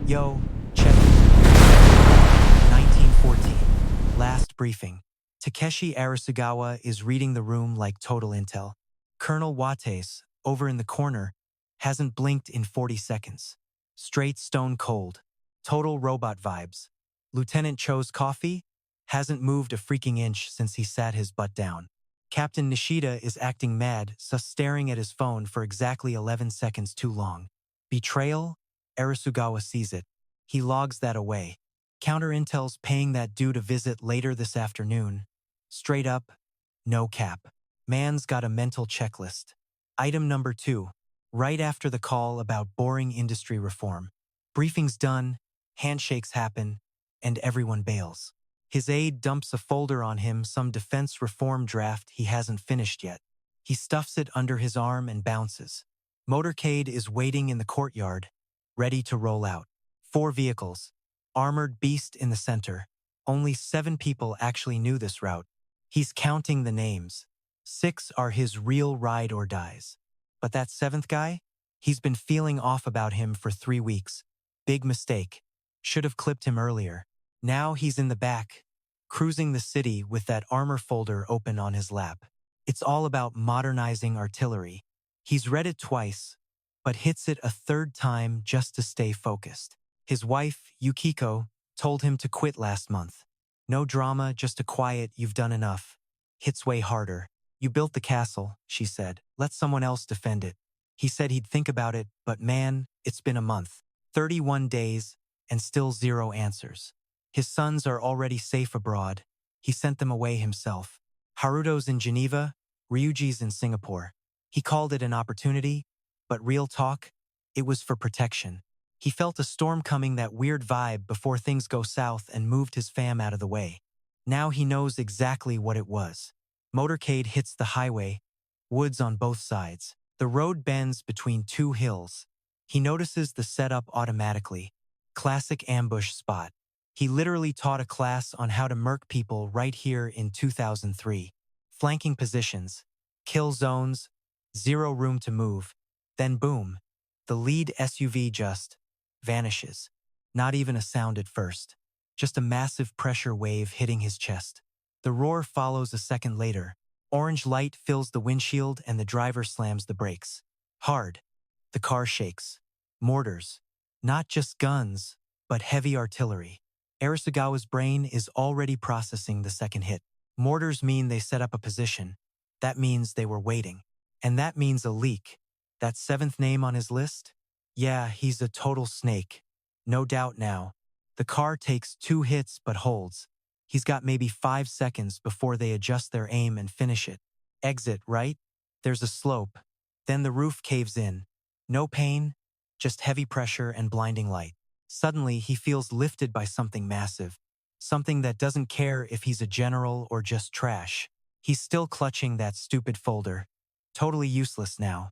Yo, check it. 1914. Last briefing. Takeshi Arisugawa is reading the room like total intel. Colonel Wates, over in the corner, hasn't blinked in 40 seconds. Straight stone cold. Total robot vibes. Lieutenant Cho's coffee hasn't moved a freaking inch since he sat his butt down. Captain Nishida is acting mad, staring at his phone for exactly 11 seconds too long. Betrayal? Arisugawa sees it. He logs that away. Counter intel's paying that dude a visit later this afternoon. Straight up, no cap. Man's got a mental checklist. Item number 2. Right after the call about boring industry reform. Briefing's done, handshakes happen, and everyone bails. His aide dumps a folder on him, some defense reform draft he hasn't finished yet. He stuffs it under his arm and bounces. Motorcade is waiting in the courtyard, ready to roll out. 4 vehicles. Armored beast in the center. Only 7 people actually knew this route. He's counting the names. 6 are his real ride or dies. But that 7th guy? He's been feeling off about him for 3 weeks. Big mistake. Should have clipped him earlier. Now he's in the back, cruising the city with that armor folder open on his lap. It's all about modernizing artillery. He's read it twice, but hits it a 3rd time just to stay focused. His wife, Yukiko, told him to quit last month. No drama, just a quiet, "You've done enough." Hits way harder. "You built the castle," she said. "Let someone else defend it." He said he'd think about it, but man, it's been a month. 31 days, and still 0 answers. His sons are already safe abroad. He sent them away himself. Haruto's in Geneva, Ryuji's in Singapore. He called it an opportunity, but real talk, it was for protection. He felt a storm coming, that weird vibe before things go south, and moved his fam out of the way. Now he knows exactly what it was. Motorcade hits the highway, woods on both sides. The road bends between 2 hills. He notices the setup automatically. Classic ambush spot. He literally taught a class on how to murk people right here in 2003. Flanking positions, kill zones, 0 room to move. Then boom, the lead SUV just vanishes. Not even a sound at first. Just a massive pressure wave hitting his chest. The roar follows a second later. Orange light fills the windshield and the driver slams the brakes. Hard. The car shakes. Mortars. Not just guns, but heavy artillery. Arisugawa's brain is already processing the second hit. Mortars mean they set up a position. That means they were waiting. And that means a leak. That 7th name on his list? Yeah, he's a total snake. No doubt now. The car takes 2 hits but holds. He's got maybe 5 seconds before they adjust their aim and finish it. Exit, right? There's a slope. Then the roof caves in. No pain, just heavy pressure and blinding light. Suddenly, he feels lifted by something massive. Something that doesn't care if he's a general or just trash. He's still clutching that stupid folder. Totally useless now.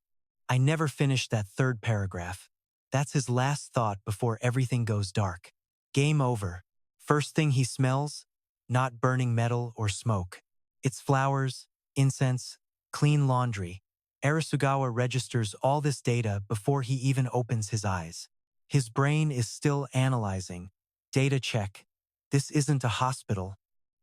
I never finished that 3rd paragraph. That's his last thought before everything goes dark. Game over. First thing he smells? Not burning metal or smoke. It's flowers, incense, clean laundry. Arisugawa registers all this data before he even opens his eyes. His brain is still analyzing. Data check. This isn't a hospital.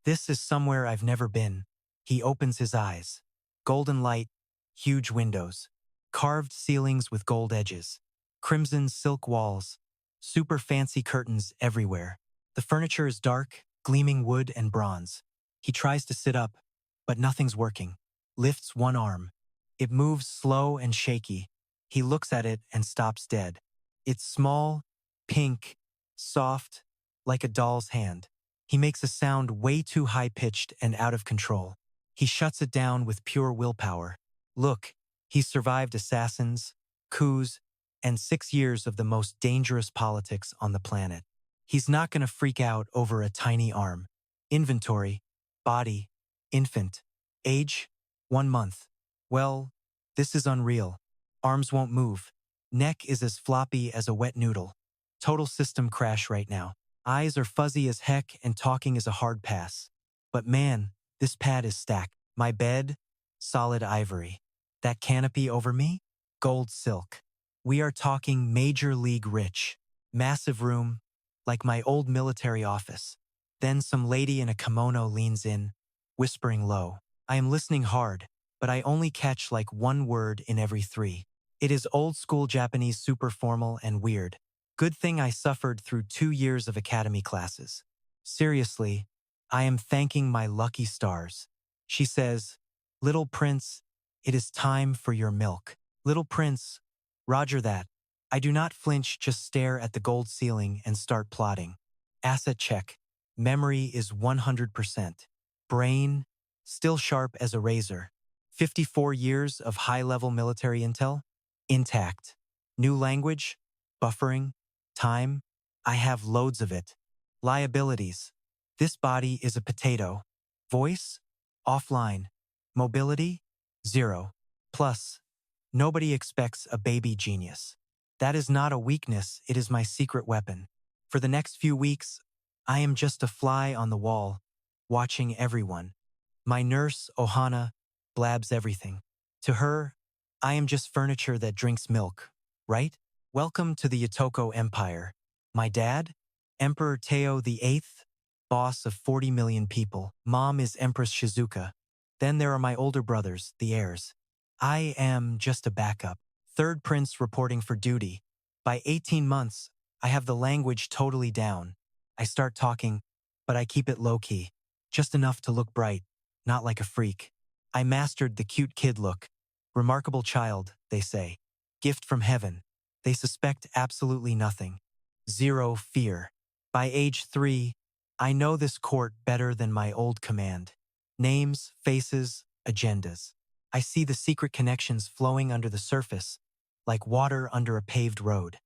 This is somewhere I've never been. He opens his eyes. Golden light, huge windows. Carved ceilings with gold edges. Crimson silk walls. Super fancy curtains everywhere. The furniture is dark, gleaming wood and bronze. He tries to sit up, but nothing's working. Lifts one arm. It moves slow and shaky. He looks at it and stops dead. It's small, pink, soft, like a doll's hand. He makes a sound way too high-pitched and out of control. He shuts it down with pure willpower. Look, he's survived assassins, coups, and 6 years of the most dangerous politics on the planet. He's not going to freak out over a tiny arm. Inventory, body, infant. Age, 1 month. Well, this is unreal. Arms won't move. Neck is as floppy as a wet noodle. Total system crash right now. Eyes are fuzzy as heck and talking is a hard pass. But man, this pad is stacked. My bed, solid ivory. That canopy over me, gold silk. We are talking major league rich. Massive room, like my old military office. Then some lady in a kimono leans in, whispering low. I am listening hard, but I only catch like one word in every three. It is old school Japanese, super formal and weird. Good thing I suffered through 2 years of academy classes. Seriously, I am thanking my lucky stars. She says, "Little prince, it is time for your milk." Little prince, roger that. I do not flinch, just stare at the gold ceiling and start plotting. Asset check. Memory is 100%. Brain, still sharp as a razor. 54 years of high-level military intel? Intact. New language? Buffering? Time? I have loads of it. Liabilities. This body is a potato. Voice? Offline. Mobility? 0. Plus, nobody expects a baby genius. That is not a weakness, it is my secret weapon. For the next few weeks, I am just a fly on the wall, watching everyone. My nurse, Ohana, blabs everything. To her, I am just furniture that drinks milk, right? Welcome to the Yatoko Empire. My dad? Emperor Teiyo VIII, boss of 40 million people. Mom is Empress Shizuka. Then there are my older brothers, the heirs. I am just a backup. Third prince reporting for duty. By 18 months, I have the language totally down. I start talking, but I keep it low-key. Just enough to look bright, not like a freak. I mastered the cute kid look. Remarkable child, they say. Gift from heaven. They suspect absolutely nothing. Zero fear. By age 3, I know this court better than my old command. Names, faces, agendas. I see the secret connections flowing under the surface, like water under a paved road.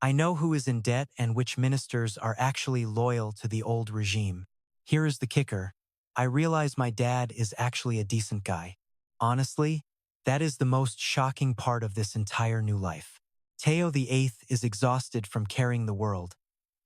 I know who is in debt and which ministers are actually loyal to the old regime. Here is the kicker. I realize my dad is actually a decent guy. Honestly, that is the most shocking part of this entire new life. Teiyo VIII is exhausted from carrying the world,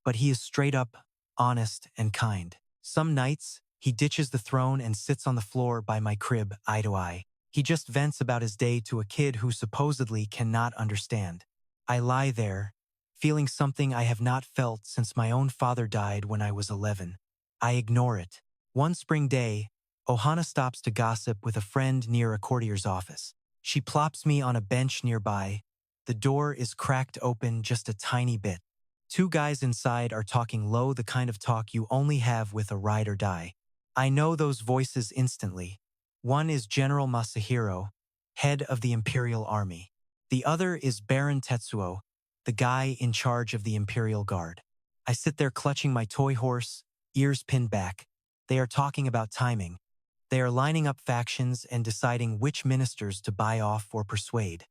but he is straight up, honest, and kind. Some nights, he ditches the throne and sits on the floor by my crib, eye to eye. He just vents about his day to a kid who supposedly cannot understand. I lie there, feeling something I have not felt since my own father died when I was 11. I ignore it. One spring day, Ohana stops to gossip with a friend near a courtier's office. She plops me on a bench nearby. The door is cracked open just a tiny bit. 2 guys inside are talking low, the kind of talk you only have with a ride or die. I know those voices instantly. One is General Masahiro, head of the Imperial Army. The other is Baron Tetsuo, the guy in charge of the Imperial Guard. I sit there clutching my toy horse, ears pinned back. They are talking about timing. They are lining up factions and deciding which ministers to buy off or persuade.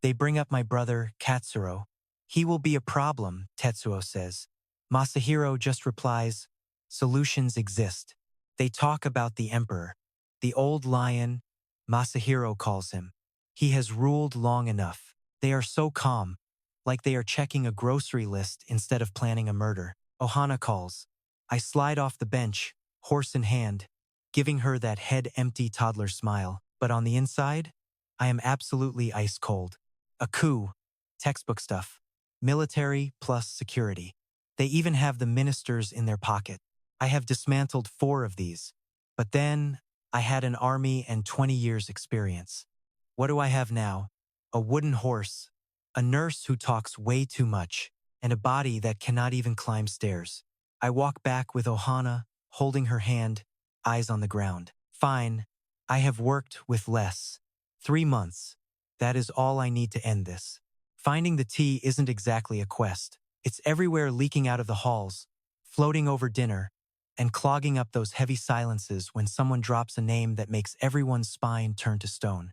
They bring up my brother, Katsuro. He will be a problem, Tetsuo says. Masahiro just replies, solutions exist. They talk about the emperor. The old lion, Masahiro calls him. He has ruled long enough. They are so calm, like they are checking a grocery list instead of planning a murder. Ohana calls. I slide off the bench, horse in hand, giving her that head-empty toddler smile. But on the inside, I am absolutely ice cold. A coup, textbook stuff. Military plus security. They even have the ministers in their pocket. I have dismantled 4 of these. But then, I had an army and 20 years experience. What do I have now? A wooden horse, a nurse who talks way too much, and a body that cannot even climb stairs. I walk back with Ohana, holding her hand, eyes on the ground. Fine, I have worked with less. 3 months. That is all I need to end this. Finding the tea isn't exactly a quest. It's everywhere, leaking out of the halls, floating over dinner, and clogging up those heavy silences when someone drops a name that makes everyone's spine turn to stone.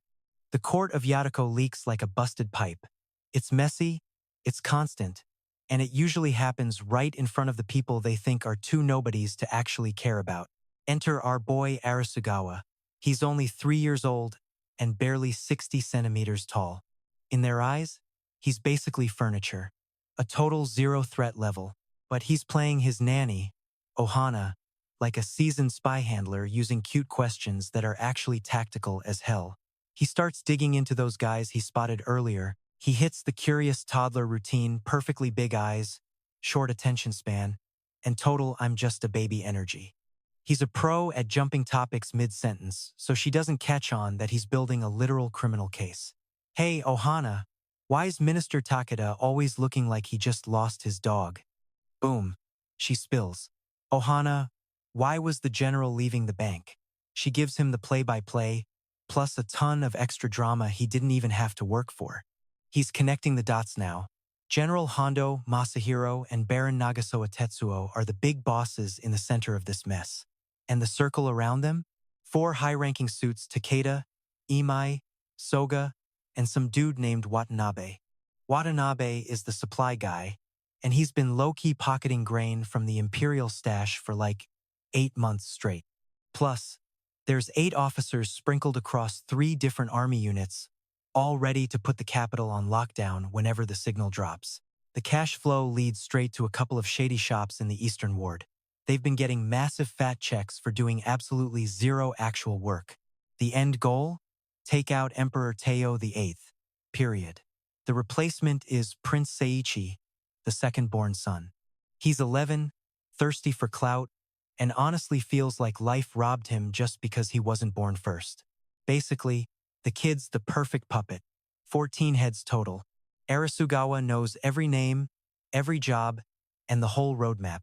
The court of Yatoko leaks like a busted pipe. It's messy, it's constant, and it usually happens right in front of the people they think are too nobodies to actually care about. Enter our boy Arisugawa. He's only 3 years old and barely 60 centimeters tall. In their eyes, he's basically furniture, a total zero threat level, but he's playing his nanny, Ohana, like a seasoned spy handler, using cute questions that are actually tactical as hell. He starts digging into those guys he spotted earlier. He hits the curious toddler routine, perfectly big eyes, short attention span, and total I'm just a baby energy. He's a pro at jumping topics mid-sentence, so she doesn't catch on that he's building a literal criminal case. Hey, Ohana, why is Minister Takeda always looking like he just lost his dog? Boom. She spills. Ohana, why was the general leaving the bank? She gives him the play-by-play, plus a ton of extra drama he didn't even have to work for. He's connecting the dots now. General Hondo, Masahiro, and Baron Nagasawa Tetsuo are the big bosses in the center of this mess. And the circle around them? 4 high-ranking suits: Takeda, Imai, Soga, and some dude named Watanabe. Watanabe is the supply guy, and he's been low-key pocketing grain from the imperial stash for like 8 months straight. Plus, there's 8 officers sprinkled across 3 different army units, all ready to put the capital on lockdown whenever the signal drops. The cash flow leads straight to a couple of shady shops in the Eastern Ward. They've been getting massive fat checks for doing absolutely zero actual work. The end goal? Take out Emperor Teiyo VIII. Period. The replacement is Prince Seiichi, the second-born son. He's 11, thirsty for clout, and honestly feels like life robbed him just because he wasn't born first. Basically, the kid's the perfect puppet. 14 heads total. Arisugawa knows every name, every job, and the whole roadmap.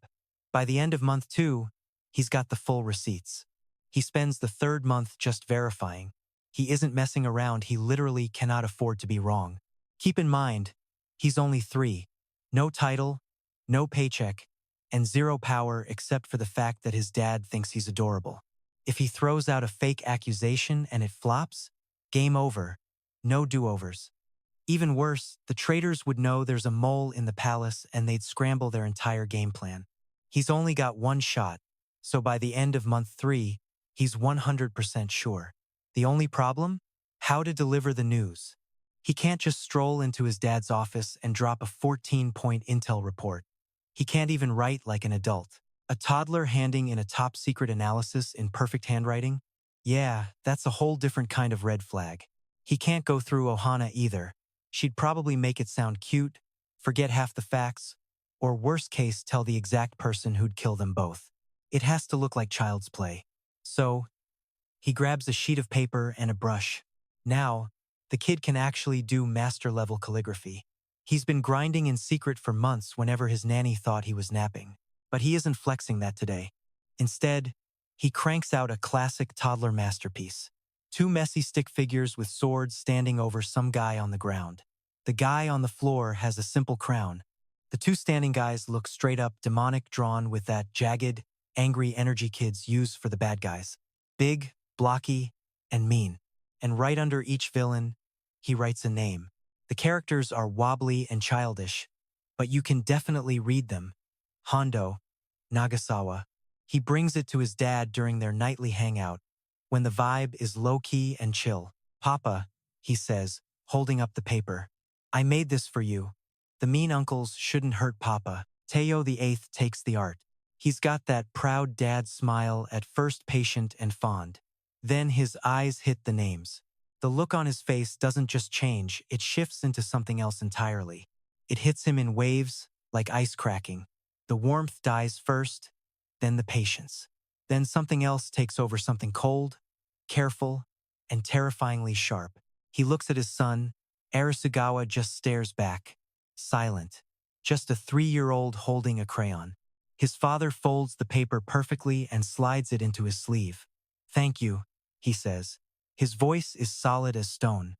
By the end of month 2, he's got the full receipts. He spends the 3rd month just verifying. He isn't messing around, he literally cannot afford to be wrong. Keep in mind, he's only 3. No title, no paycheck, and 0 power except for the fact that his dad thinks he's adorable. If he throws out a fake accusation and it flops, game over. No do-overs. Even worse, the traitors would know there's a mole in the palace and they'd scramble their entire game plan. He's only got 1 shot, so by the end of month 3, he's 100% sure. The only problem? How to deliver the news. He can't just stroll into his dad's office and drop a 14-point intel report. He can't even write like an adult. A toddler handing in a top-secret analysis in perfect handwriting? Yeah, that's a whole different kind of red flag. He can't go through Ohana either. She'd probably make it sound cute, forget half the facts, or worst case tell the exact person who'd kill them both. It has to look like child's play. So, he grabs a sheet of paper and a brush. Now, the kid can actually do master-level calligraphy. He's been grinding in secret for months whenever his nanny thought he was napping. But he isn't flexing that today. Instead, he cranks out a classic toddler masterpiece. 2 messy stick figures with swords standing over some guy on the ground. The guy on the floor has a simple crown. The 2 standing guys look straight up demonic, drawn with that jagged, angry energy kids use for the bad guys. Big, blocky, and mean. And right under each villain, he writes a name. The characters are wobbly and childish, but you can definitely read them. Hondo, Nagasawa. He brings it to his dad during their nightly hangout, when the vibe is low-key and chill. Papa, he says, holding up the paper. I made this for you. The mean uncles shouldn't hurt Papa. Teiyo VIII takes the art. He's got that proud dad smile, at first patient and fond. Then his eyes hit the names. The look on his face doesn't just change, it shifts into something else entirely. It hits him in waves, like ice cracking. The warmth dies first, then the patience. Then something else takes over, something cold, careful, and terrifyingly sharp. He looks at his son. Arisugawa just stares back, silent. Just a 3-year-old holding a crayon. His father folds the paper perfectly and slides it into his sleeve. Thank you, he says. His voice is solid as stone.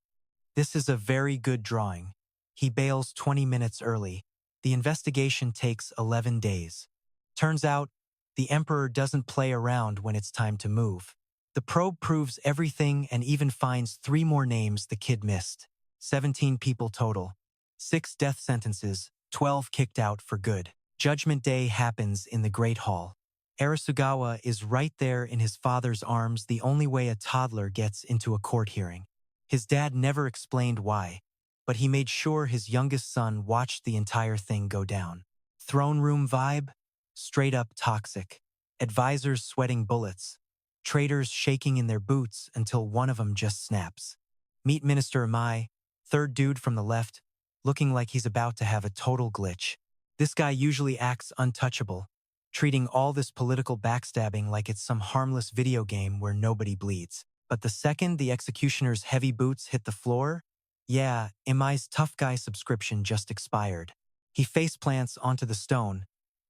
This is a very good drawing. He bails 20 minutes early. The investigation takes 11 days. Turns out, the Emperor doesn't play around when it's time to move. The probe proves everything and even finds 3 more names the kid missed. 17 people total. 6 death sentences, 12 kicked out for good. Judgment Day happens in the Great Hall. Arisugawa is right there in his father's arms, the only way a toddler gets into a court hearing. His dad never explained why, but he made sure his youngest son watched the entire thing go down. Throne room vibe? Straight up toxic. Advisors sweating bullets. Traitors shaking in their boots until one of them just snaps. Meet Minister Imai, 3rd dude from the left, looking like he's about to have a total glitch. This guy usually acts untouchable, treating all this political backstabbing like it's some harmless video game where nobody bleeds. But the second the executioner's heavy boots hit the floor, yeah, Imai's tough guy subscription just expired. He faceplants onto the stone,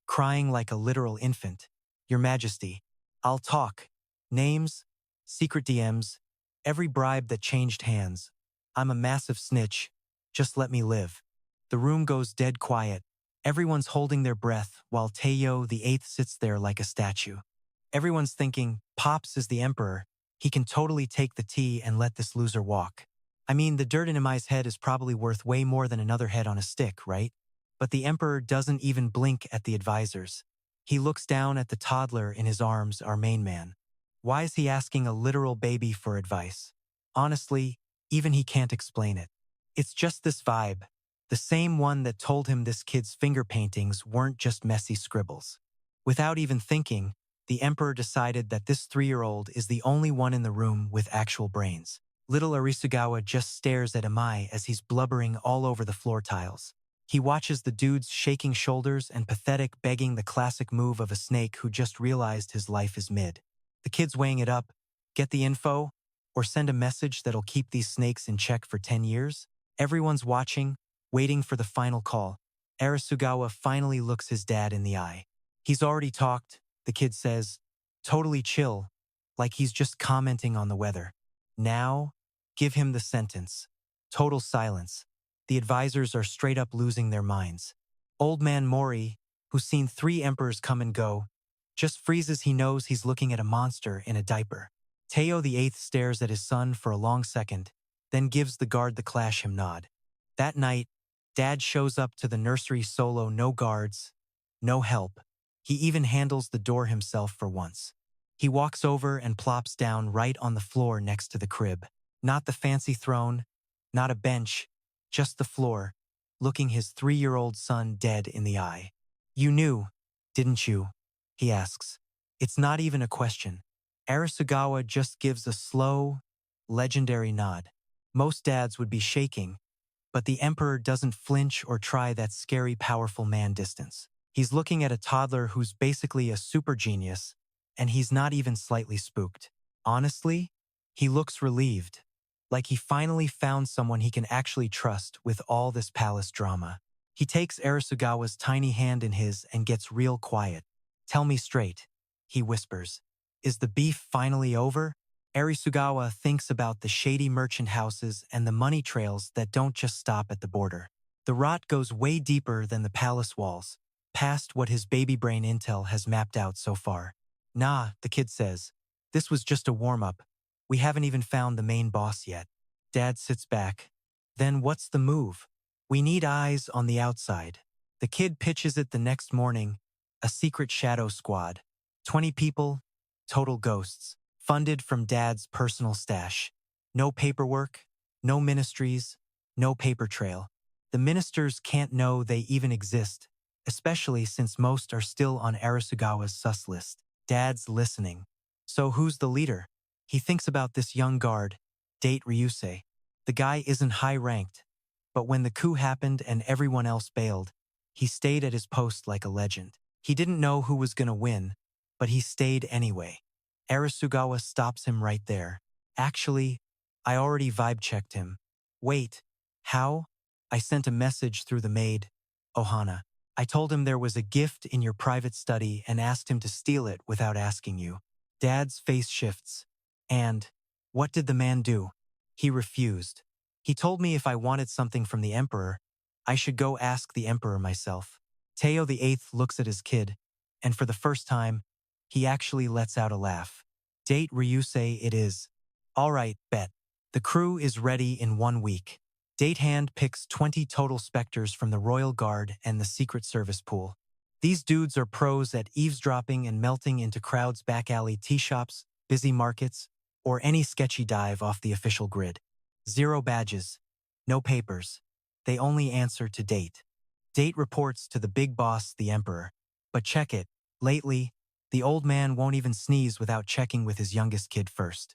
crying like a literal infant. Your Majesty, I'll talk. Names, secret DMs, every bribe that changed hands. I'm a massive snitch. Just let me live. The room goes dead quiet. Everyone's holding their breath while Teiyo VIII sits there like a statue. Everyone's thinking, Pops is the emperor. He can totally take the tea and let this loser walk. I mean, the dirt in Imai's head is probably worth way more than another head on a stick, right? But the emperor doesn't even blink at the advisors. He looks down at the toddler in his arms, our main man. Why is he asking a literal baby for advice? Honestly, even he can't explain it. It's just this vibe, the same one that told him this kid's finger paintings weren't just messy scribbles. Without even thinking, the emperor decided that this 3-year-old is the only one in the room with actual brains. Little Arisugawa just stares at Imai as he's blubbering all over the floor tiles. He watches the dude's shaking shoulders and pathetic begging, the classic move of a snake who just realized his life is mid. The kid's weighing it up, get the info, or send a message that'll keep these snakes in check for 10 years? Everyone's watching, waiting for the final call. Arisugawa finally looks his dad in the eye. He's already talked, the kid says, totally chill, like he's just commenting on the weather. Now, give him the sentence. Total silence. The advisors are straight up losing their minds. Old man Mori, who's seen 3 emperors come and go, just freezes. He knows he's looking at a monster in a diaper. Teiyo VIII stares at his son for a long second, then gives the guard the clash him nod. That night, Dad shows up to the nursery solo, no guards, no help. He even handles the door himself for once. He walks over and plops down right on the floor next to the crib. Not the fancy throne, not a bench, just the floor, looking his 3-year-old son dead in the eye. You knew, didn't you? He asks. It's not even a question. Arisugawa just gives a slow, legendary nod. Most dads would be shaking, but the emperor doesn't flinch or try that scary, powerful man distance. He's looking at a toddler who's basically a super genius, and he's not even slightly spooked. Honestly, he looks relieved, like he finally found someone he can actually trust with all this palace drama. He takes Arisugawa's tiny hand in his and gets real quiet. Tell me straight, he whispers. Is the beef finally over? Arisugawa thinks about the shady merchant houses and the money trails that don't just stop at the border. The rot goes way deeper than the palace walls, past what his baby brain intel has mapped out so far. Nah, the kid says. This was just a warm-up. We haven't even found the main boss yet. Dad sits back. Then what's the move? We need eyes on the outside. The kid pitches it the next morning. A secret shadow squad. 20 people, total ghosts. Funded from Dad's personal stash. No paperwork, no ministries, no paper trail. The ministers can't know they even exist, especially since most are still on Arisugawa's sus list. Dad's listening. So who's the leader? He thinks about this young guard, Date Ryusei. The guy isn't high-ranked, but when the coup happened and everyone else bailed, he stayed at his post like a legend. He didn't know who was gonna win, but he stayed anyway. Arisugawa stops him right there. Actually, I already vibe-checked him. Wait, how? I sent a message through the maid, Ohana. I told him there was a gift in your private study and asked him to steal it without asking you. Dad's face shifts. And what did the man do? He refused. He told me if I wanted something from the emperor, I should go ask the emperor myself. Teiyo VIII looks at his kid, and for the first time, he actually lets out a laugh. Date Ryusei it is. All right, bet. The crew is ready in 1 week. Date hand picks 20 total specters from the Royal Guard and the Secret Service pool. These dudes are pros at eavesdropping and melting into crowds, back alley tea shops, busy markets, or any sketchy dive off the official grid. 0 badges. No papers. They only answer to Date. Date reports to the big boss, the emperor. But check it. Lately, the old man won't even sneeze without checking with his youngest kid first.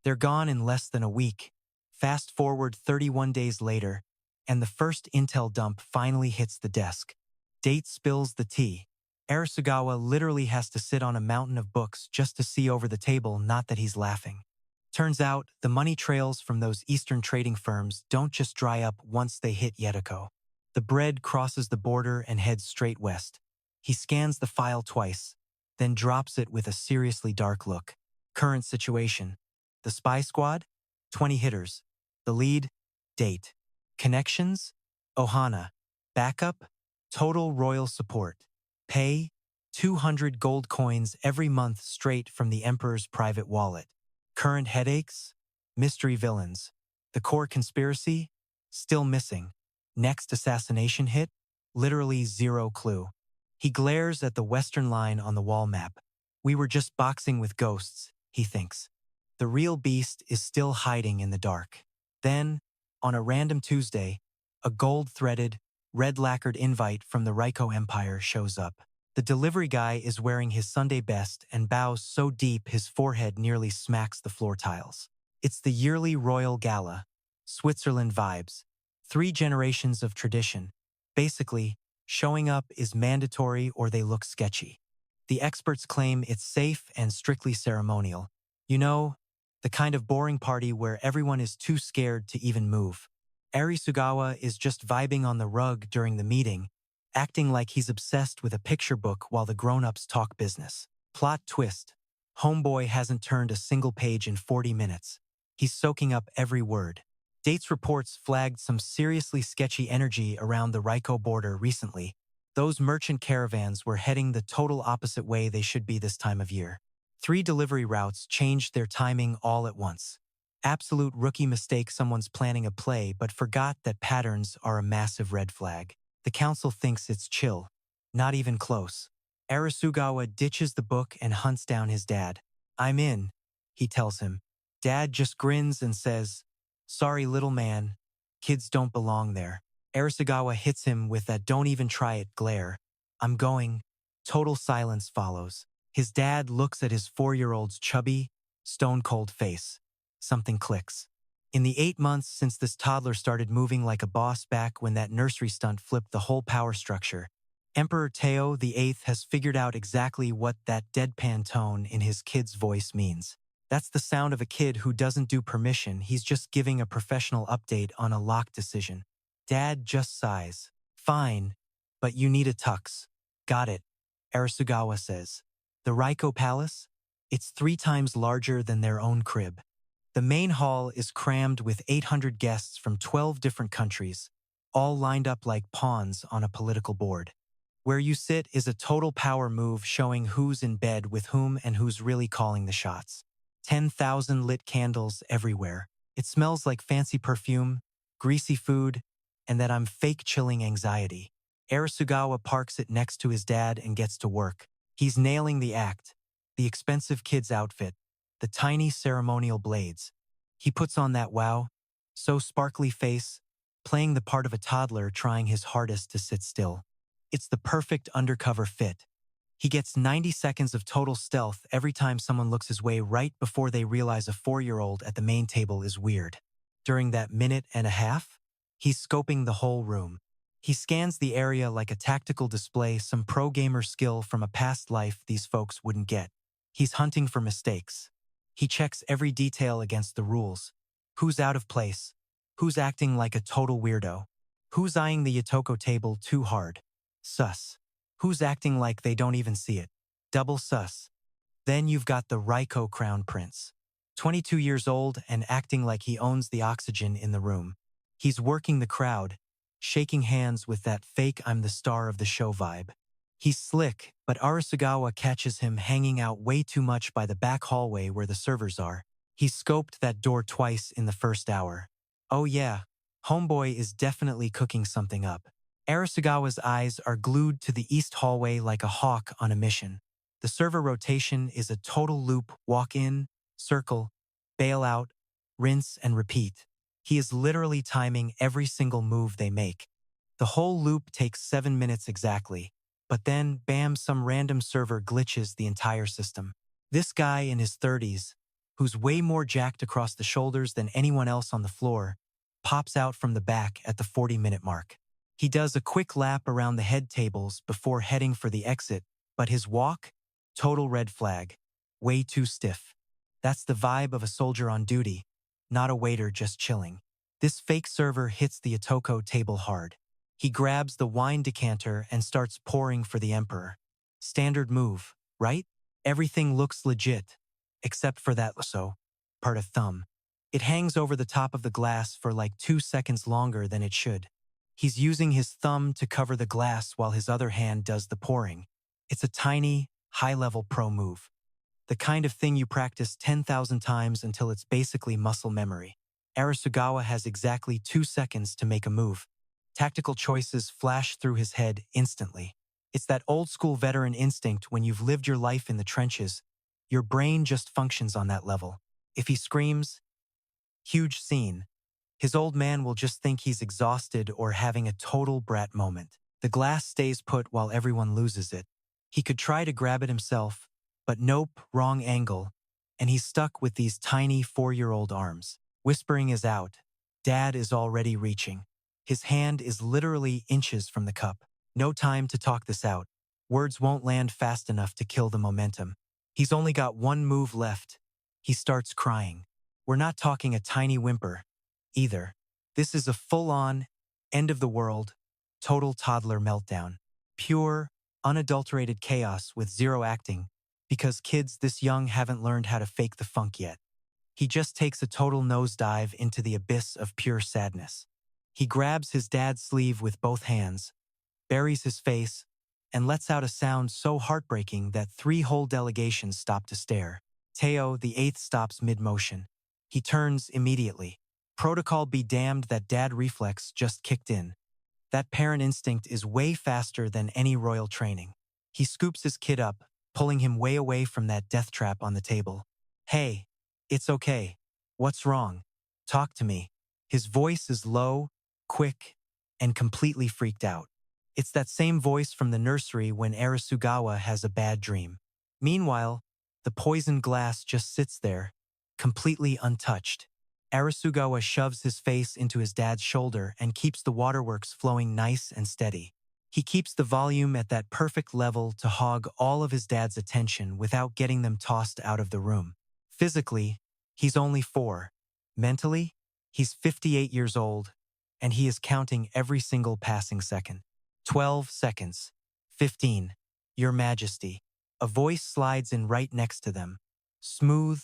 They're gone in less than a week. Fast forward 31 days later, and the first intel dump finally hits the desk. Date spills the tea. Arisugawa literally has to sit on a mountain of books just to see over the table, not that he's laughing. Turns out, the money trails from those Eastern trading firms don't just dry up once they hit Yatoko. The bread crosses the border and heads straight west. He scans the file twice, then drops it with a seriously dark look. Current situation. The spy squad? 20 hitters. The lead? Date. Connections? Ohana. Backup? Total royal support. Pay? 200 gold coins every month straight from the Emperor's private wallet. Current headaches? Mystery villains. The core conspiracy? Still missing. Next assassination hit? Literally zero clue. He glares at the western line on the wall map. We were just boxing with ghosts, he thinks. The real beast is still hiding in the dark. Then, on a random Tuesday, a gold-threaded, red-lacquered invite from the Raiko Empire shows up. The delivery guy is wearing his Sunday best and bows so deep his forehead nearly smacks the floor tiles. It's the yearly royal gala. Switzerland vibes. 3 generations of tradition. Basically, showing up is mandatory or they look sketchy. The experts claim it's safe and strictly ceremonial. You know, the kind of boring party where everyone is too scared to even move. Arisugawa is just vibing on the rug during the meeting, acting like he's obsessed with a picture book while the grown-ups talk business. Plot twist. Homeboy hasn't turned a single page in 40 minutes. He's soaking up every word. Dates reports flagged some seriously sketchy energy around the Raiko border recently. Those merchant caravans were heading the total opposite way they should be this time of year. 3 delivery routes changed their timing all at once. Absolute rookie mistake. Someone's planning a play but forgot that patterns are a massive red flag. The council thinks it's chill. Not even close. Arisugawa ditches the book and hunts down his dad. I'm in, he tells him. Dad just grins and says, sorry little man, kids don't belong there. Arisugawa hits him with that don't even try it glare. I'm going. Total silence follows. His dad looks at his 4-year-old's chubby, stone-cold face. Something clicks. In the 8 months since this toddler started moving like a boss back when that nursery stunt flipped the whole power structure, Emperor Teiyo VIII has figured out exactly what that deadpan tone in his kid's voice means. That's the sound of a kid who doesn't do permission, he's just giving a professional update on a locked decision. Dad just sighs. Fine, but you need a tux. Got it, Arisugawa says. The Raiko Palace? It's 3 times larger than their own crib. The main hall is crammed with 800 guests from 12 different countries, all lined up like pawns on a political board. Where you sit is a total power move showing who's in bed with whom and who's really calling the shots. 10,000 lit candles everywhere. It smells like fancy perfume, greasy food, and that I'm fake chilling anxiety. Arisugawa parks it next to his dad and gets to work. He's nailing the act, the expensive kid's outfit, the tiny ceremonial blades. He puts on that wow, so sparkly face, playing the part of a toddler trying his hardest to sit still. It's the perfect undercover fit. He gets 90 seconds of total stealth every time someone looks his way right before they realize a 4-year-old at the main table is weird. During that minute and a half, he's scoping the whole room. He scans the area like a tactical display, some pro-gamer skill from a past life these folks wouldn't get. He's hunting for mistakes. He checks every detail against the rules. Who's out of place? Who's acting like a total weirdo? Who's eyeing the Yatoko table too hard? Sus. Who's acting like they don't even see it? Double sus. Then you've got the Raiko Crown Prince. 22 years old and acting like he owns the oxygen in the room. He's working the crowd, shaking hands with that fake I'm the star of the show vibe. He's slick, but Arisugawa catches him hanging out way too much by the back hallway where the servers are. He scoped that door twice in the first hour. Oh yeah, homeboy is definitely cooking something up. Arisugawa's eyes are glued to the east hallway like a hawk on a mission. The server rotation is a total loop: walk in, circle, bail out, rinse and repeat. He is literally timing every single move they make. The whole loop takes 7 minutes exactly. But then, bam, some random server glitches the entire system. This guy in his 30s, who's way more jacked across the shoulders than anyone else on the floor, pops out from the back at the 40-minute mark. He does a quick lap around the head tables before heading for the exit, but his walk? Total red flag. Way too stiff. That's the vibe of a soldier on duty, not a waiter just chilling. This fake server hits the Yatoko table hard. He grabs the wine decanter and starts pouring for the emperor. Standard move, right? Everything looks legit, except for that part of thumb. It hangs over the top of the glass for like 2 seconds longer than it should. He's using his thumb to cover the glass while his other hand does the pouring. It's a tiny, high-level pro move. The kind of thing you practice 10,000 times until it's basically muscle memory. Arisugawa has exactly 2 seconds to make a move. Tactical choices flash through his head instantly. It's that old-school veteran instinct when you've lived your life in the trenches. Your brain just functions on that level. If he screams, huge scene. His old man will just think he's exhausted or having a total brat moment. The glass stays put while everyone loses it. He could try to grab it himself, but nope, wrong angle, and he's stuck with these tiny 4-year-old arms. Whispering is out. Dad is already reaching. His hand is literally inches from the cup. No time to talk this out. Words won't land fast enough to kill the momentum. He's only got one move left. He starts crying. We're not talking a tiny whimper, either. This is a full-on, end-of-the-world, total toddler meltdown. Pure, unadulterated chaos with zero acting, because kids this young haven't learned how to fake the funk yet. He just takes a total nosedive into the abyss of pure sadness. He grabs his dad's sleeve with both hands, buries his face, and lets out a sound so heartbreaking that 3 whole delegations stop to stare. Teiyo VIII stops mid-motion. He turns immediately. Protocol be damned, that dad reflex just kicked in. That parent instinct is way faster than any royal training. He scoops his kid up, pulling him way away from that death trap on the table. Hey, it's okay. What's wrong? Talk to me. His voice is low, quick, and completely freaked out. It's that same voice from the nursery when Arisugawa has a bad dream. Meanwhile, the poisoned glass just sits there, completely untouched. Arisugawa shoves his face into his dad's shoulder and keeps the waterworks flowing nice and steady. He keeps the volume at that perfect level to hog all of his dad's attention without getting them tossed out of the room. Physically, he's only 4. Mentally, he's 58 years old, and he is counting every single passing second. 12 seconds. 15. Your Majesty. A voice slides in right next to them. Smooth,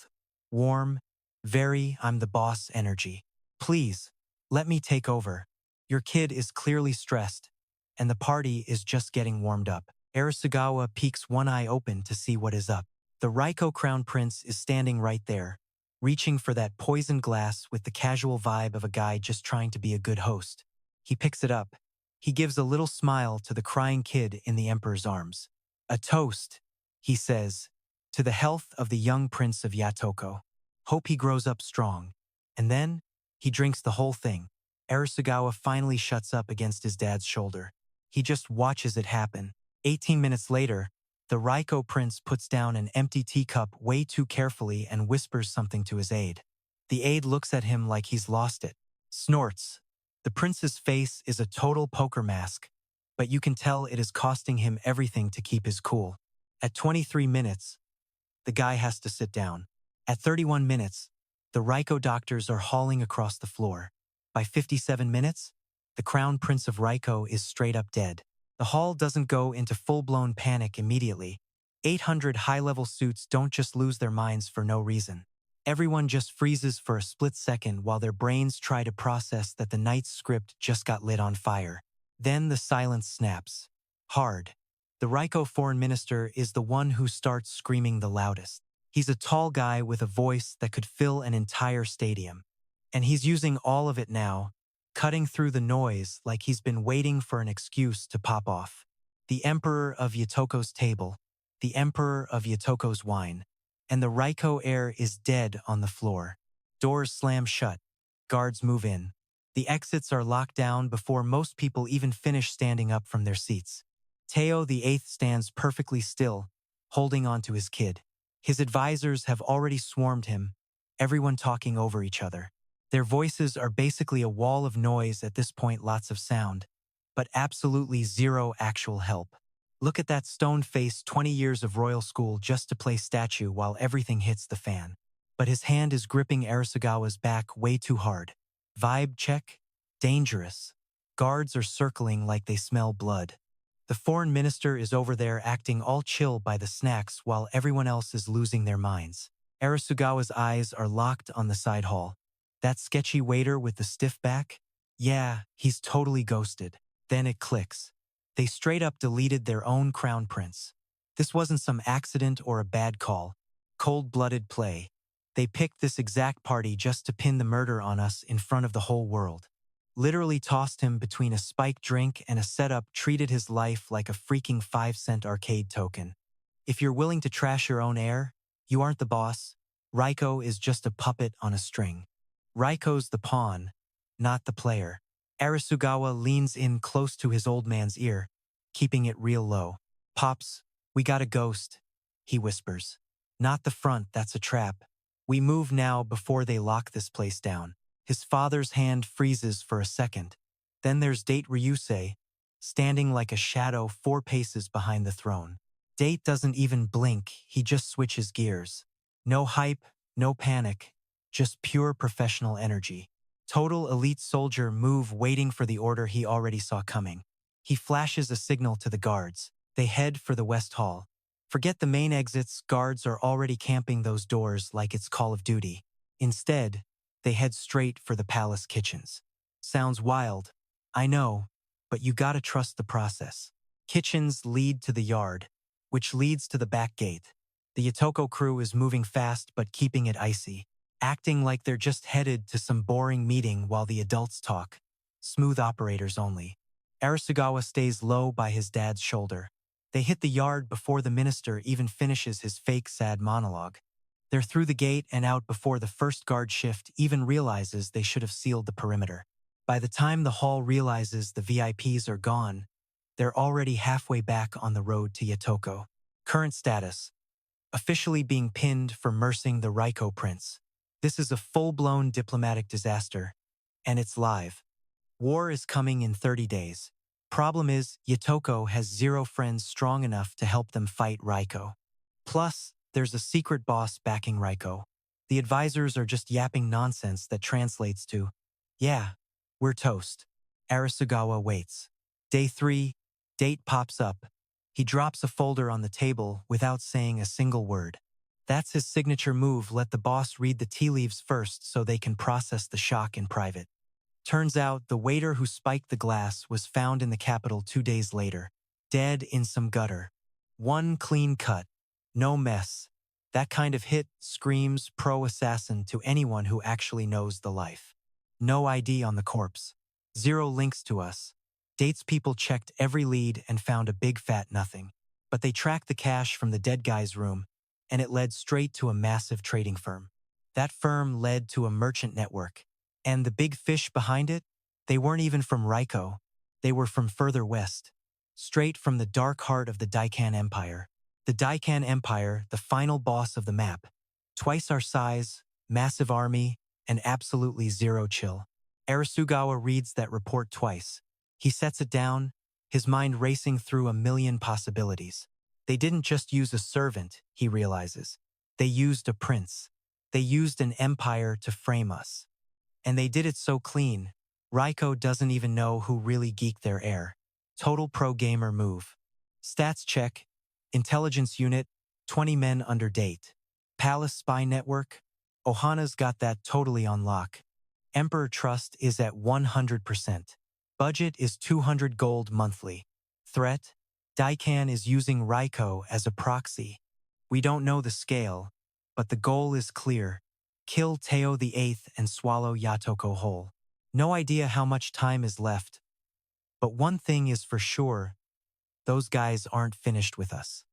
warm, very I'm the boss energy. Please, let me take over. Your kid is clearly stressed, and the party is just getting warmed up. Arisugawa peeks one eye open to see what is up. The Raiko crown prince is standing right there, reaching for that poisoned glass with the casual vibe of a guy just trying to be a good host. He picks it up. He gives a little smile to the crying kid in the emperor's arms. A toast, he says, to the health of the young prince of Yatoko. Hope he grows up strong. And then, he drinks the whole thing. Arisugawa finally shuts up against his dad's shoulder. He just watches it happen. 18 minutes later, the Raiko prince puts down an empty teacup way too carefully and whispers something to his aide. The aide looks at him like he's lost it. Snorts. The prince's face is a total poker mask, but you can tell it is costing him everything to keep his cool. At 23 minutes, the guy has to sit down. At 31 minutes, the Raiko doctors are hauling across the floor. By 57 minutes, the crown prince of Raiko is straight up dead. The hall doesn't go into full-blown panic immediately. 800 high-level suits don't just lose their minds for no reason. Everyone just freezes for a split second while their brains try to process that the night's script just got lit on fire. Then the silence snaps. Hard. The Raiko foreign minister is the one who starts screaming the loudest. He's a tall guy with a voice that could fill an entire stadium. And he's using all of it now, cutting through the noise like he's been waiting for an excuse to pop off. The emperor of Yatoko's table, the emperor of Yatoko's wine, and the Raiko heir is dead on the floor. Doors slam shut. Guards move in. The exits are locked down before most people even finish standing up from their seats. Teiyo VIII stands perfectly still, holding on to his kid. His advisors have already swarmed him, everyone talking over each other. Their voices are basically a wall of noise at this point, lots of sound. but absolutely zero actual help. Look at that stone-faced 20 years of royal school just to play statue while everything hits the fan. But his hand is gripping Arisugawa's back way too hard. Vibe check? Dangerous. Guards are circling like they smell blood. The foreign minister is over there acting all chill by the snacks while everyone else is losing their minds. Arisugawa's eyes are locked on the side hall. That sketchy waiter with the stiff back? Yeah, he's totally ghosted. Then it clicks. They straight up deleted their own crown prince. This wasn't some accident or a bad call. Cold-blooded play. They picked this exact party just to pin the murder on us in front of the whole world. Literally tossed him between a spiked drink and a setup, treated his life like a freaking 5-cent arcade token. If you're willing to trash your own heir, you aren't the boss. Raiko is just a puppet on a string. Raiko's the pawn, not the player. Arisugawa leans in close to his old man's ear, keeping it real low. "Pops, we got a ghost," he whispers. "Not the front, that's a trap. We move now before they lock this place down." His father's hand freezes for a second. Then there's Date Ryusei, standing like a shadow 4 paces behind the throne. Date doesn't even blink, he just switches gears. No hype, no panic, just pure professional energy. Total elite soldier move waiting for the order he already saw coming. He flashes a signal to the guards. They head for the West Hall. Forget the main exits, guards are already camping those doors like it's Call of Duty. Instead, they head straight for the palace kitchens. Sounds wild, I know, but you gotta trust the process. Kitchens lead to the yard, which leads to the back gate. The Yatoko crew is moving fast but keeping it icy, acting like they're just headed to some boring meeting while the adults talk. Smooth operators only. Arisugawa stays low by his dad's shoulder. They hit the yard before the minister even finishes his fake sad monologue. They're through the gate and out before the first guard shift even realizes they should have sealed the perimeter. By the time the hall realizes the VIPs are gone, they're already halfway back on the road to Yatoko. Current status: officially being pinned for murcing the Raiko prince. This is a full-blown diplomatic disaster, and it's live. War is coming in 30 days. Problem is, Yatoko has 0 friends strong enough to help them fight Raiko. Plus, there's a secret boss backing Raiko. The advisors are just yapping nonsense that translates to, "Yeah, we're toast." Arisugawa waits. Day 3, Date pops up. He drops a folder on the table without saying a single word. That's his signature move, let the boss read the tea leaves first so they can process the shock in private. Turns out the waiter who spiked the glass was found in the capital 2 days later, dead in some gutter. One clean cut. No mess. That kind of hit screams pro-assassin to anyone who actually knows the life. No ID on the corpse. 0 links to us. Date's people checked every lead and found a big fat nothing. But they tracked the cash from the dead guy's room, and it led straight to a massive trading firm. That firm led to a merchant network. And the big fish behind it? They weren't even from Raiko. They were from further west. Straight from the dark heart of the Daikan Empire. The Daikan Empire, the final boss of the map. Twice our size, massive army, and absolutely 0 chill. Arisugawa reads that report twice. He sets it down, his mind racing through a million possibilities. They didn't just use a servant, he realizes. They used a prince. They used an empire to frame us. And they did it so clean, Raiko doesn't even know who really geeked their heir. Total pro-gamer move. Stats check. Intelligence unit, 20 men under Date. Palace spy network, Ohana's got that totally on lock. Emperor trust is at 100%. Budget is 200 gold monthly. Threat, Daikan is using Raiko as a proxy. We don't know the scale, but the goal is clear. Kill Teiyo VIII and swallow Yatoko whole. No idea how much time is left. But one thing is for sure, those guys aren't finished with us.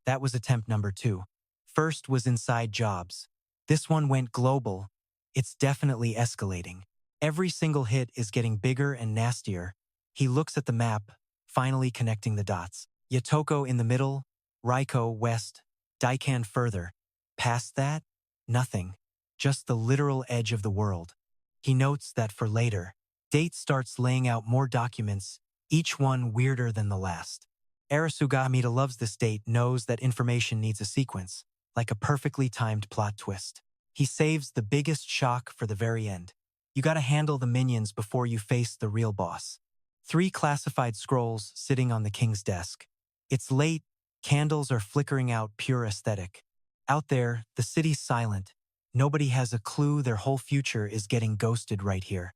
That was attempt number 2. First was inside jobs. This one went global. It's definitely escalating. Every single hit is getting bigger and nastier. He looks at the map, finally connecting the dots. Yatoko in the middle, Raiko west, Daikan further. Past that, nothing. Just the literal edge of the world. He notes that for later, Date starts laying out more documents, each one weirder than the last. Arisugawa loves this date, knows that information needs a sequence, like a perfectly timed plot twist. He saves the biggest shock for the very end. You gotta handle the minions before you face the real boss. 3 classified scrolls sitting on the king's desk. It's late, candles are flickering out, pure aesthetic. Out there, the city's silent. Nobody has a clue, their whole future is getting ghosted right here.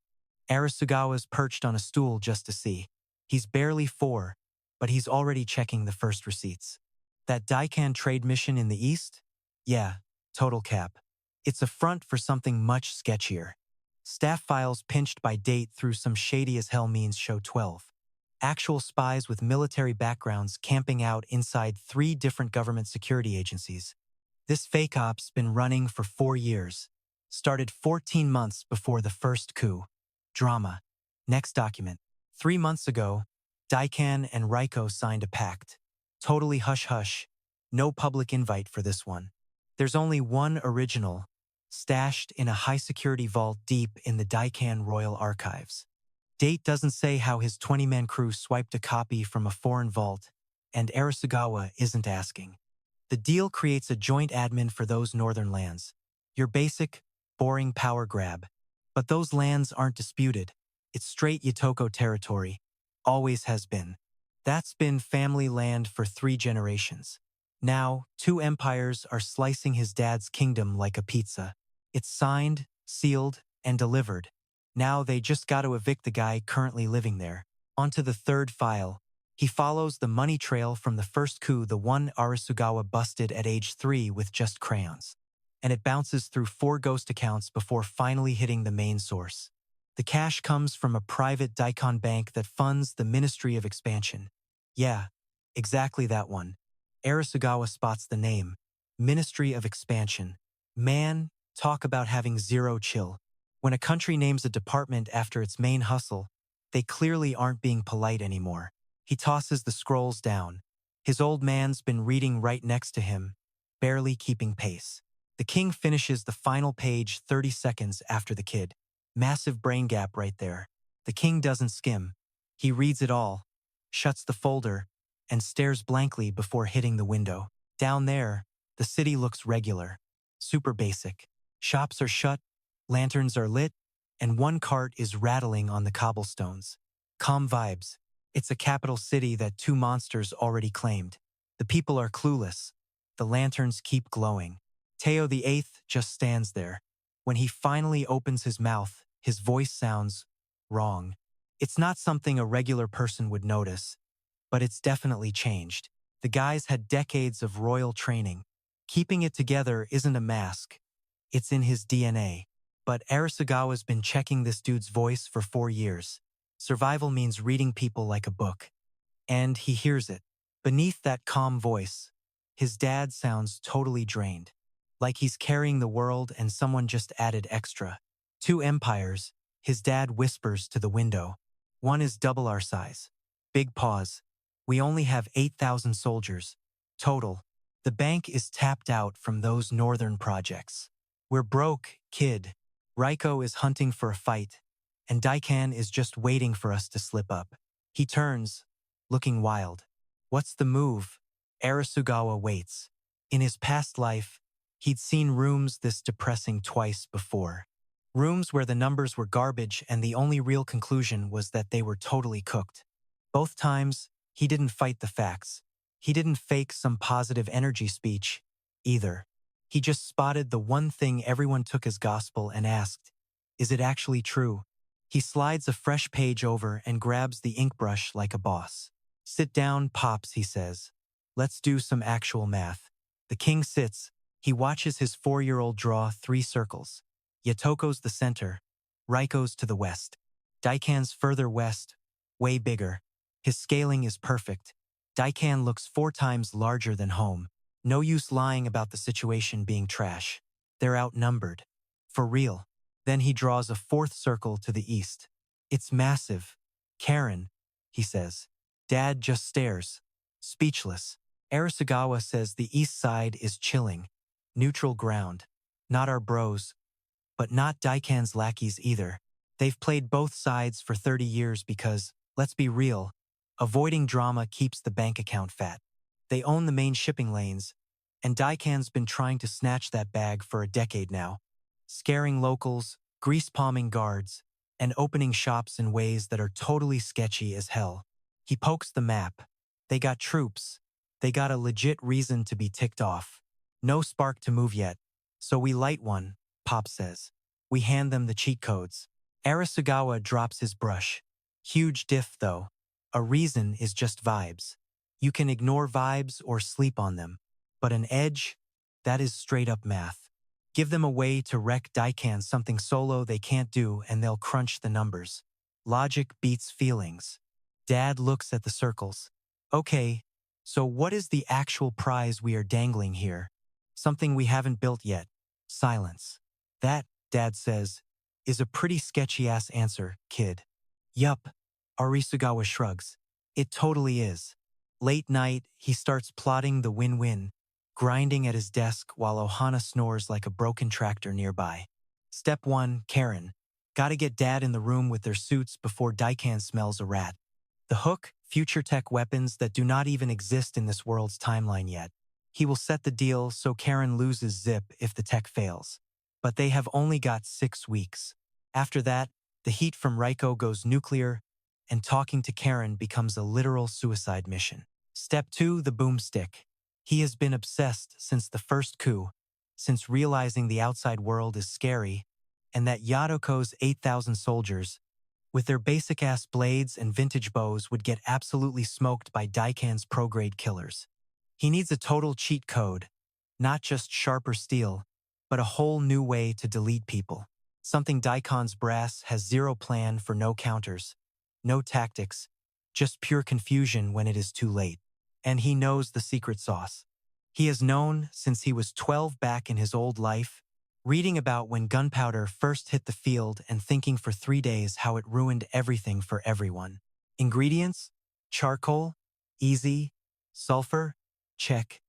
Arisugawa's perched on a stool just to see. He's barely 4, but he's already checking the first receipts. That Daikan trade mission in the east? Yeah, total cap. It's a front for something much sketchier. Staff files pinched by date through some shady as hell means show 12. Actual spies with military backgrounds camping out inside 3 different government security agencies. This fake op's been running for 4 years. Started 14 months before the first coup. Drama. Next document. 3 months ago, Daikan and Raiko signed a pact. Totally hush-hush. No public invite for this one. There's only one original, stashed in a high-security vault deep in the Daikan Royal Archives. Date doesn't say how his 20-man crew swiped a copy from a foreign vault, and Arisugawa isn't asking. The deal creates a joint admin for those northern lands. Your basic, boring power grab. But those lands aren't disputed. It's straight Yatoko territory. Always has been. That's been family land for 3 generations. Now, 2 empires are slicing his dad's kingdom like a pizza. It's signed, sealed, and delivered. Now they just got to evict the guy currently living there. Onto the 3rd file. He follows the money trail from the first coup, the one Arisugawa busted at age 3 with just crayons. And it bounces through 4 ghost accounts before finally hitting the main source. The cash comes from a private Daikan bank that funds the Ministry of Expansion. Yeah, exactly that one. Arisugawa spots the name. Ministry of Expansion. Man, talk about having zero chill. When a country names a department after its main hustle, they clearly aren't being polite anymore. He tosses the scrolls down. His old man's been reading right next to him, barely keeping pace. The king finishes the final page 30 seconds after the kid. Massive brain gap right there. The king doesn't skim. He reads it all, shuts the folder, and stares blankly before hitting the window. Down there, the city looks regular. Super basic. Shops are shut, lanterns are lit, and one cart is rattling on the cobblestones. Calm vibes. It's a capital city that 2 monsters already claimed. The people are clueless. The lanterns keep glowing. Teiyo VIII just stands there. When he finally opens his mouth, his voice sounds wrong. It's not something a regular person would notice, but it's definitely changed. The guy's had decades of royal training. Keeping it together isn't a mask. It's in his DNA. But Arisugawa's been checking this dude's voice for 4 years. Survival means reading people like a book. And he hears it. Beneath that calm voice, his dad sounds totally drained. Like he's carrying the world and someone just added extra. 2 empires, his dad whispers to the window. One is double our size. Big pause. We only have 8,000 soldiers. Total. The bank is tapped out from those northern projects. We're broke, kid. Raiko is hunting for a fight, and Daikan is just waiting for us to slip up. He turns, looking wild. What's the move? Arisugawa waits. In his past life, he'd seen rooms this depressing twice before. Rooms where the numbers were garbage and the only real conclusion was that they were totally cooked. Both times, he didn't fight the facts. He didn't fake some positive energy speech, either. He just spotted the one thing everyone took as gospel and asked, is it actually true? He slides a fresh page over and grabs the ink brush like a boss. Sit down, Pops, he says. Let's do some actual math. The king sits. He watches his 4-year-old draw 3 circles. Yatoko's the center. Raiko's to the west. Daikan's further west, way bigger. His scaling is perfect. Daikan looks 4 times larger than home. No use lying about the situation being trash. They're outnumbered. For real. Then he draws a 4th circle to the east. It's massive. Karen, he says. Dad just stares. Speechless. Arisugawa says the east side is chilling. Neutral ground. Not our bros. But not Daikan's lackeys either. They've played both sides for 30 years because, let's be real, Avoiding drama keeps the bank account fat. They own the main shipping lanes, and Daikan's been trying to snatch that bag for a decade now, scaring locals, grease-palming guards, and opening shops in ways that are totally sketchy as hell. He pokes the map. They got troops. They got a legit reason to be ticked off. No spark to move yet, so we light one, Pop says. We hand them the cheat codes. Arisugawa drops his brush. Huge diff, though. A reason is just vibes. You can ignore vibes or sleep on them. But an edge? That is straight-up math. Give them a way to wreck Daikan something solo they can't do and they'll crunch the numbers. Logic beats feelings. Dad looks at the circles. Okay, so what is the actual prize we are dangling here? Something we haven't built yet. Silence. That, Dad says, is a pretty sketchy-ass answer, kid. Yup, Arisugawa shrugs. It totally is. Late night, he starts plotting the win-win, grinding at his desk while Ohana snores like a broken tractor nearby. Step 1, Karen. Gotta get Dad in the room with their suits before Daikan smells a rat. The hook, future tech weapons that do not even exist in this world's timeline yet. He will set the deal so Karen loses Zip if the tech fails. But they have only got 6 weeks. After that, the heat from Raiko goes nuclear, and talking to Karen becomes a literal suicide mission. Step 2, the boomstick. He has been obsessed since the first coup, since realizing the outside world is scary, and that Yatoko's 8,000 soldiers, with their basic-ass blades and vintage bows, would get absolutely smoked by Daikan's pro-grade killers. He needs a total cheat code, not just sharper steel, but a whole new way to delete people. Something Daikan's brass has zero plan for, no counters, no tactics, just pure confusion when it is too late. And he knows the secret sauce. He has known since he was 12 back in his old life, reading about when gunpowder first hit the field and thinking for 3 days how it ruined everything for everyone. Ingredients? Charcoal? Easy. Sulfur? Check.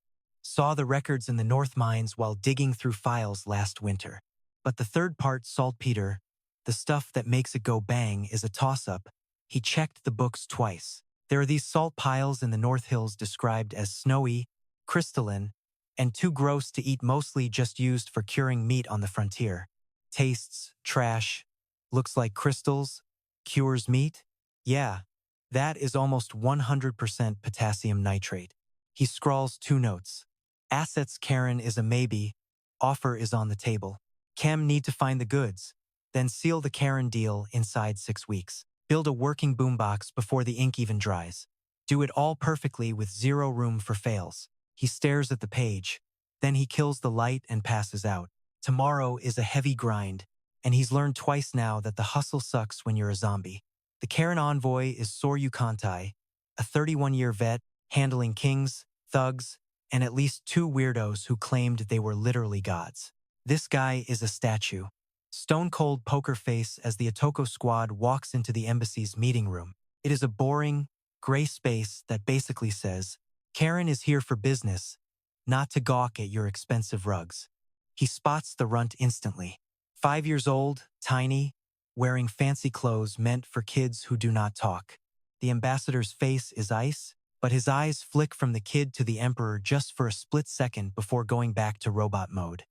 Saw the records in the North Mines while digging through files last winter. But the third part, saltpeter, the stuff that makes it go bang, is a toss-up. He checked the books twice. There are these salt piles in the North Hills described as snowy, crystalline, and too gross to eat, mostly just used for curing meat on the frontier. Tastes trash, looks like crystals, cures meat? Yeah, that is almost 100% potassium nitrate. He scrawls 2 notes. Assets Karen is a maybe, offer is on the table. Chem need to find the goods, then seal the Karen deal inside 6 weeks. Build a working boombox before the ink even dries. Do it all perfectly with zero room for fails. He stares at the page. Then he kills the light and passes out. Tomorrow is a heavy grind, and he's learned twice now that the hustle sucks when you're a zombie. The Karen envoy is Soryu Kantai, a 31-year vet handling kings, thugs, and at least 2 weirdos who claimed they were literally gods. This guy is a statue. Stone-cold poker face as the Yatoko squad walks into the embassy's meeting room. It is a boring, gray space that basically says, Karen is here for business, not to gawk at your expensive rugs. He spots the runt instantly. 5 years old, tiny, wearing fancy clothes meant for kids who do not talk. The ambassador's face is ice, but his eyes flick from the kid to the emperor just for a split second before going back to robot mode.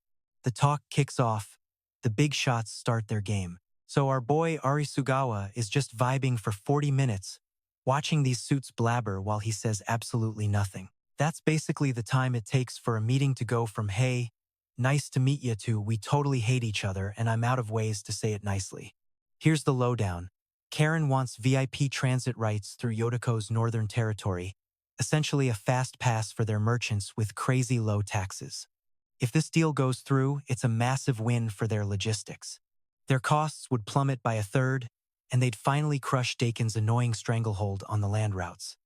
The talk kicks off. The big shots start their game. So our boy Arisugawa is just vibing for 40 minutes, watching these suits blabber while he says absolutely nothing. That's basically the time it takes for a meeting to go from hey, nice to meet you to we totally hate each other and I'm out of ways to say it nicely. Here's the lowdown. Karen wants VIP transit rights through Yotoko's northern territory, essentially a fast pass for their merchants with crazy low taxes. If this deal goes through, it's a massive win for their logistics. Their costs would plummet by 1/3, and they'd finally crush Daikan's annoying stranglehold on the land routes.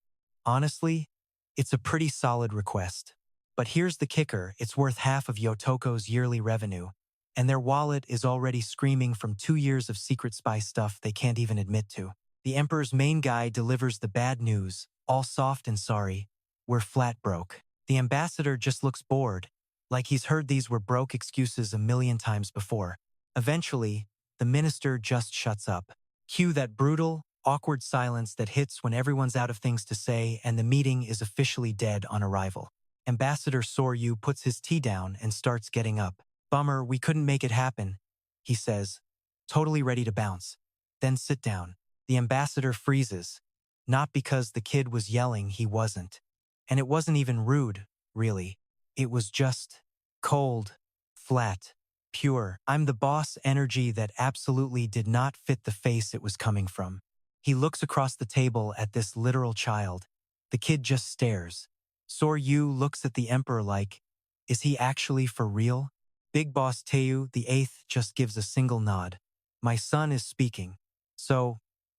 Honestly, it's a pretty solid request. But here's the kicker, it's worth half of Yotoko's yearly revenue, and their wallet is already screaming from 2 years of secret spy stuff they can't even admit to. The Emperor's main guy delivers the bad news, all soft and sorry, we're flat broke. The ambassador just looks bored, like he's heard these were broke excuses a million times before. Eventually, the minister just shuts up. Cue that brutal, Awkward silence that hits when everyone's out of things to say and the meeting is officially dead on arrival. Ambassador Soryu puts his tea down and starts getting up. Bummer, we couldn't make it happen, he says, totally ready to bounce. Then sit down. The ambassador freezes. Not because the kid was yelling, he wasn't. And it wasn't even rude, really. It was just cold, flat, pure. I'm the boss energy that absolutely did not fit the face it was coming from. He looks across the table at this literal child. The kid just stares. Soryu looks at the emperor like, is he actually for real? Big boss Teiyo VIII just gives a single nod. My son is speaking. So,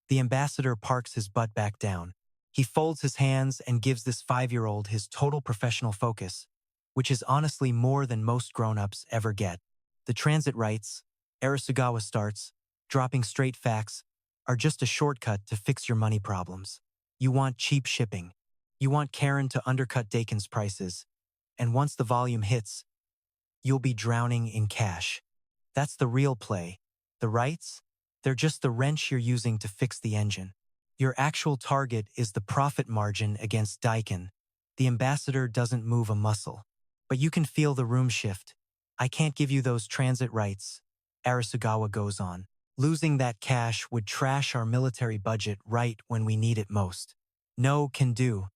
the ambassador parks his butt back down. He folds his hands and gives this 5-year-old his total professional focus, which is honestly more than most grown-ups ever get. The transit rights, Arisugawa starts, dropping straight facts, are just a shortcut to fix your money problems. You want cheap shipping. You want Karen to undercut Daikan's prices. And once the volume hits, you'll be drowning in cash. That's the real play. The rights? They're just the wrench you're using to fix the engine. Your actual target is the profit margin against Daikan. The ambassador doesn't move a muscle. But you can feel the room shift. I can't give you those transit rights, Arisugawa goes on. Losing that cash would trash our military budget right when we need it most. No can do,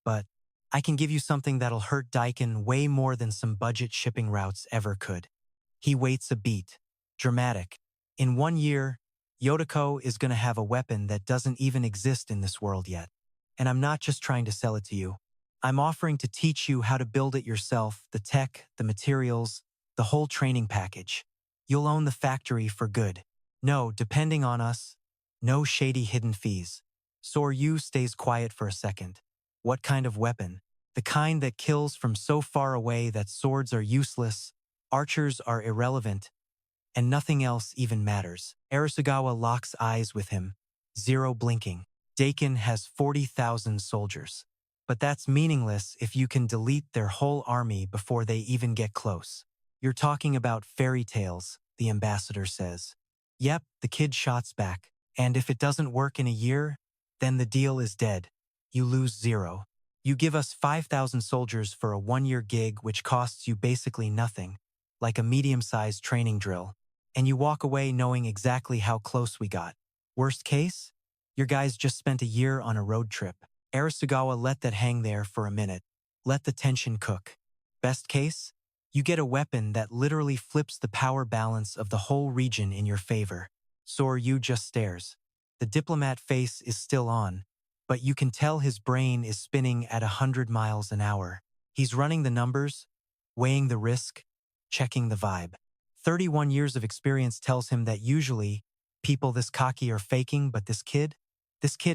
but I can give you something that'll hurt Daikan way more than some budget shipping routes ever could. He waits a beat. Dramatic. In 1 year, Yatoko is going to have a weapon that doesn't even exist in this world yet. And I'm not just trying to sell it to you. I'm offering to teach you how to build it yourself, the tech, the materials, the whole training package. You'll own the factory for good. No, depending on us, no shady hidden fees. Soryu stays quiet for a second. What kind of weapon? The kind that kills from so far away that swords are useless, archers are irrelevant, and nothing else even matters. Arisugawa locks eyes with him, zero blinking. Daikan has 40,000 soldiers. But that's meaningless if you can delete their whole army before they even get close. You're talking about fairy tales, the ambassador says. Yep, the kid shots back. And if it doesn't work in a year, then the deal is dead. You lose 0. You give us 5,000 soldiers for a 1-year gig which costs you basically nothing, like a medium-sized training drill. And you walk away knowing exactly how close we got. Worst case? Your guys just spent a year on a road trip. Arisugawa let that hang there for a minute. Let the tension cook. Best case? You get a weapon that literally flips the power balance of the whole region in your favor. Soryu just stares. The diplomat face is still on, but you can tell his brain is spinning at 100 miles an hour. He's running the numbers, weighing the risk, checking the vibe. 31 years of experience tells him that usually, people this cocky are faking, but this kid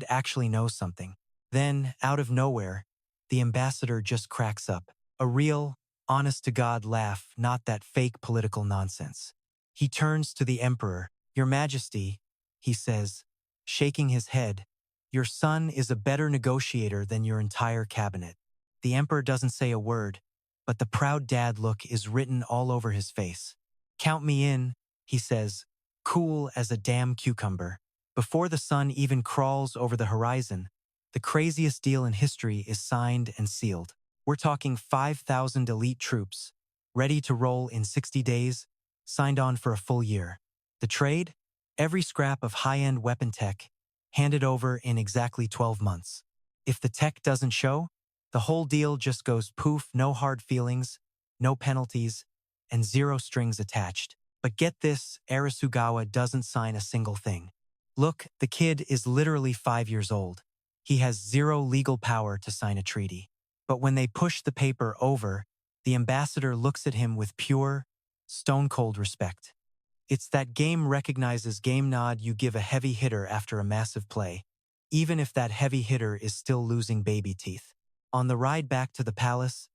actually knows something. Then, out of nowhere, the ambassador just cracks up. A real, honest-to-God laugh, not that fake political nonsense. He turns to the emperor. Your Majesty, he says, shaking his head, your son is a better negotiator than your entire cabinet. The emperor doesn't say a word, but the proud dad look is written all over his face. Count me in, he says, cool as a damn cucumber. Before the sun even crawls over the horizon, the craziest deal in history is signed and sealed. We're talking 5,000 elite troops, ready to roll in 60 days, signed on for a full year. The trade? Every scrap of high-end weapon tech, handed over in exactly 12 months. If the tech doesn't show, the whole deal just goes poof, no hard feelings, no penalties, and 0 strings attached. But get this, Arisugawa doesn't sign a single thing. Look, the kid is literally 5 years old. He has 0 legal power to sign a treaty. But when they push the paper over, the ambassador looks at him with pure, stone-cold respect. It's that game recognizes game nod you give a heavy hitter after a massive play, even if that heavy hitter is still losing baby teeth. On the ride back to the palace,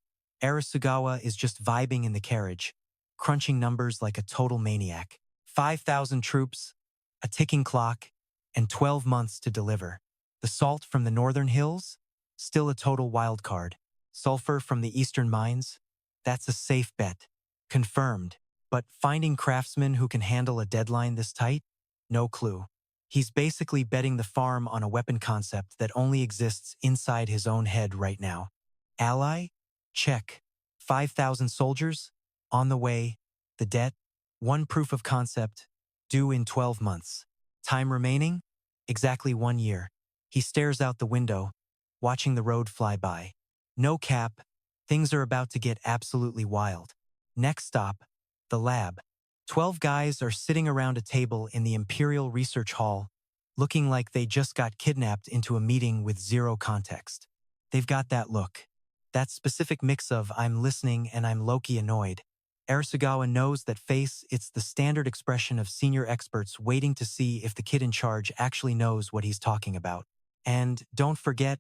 Arisugawa is just vibing in the carriage, crunching numbers like a total maniac. 5,000 troops, a ticking clock, and 12 months to deliver. The salt from the northern hills? Still a total wild card. Sulfur from the eastern mines? That's a safe bet. Confirmed. But finding craftsmen who can handle a deadline this tight? No clue. He's basically betting the farm on a weapon concept that only exists inside his own head right now. Ally? Check. 5,000 soldiers? On the way. The debt? One proof of concept, due in 12 months. Time remaining? Exactly 1 year. He stares out the window, watching the road fly by. No cap, things are about to get absolutely wild. Next stop, the lab. 12 guys are sitting around a table in the Imperial Research Hall, looking like they just got kidnapped into a meeting with zero context. They've got that look. That specific mix of I'm listening and I'm low-key annoyed. Arisugawa knows that face, it's the standard expression of senior experts waiting to see if the kid in charge actually knows what he's talking about. And don't forget,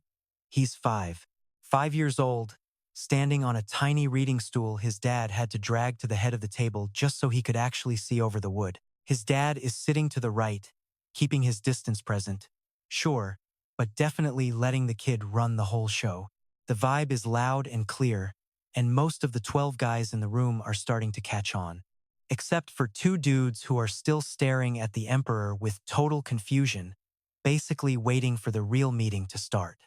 he's 5. 5 years old, standing on a tiny reading stool his dad had to drag to the head of the table just so he could actually see over the wood. His dad is sitting to the right, keeping his distance present. Sure, but definitely letting the kid run the whole show. The vibe is loud and clear, and most of the 12 guys in the room are starting to catch on. Except for 2 dudes who are still staring at the Emperor with total confusion, basically waiting for the real meeting to start.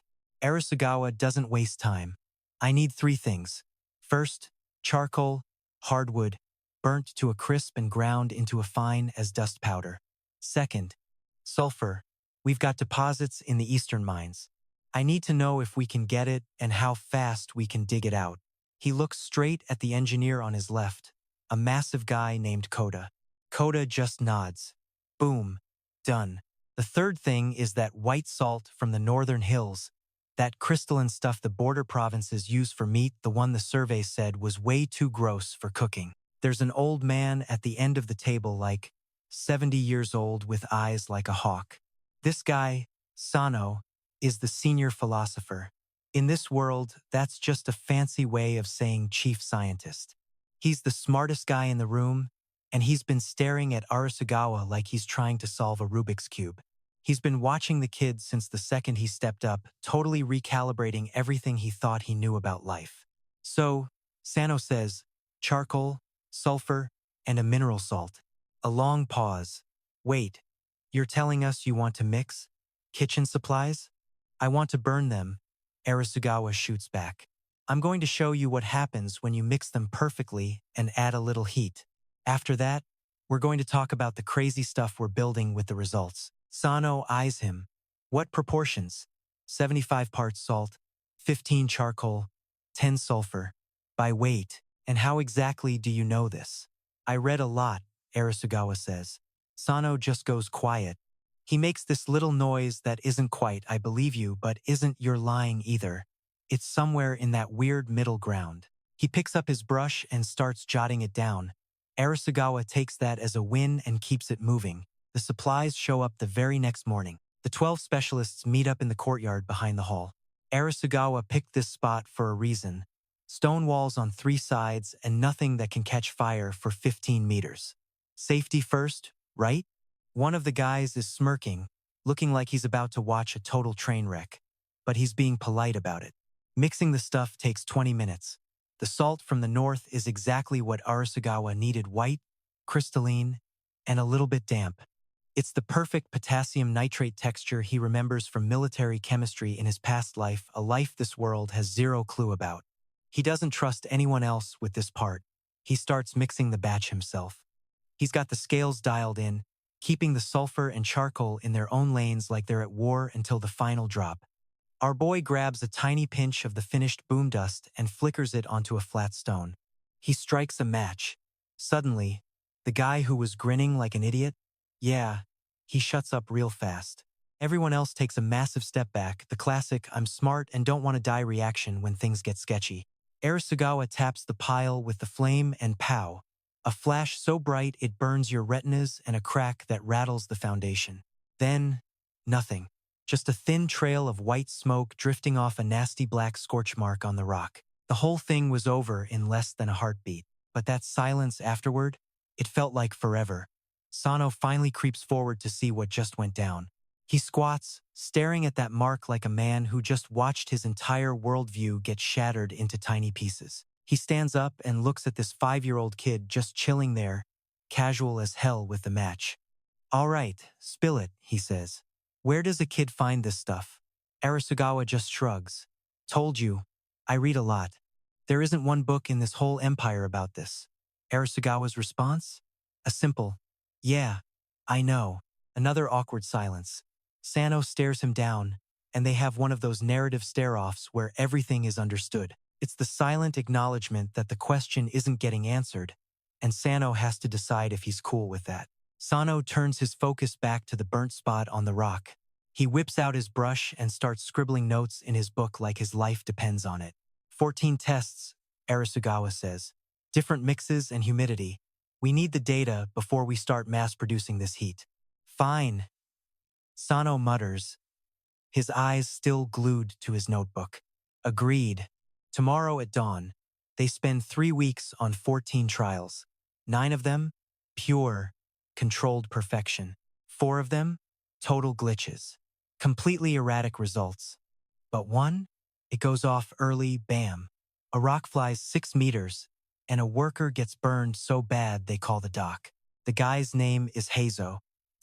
Arisugawa doesn't waste time. I need 3 things. First, charcoal, hardwood, burnt to a crisp and ground into a fine as dust powder. Second, sulfur. We've got deposits in the eastern mines. I need to know if we can get it and how fast we can dig it out. He looks straight at the engineer on his left, a massive guy named Koda. Koda just nods. Boom. Done. The third thing is that white salt from the northern hills, that crystalline stuff the border provinces use for meat, the one the survey said was way too gross for cooking. There's an old man at the end of the table like 70 years old with eyes like a hawk. This guy, Sano, is the senior philosopher. In this world, that's just a fancy way of saying chief scientist. He's the smartest guy in the room, and he's been staring at Arisugawa like he's trying to solve a Rubik's Cube. He's been watching the kid since the second he stepped up, totally recalibrating everything he thought he knew about life. So, Sano says, charcoal, sulfur, and a mineral salt. A long pause. Wait, you're telling us you want to mix? Kitchen supplies? I want to burn them, Arisugawa shoots back. I'm going to show you what happens when you mix them perfectly and add a little heat. After that, we're going to talk about the crazy stuff we're building with the results. Sano eyes him. What proportions? 75 parts salt, 15 charcoal, 10 sulfur. By weight. And how exactly do you know this? I read a lot, Arisugawa says. Sano just goes quiet. He makes this little noise that isn't quite I believe you but isn't you're lying either. It's somewhere in that weird middle ground. He picks up his brush and starts jotting it down. Arisugawa takes that as a win and keeps it moving. The supplies show up the very next morning. The 12 specialists meet up in the courtyard behind the hall. Arisugawa picked this spot for a reason. Stone walls on 3 sides and nothing that can catch fire for 15 meters. Safety first, right? One of the guys is smirking, looking like he's about to watch a total train wreck. But he's being polite about it. Mixing the stuff takes 20 minutes. The salt from the north is exactly what Arisugawa needed: white, crystalline, and a little bit damp. It's the perfect potassium nitrate texture he remembers from military chemistry in his past life, a life this world has zero clue about. He doesn't trust anyone else with this part. He starts mixing the batch himself. He's got the scales dialed in, keeping the sulfur and charcoal in their own lanes like they're at war until the final drop. Our boy grabs a tiny pinch of the finished boom dust and flickers it onto a flat stone. He strikes a match. Suddenly, the guy who was grinning like an idiot, he shuts up real fast. Everyone else takes a massive step back, the classic I'm smart and don't want to die reaction when things get sketchy. Arisugawa taps the pile with the flame and pow. A flash so bright it burns your retinas and a crack that rattles the foundation. Then, nothing. Just a thin trail of white smoke drifting off a nasty black scorch mark on the rock. The whole thing was over in less than a heartbeat. But that silence afterward, it felt like forever. Sano finally creeps forward to see what just went down. He squats, staring at that mark like a man who just watched his entire worldview get shattered into tiny pieces. He stands up and looks at this 5-year-old kid just chilling there, casual as hell with the match. All right, spill it, he says. Where does a kid find this stuff? Arisugawa just shrugs. Told you. I read a lot. There isn't one book in this whole empire about this. Arisugawa's response? A simple, yeah, I know. Another awkward silence. Sano stares him down, and they have one of those narrative stare-offs where everything is understood. It's the silent acknowledgement that the question isn't getting answered, and Sano has to decide if he's cool with that. Sano turns his focus back to the burnt spot on the rock. He whips out his brush and starts scribbling notes in his book like his life depends on it. 14 tests, Arisugawa says. Different mixes and humidity. We need the data before we start mass-producing this heat. Fine. Sano mutters, his eyes still glued to his notebook. Agreed. Tomorrow at dawn, they spend 3 weeks on 14 trials. 9 of them, pure, controlled perfection. 4 of them, total glitches. Completely erratic results. But one, it goes off early, bam. A rock flies 6 meters, and a worker gets burned so bad they call the doc. The guy's name is Heizo,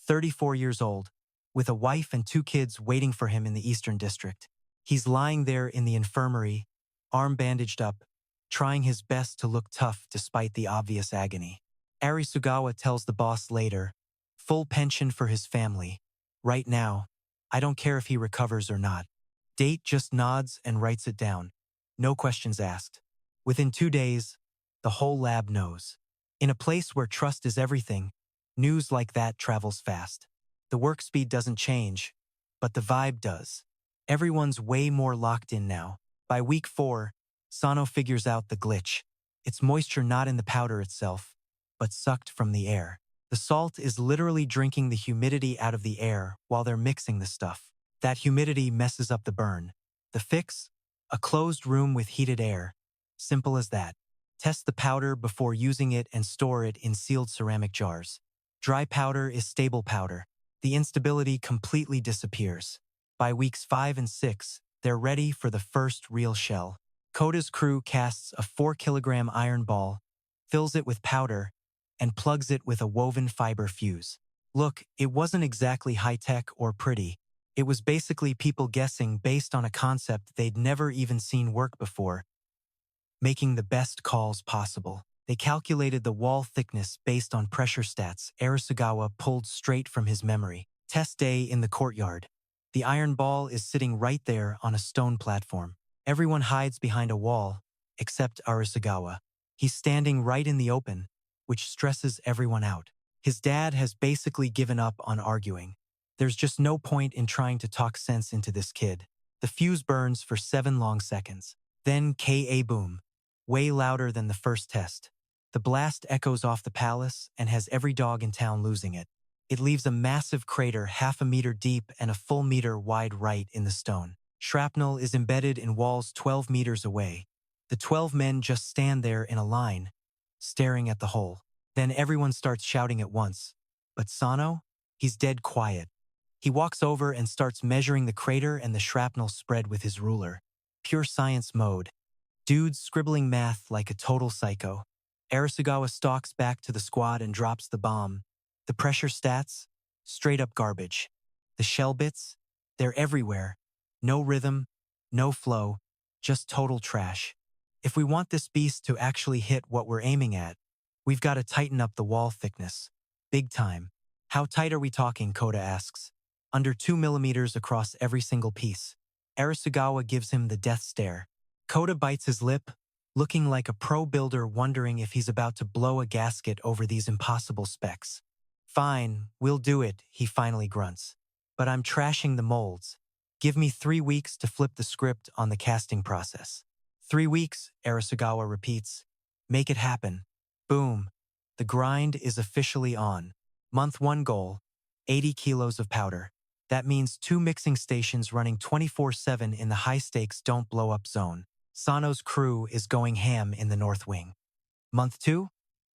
34 years old, with a wife and 2 kids waiting for him in the Eastern District. He's lying there in the infirmary, arm bandaged up, trying his best to look tough despite the obvious agony. Arisugawa tells the boss later, full pension for his family. Right now, I don't care if he recovers or not. Date just nods and writes it down. No questions asked. Within 2 days, the whole lab knows. In a place where trust is everything, news like that travels fast. The work speed doesn't change, but the vibe does. Everyone's way more locked in now. By week 4, Sano figures out the glitch. It's moisture not in the powder itself, but sucked from the air. The salt is literally drinking the humidity out of the air while they're mixing the stuff. That humidity messes up the burn. The fix? A closed room with heated air. Simple as that. Test the powder before using it and store it in sealed ceramic jars. Dry powder is stable powder. The instability completely disappears. By weeks 5 and 6, they're ready for the first real shell. Koda's crew casts a 4-kilogram iron ball, fills it with powder, and plugs it with a woven fiber fuse. Look, it wasn't exactly high-tech or pretty. It was basically people guessing based on a concept they'd never even seen work before, making the best calls possible. They calculated the wall thickness based on pressure stats Arisugawa pulled straight from his memory. Test day in the courtyard. The iron ball is sitting right there on a stone platform. Everyone hides behind a wall, except Arisugawa. He's standing right in the open, which stresses everyone out. His dad has basically given up on arguing. There's just no point in trying to talk sense into this kid. The fuse burns for 7 long seconds. Then Ka boom. Way louder than the first test. The blast echoes off the palace and has every dog in town losing it. It leaves a massive crater half a meter deep and a full meter wide right in the stone. Shrapnel is embedded in walls 12 meters away. The 12 men just stand there in a line, staring at the hole. Then everyone starts shouting at once. But Sano? He's dead quiet. He walks over and starts measuring the crater and the shrapnel spread with his ruler. Pure science mode. Dude's scribbling math like a total psycho. Arisugawa stalks back to the squad and drops the bomb. The pressure stats? Straight up garbage. The shell bits? They're everywhere. No rhythm, no flow, just total trash. If we want this beast to actually hit what we're aiming at, we've got to tighten up the wall thickness. Big time. How tight are we talking, Koda asks. Under 2 millimeters across every single piece. Arisugawa gives him the death stare. Koda bites his lip, looking like a pro builder wondering if he's about to blow a gasket over these impossible specs. Fine, we'll do it, he finally grunts. But I'm trashing the molds. Give me 3 weeks to flip the script on the casting process. 3 weeks, Arisugawa repeats. Make it happen. Boom. The grind is officially on. Month 1 goal, 80 kilos of powder. That means 2 mixing stations running 24/7 in the high-stakes don't blow up zone. Sano's crew is going ham in the North Wing. Month 2?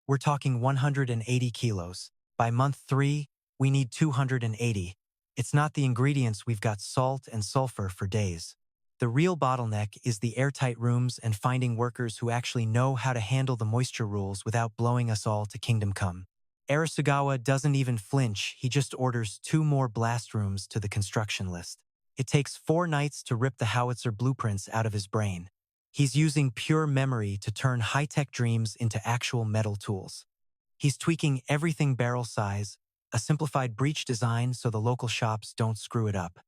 We're talking 180 kilos. By month 3, we need 280. It's not the ingredients, we've got salt and sulfur for days. The real bottleneck is the airtight rooms and finding workers who actually know how to handle the moisture rules without blowing us all to kingdom come. Arisugawa doesn't even flinch, he just orders 2 more blast rooms to the construction list. It takes 4 nights to rip the howitzer blueprints out of his brain. He's using pure memory to turn high-tech dreams into actual metal tools. He's tweaking everything barrel size, a simplified breech design so the local shops don't screw it up.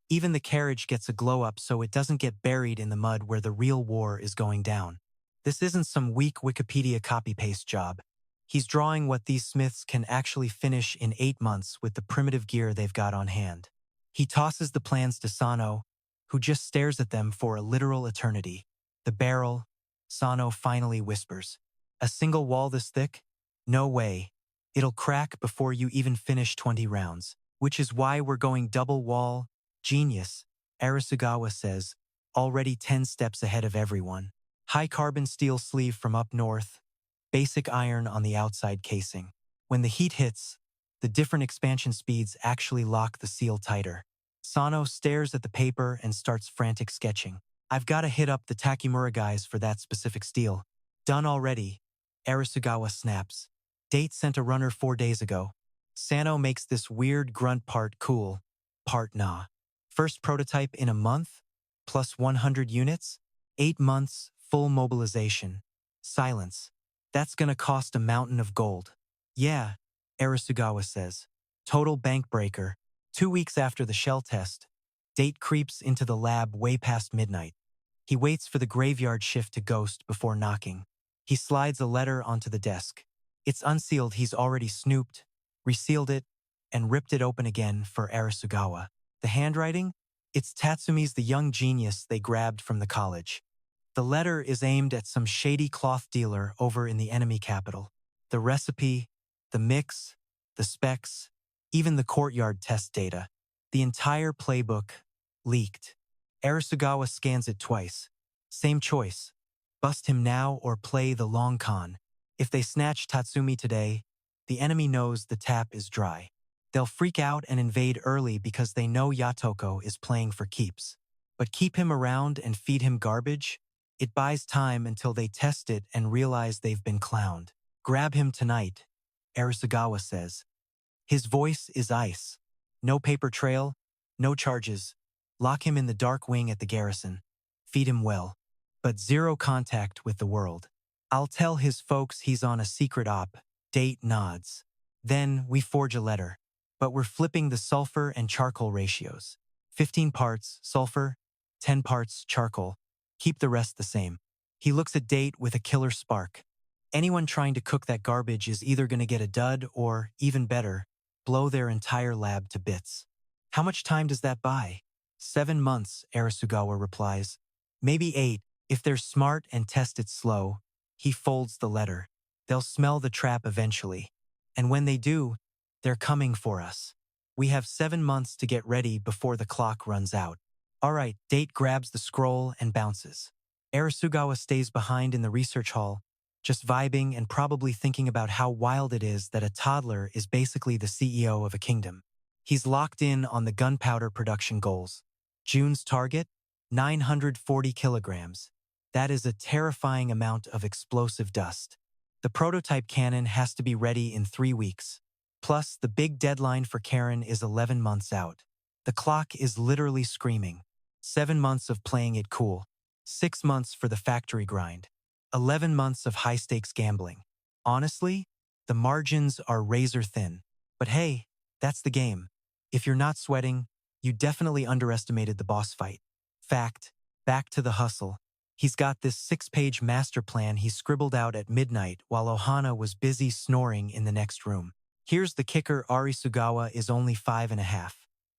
Even the carriage gets a glow-up so it doesn't get buried in the mud where the real war is going down. This isn't some weak Wikipedia copy-paste job. He's drawing what these smiths can actually finish in 8 months with the primitive gear they've got on hand. He tosses the plans to Sano, who just stares at them for a literal eternity. The barrel, Sano finally whispers. A single wall this thick? No way. It'll crack before you even finish 20 rounds. Which is why we're going double wall. Genius, Arisugawa says, already 10 steps ahead of everyone. High carbon steel sleeve from up north. Basic iron on the outside casing. When the heat hits, the different expansion speeds actually lock the seal tighter. Sano stares at the paper and starts frantic sketching. I've got to hit up the Takimura guys for that specific steel. Done already, Arisugawa snaps. Date sent a runner 4 days ago. Sano makes this weird grunt part cool, part nah. First prototype in a month, plus 100 units, 8 months, full mobilization. Silence. That's gonna cost a mountain of gold. Yeah, Arisugawa says. Total bank breaker. 2 weeks after the shell test, Date creeps into the lab way past midnight. He waits for the graveyard shift to ghost before knocking. He slides a letter onto the desk. It's unsealed. He's already snooped, resealed it, and ripped it open again for Arisugawa. The handwriting? It's Tatsumi's the young genius they grabbed from the college. The letter is aimed at some shady cloth dealer over in the enemy capital. The recipe, the mix, the specs, even the courtyard test data. The entire playbook leaked. Arisugawa scans it twice. Same choice. Bust him now or play the long con. If they snatch Tatsumi today, the enemy knows the tap is dry. They'll freak out and invade early because they know Yatoko is playing for keeps. But keep him around and feed him garbage? It buys time until they test it and realize they've been clowned. Grab him tonight, Arisugawa says. His voice is ice. No paper trail, no charges. Lock him in the dark wing at the garrison. Feed him well. But zero contact with the world. I'll tell his folks he's on a secret op. Date nods. Then we forge a letter. But we're flipping the sulfur and charcoal ratios. 15 parts sulfur, 10 parts charcoal. Keep the rest the same. He looks at Date with a killer spark. Anyone trying to cook that garbage is either going to get a dud or, even better, blow their entire lab to bits. How much time does that buy? 7 months, Arisugawa replies. Maybe 8, if they're smart and test it slow. He folds the letter. They'll smell the trap eventually. And when they do, they're coming for us. We have 7 months to get ready before the clock runs out. All right, Date grabs the scroll and bounces. Arisugawa stays behind in the research hall, just vibing and probably thinking about how wild it is that a toddler is basically the CEO of a kingdom. He's locked in on the gunpowder production goals. June's target? 940 kilograms. That is a terrifying amount of explosive dust. The prototype cannon has to be ready in 3 weeks. Plus, the big deadline for Karen is 11 months out. The clock is literally screaming. 7 months of playing it cool. 6 months for the factory grind. 11 months of high-stakes gambling. Honestly, the margins are razor thin. But hey, that's the game. If you're not sweating, you definitely underestimated the boss fight. Fact, back to the hustle. He's got this 6-page master plan he scribbled out at midnight while Ohana was busy snoring in the next room. Here's the kicker: Arisugawa is only 5.5.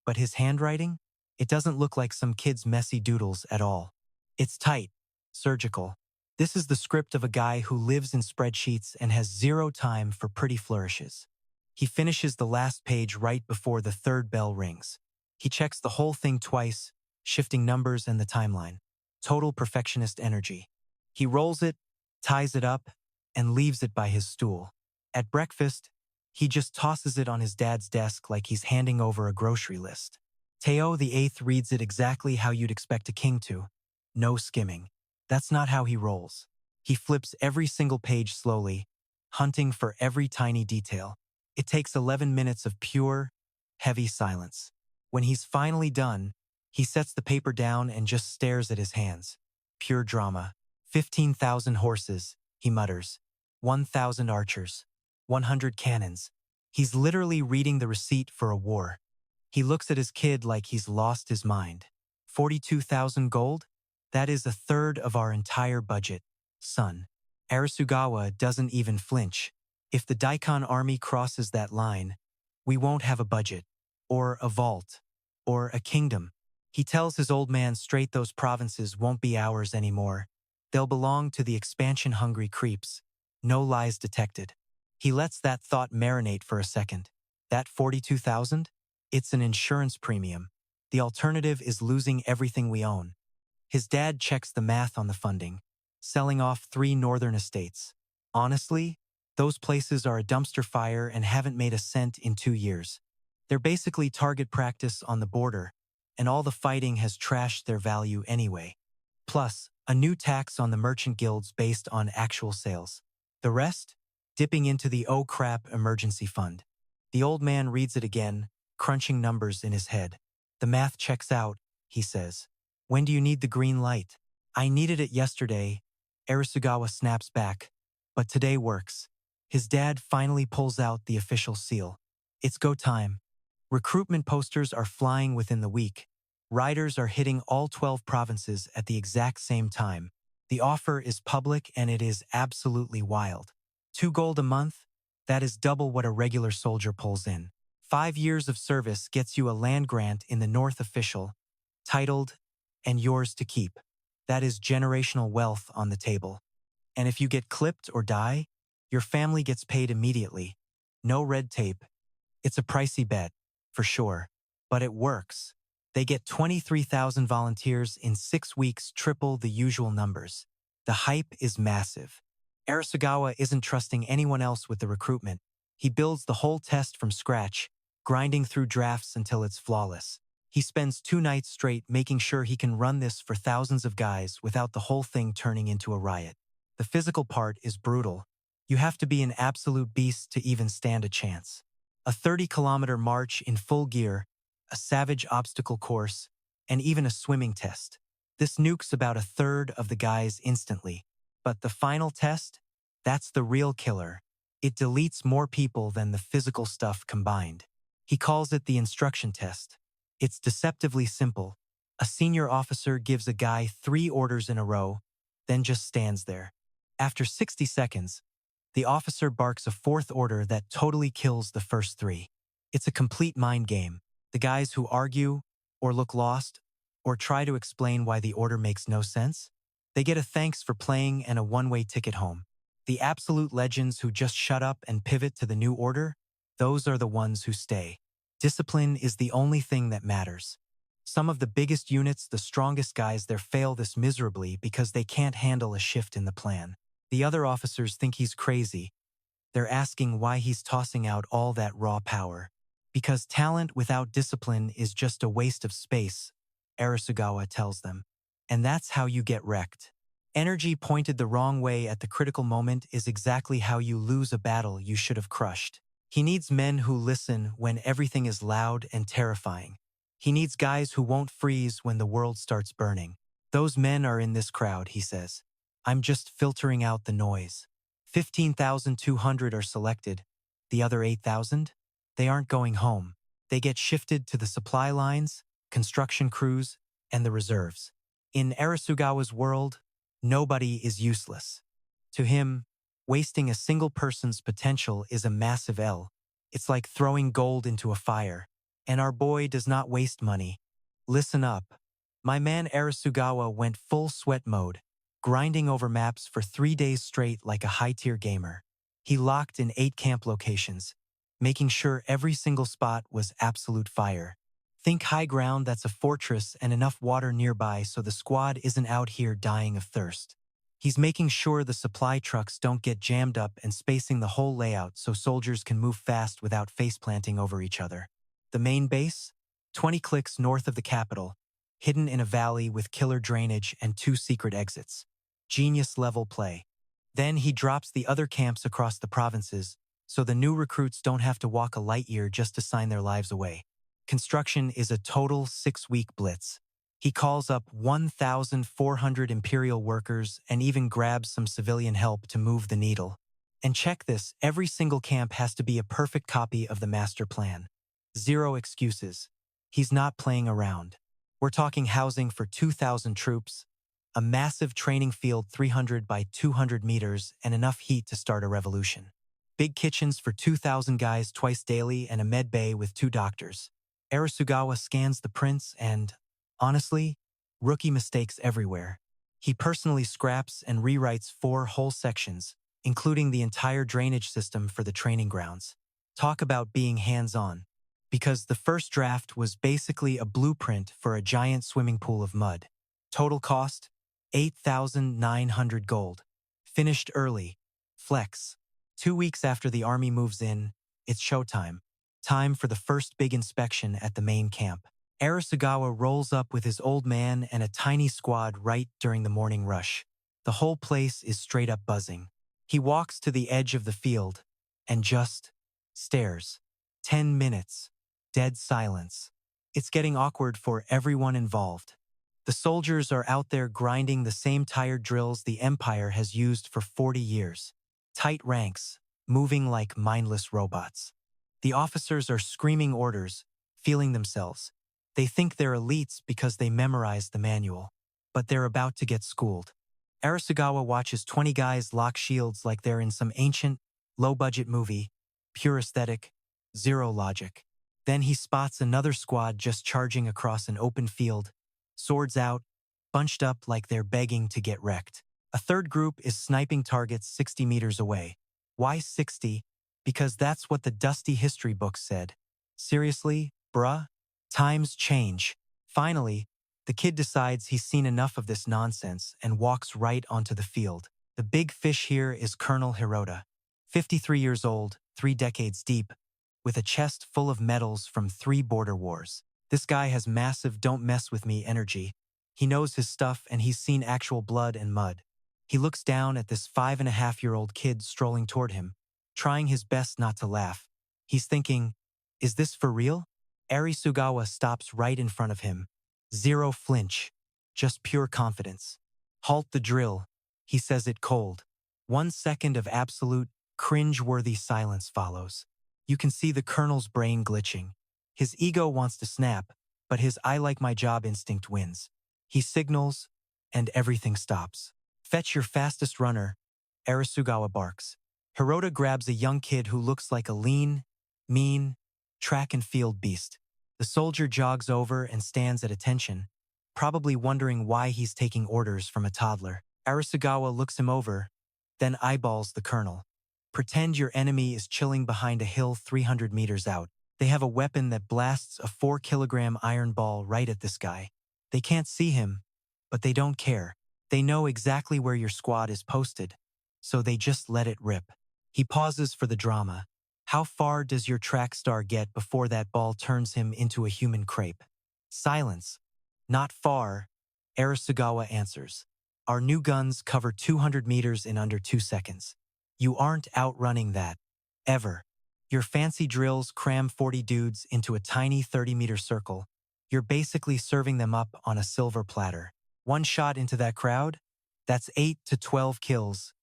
But his handwriting? It doesn't look like some kid's messy doodles at all. It's tight, surgical. This is the script of a guy who lives in spreadsheets and has zero time for pretty flourishes. He finishes the last page right before the 3rd bell rings. He checks the whole thing twice, shifting numbers and the timeline. Total perfectionist energy. He rolls it, ties it up, and leaves it by his stool. At breakfast, he just tosses it on his dad's desk like he's handing over a grocery list. Teiyo VIII reads it exactly how you'd expect a king to. No skimming. That's not how he rolls. He flips every single page slowly, hunting for every tiny detail. It takes 11 minutes of pure, heavy silence. When he's finally done, he sets the paper down and just stares at his hands. Pure drama. 15,000 horses, he mutters. 1,000 archers. 100 cannons. He's literally reading the receipt for a war. He looks at his kid like he's lost his mind. 42,000 gold? That is a third of our entire budget, son. Arisugawa doesn't even flinch. If the Daikan army crosses that line, we won't have a budget, or a vault, or a kingdom. He tells his old man straight those provinces won't be ours anymore. They'll belong to the expansion-hungry creeps. No lies detected. He lets that thought marinate for a second. That 42,000? It's an insurance premium. The alternative is losing everything we own. His dad checks the math on the funding, selling off 3 northern estates. Honestly, those places are a dumpster fire and haven't made a cent in 2 years. They're basically target practice on the border, and all the fighting has trashed their value anyway. Plus, a new tax on the merchant guilds based on actual sales. The rest? Dipping into the oh crap emergency fund. The old man reads it again, crunching numbers in his head. The math checks out, he says. When do you need the green light? I needed it yesterday. Arisugawa snaps back. But today works. His dad finally pulls out the official seal. It's go time. Recruitment posters are flying within the week. Riders are hitting all 12 provinces at the exact same time. The offer is public and it is absolutely wild. 2 gold a month? That is double what a regular soldier pulls in. 5 years of service gets you a land grant in the North official, titled, and yours to keep. That is generational wealth on the table. And if you get clipped or die, your family gets paid immediately. No red tape. It's a pricey bet, for sure. But it works. They get 23,000 volunteers in 6 weeks, triple the usual numbers. The hype is massive. Arisugawa isn't trusting anyone else with the recruitment. He builds the whole test from scratch, grinding through drafts until it's flawless. He spends 2 nights straight making sure he can run this for thousands of guys without the whole thing turning into a riot. The physical part is brutal. You have to be an absolute beast to even stand a chance. A 30-kilometer march in full gear, a savage obstacle course, and even a swimming test. This nukes about a third of the guys instantly. But the final test? That's the real killer. It deletes more people than the physical stuff combined. He calls it the instruction test. It's deceptively simple. A senior officer gives a guy 3 orders in a row, then just stands there. After 60 seconds, the officer barks a 4th order that totally kills the first 3. It's a complete mind game. The guys who argue, or look lost, or try to explain why the order makes no sense, they get a thanks for playing and a one-way ticket home. The absolute legends who just shut up and pivot to the new order, those are the ones who stay. Discipline is the only thing that matters. Some of the biggest units, the strongest guys there fail this miserably because they can't handle a shift in the plan. The other officers think he's crazy. They're asking why he's tossing out all that raw power. Because talent without discipline is just a waste of space, Arisugawa tells them. And that's how you get wrecked. Energy pointed the wrong way at the critical moment is exactly how you lose a battle you should have crushed. He needs men who listen when everything is loud and terrifying. He needs guys who won't freeze when the world starts burning. Those men are in this crowd, he says. I'm just filtering out the noise. 15,200 are selected. The other 8,000? They aren't going home. They get shifted to the supply lines, construction crews, and the reserves. In Arisugawa's world, nobody is useless. To him, wasting a single person's potential is a massive L. It's like throwing gold into a fire. And our boy does not waste money. Listen up. My man Arisugawa went full sweat mode, grinding over maps for 3 days straight like a high-tier gamer. He locked in 8 camp locations, making sure every single spot was absolute fire. Think high ground that's a fortress and enough water nearby so the squad isn't out here dying of thirst. He's making sure the supply trucks don't get jammed up and spacing the whole layout so soldiers can move fast without face-planting over each other. The main base? 20 clicks north of the capital, hidden in a valley with killer drainage and 2 secret exits. Genius-level play. Then he drops the other camps across the provinces, so the new recruits don't have to walk a light year just to sign their lives away. Construction is a total 6-week blitz. He calls up 1,400 imperial workers and even grabs some civilian help to move the needle. And check this, every single camp has to be a perfect copy of the master plan. Zero excuses. He's not playing around. We're talking housing for 2,000 troops, a massive training field 300 by 200 meters, and enough heat to start a revolution. Big kitchens for 2,000 guys twice daily and a med bay with 2 doctors. Arisugawa scans the prints and, honestly, rookie mistakes everywhere. He personally scraps and rewrites 4 whole sections, including the entire drainage system for the training grounds. Talk about being hands-on. Because the first draft was basically a blueprint for a giant swimming pool of mud. Total cost, 8,900 gold. Finished early. Flex. 2 weeks after the army moves in, it's showtime. Time for the first big inspection at the main camp. Arisugawa rolls up with his old man and a tiny squad right during the morning rush. The whole place is straight up buzzing. He walks to the edge of the field and just stares. 10 minutes. Dead silence. It's getting awkward for everyone involved. The soldiers are out there grinding the same tired drills the Empire has used for 40 years. Tight ranks, moving like mindless robots. The officers are screaming orders, feeling themselves. They think they're elites because they memorized the manual. But they're about to get schooled. Arisugawa watches 20 guys lock shields like they're in some ancient, low-budget movie, pure aesthetic, zero logic. Then he spots another squad just charging across an open field, swords out, bunched up like they're begging to get wrecked. A third group is sniping targets 60 meters away. Why 60? Because that's what the dusty history books said. Seriously, bruh? Times change. Finally, the kid decides he's seen enough of this nonsense and walks right onto the field. The big fish here is Colonel Hirota. 53 years old, 3 decades deep, with a chest full of medals from 3 border wars. This guy has massive don't mess with me energy. He knows his stuff and he's seen actual blood and mud. He looks down at this 5.5-year-old kid strolling toward him, trying his best not to laugh. He's thinking, is this for real? Arisugawa stops right in front of him. Zero flinch, just pure confidence. Halt the drill, he says it cold. 1 second of absolute, cringe-worthy silence follows. You can see the colonel's brain glitching. His ego wants to snap, but his I like my job instinct wins. He signals, and everything stops. Fetch your fastest runner, Arisugawa barks. Hirota grabs a young kid who looks like a lean, mean, track and field beast. The soldier jogs over and stands at attention, probably wondering why he's taking orders from a toddler. Arisugawa looks him over, then eyeballs the colonel. Pretend your enemy is chilling behind a hill 300 meters out. They have a weapon that blasts a 4-kilogram iron ball right at this guy. They can't see him, but they don't care. They know exactly where your squad is posted, so they just let it rip. He pauses for the drama. How far does your track star get before that ball turns him into a human crepe? Silence. Not far, Arisugawa answers. Our new guns cover 200 meters in under 2 seconds. You aren't outrunning that. Ever. Your fancy drills cram 40 dudes into a tiny 30-meter circle. You're basically serving them up on a silver platter. 1 shot into that crowd? That's 8 to 12 kills.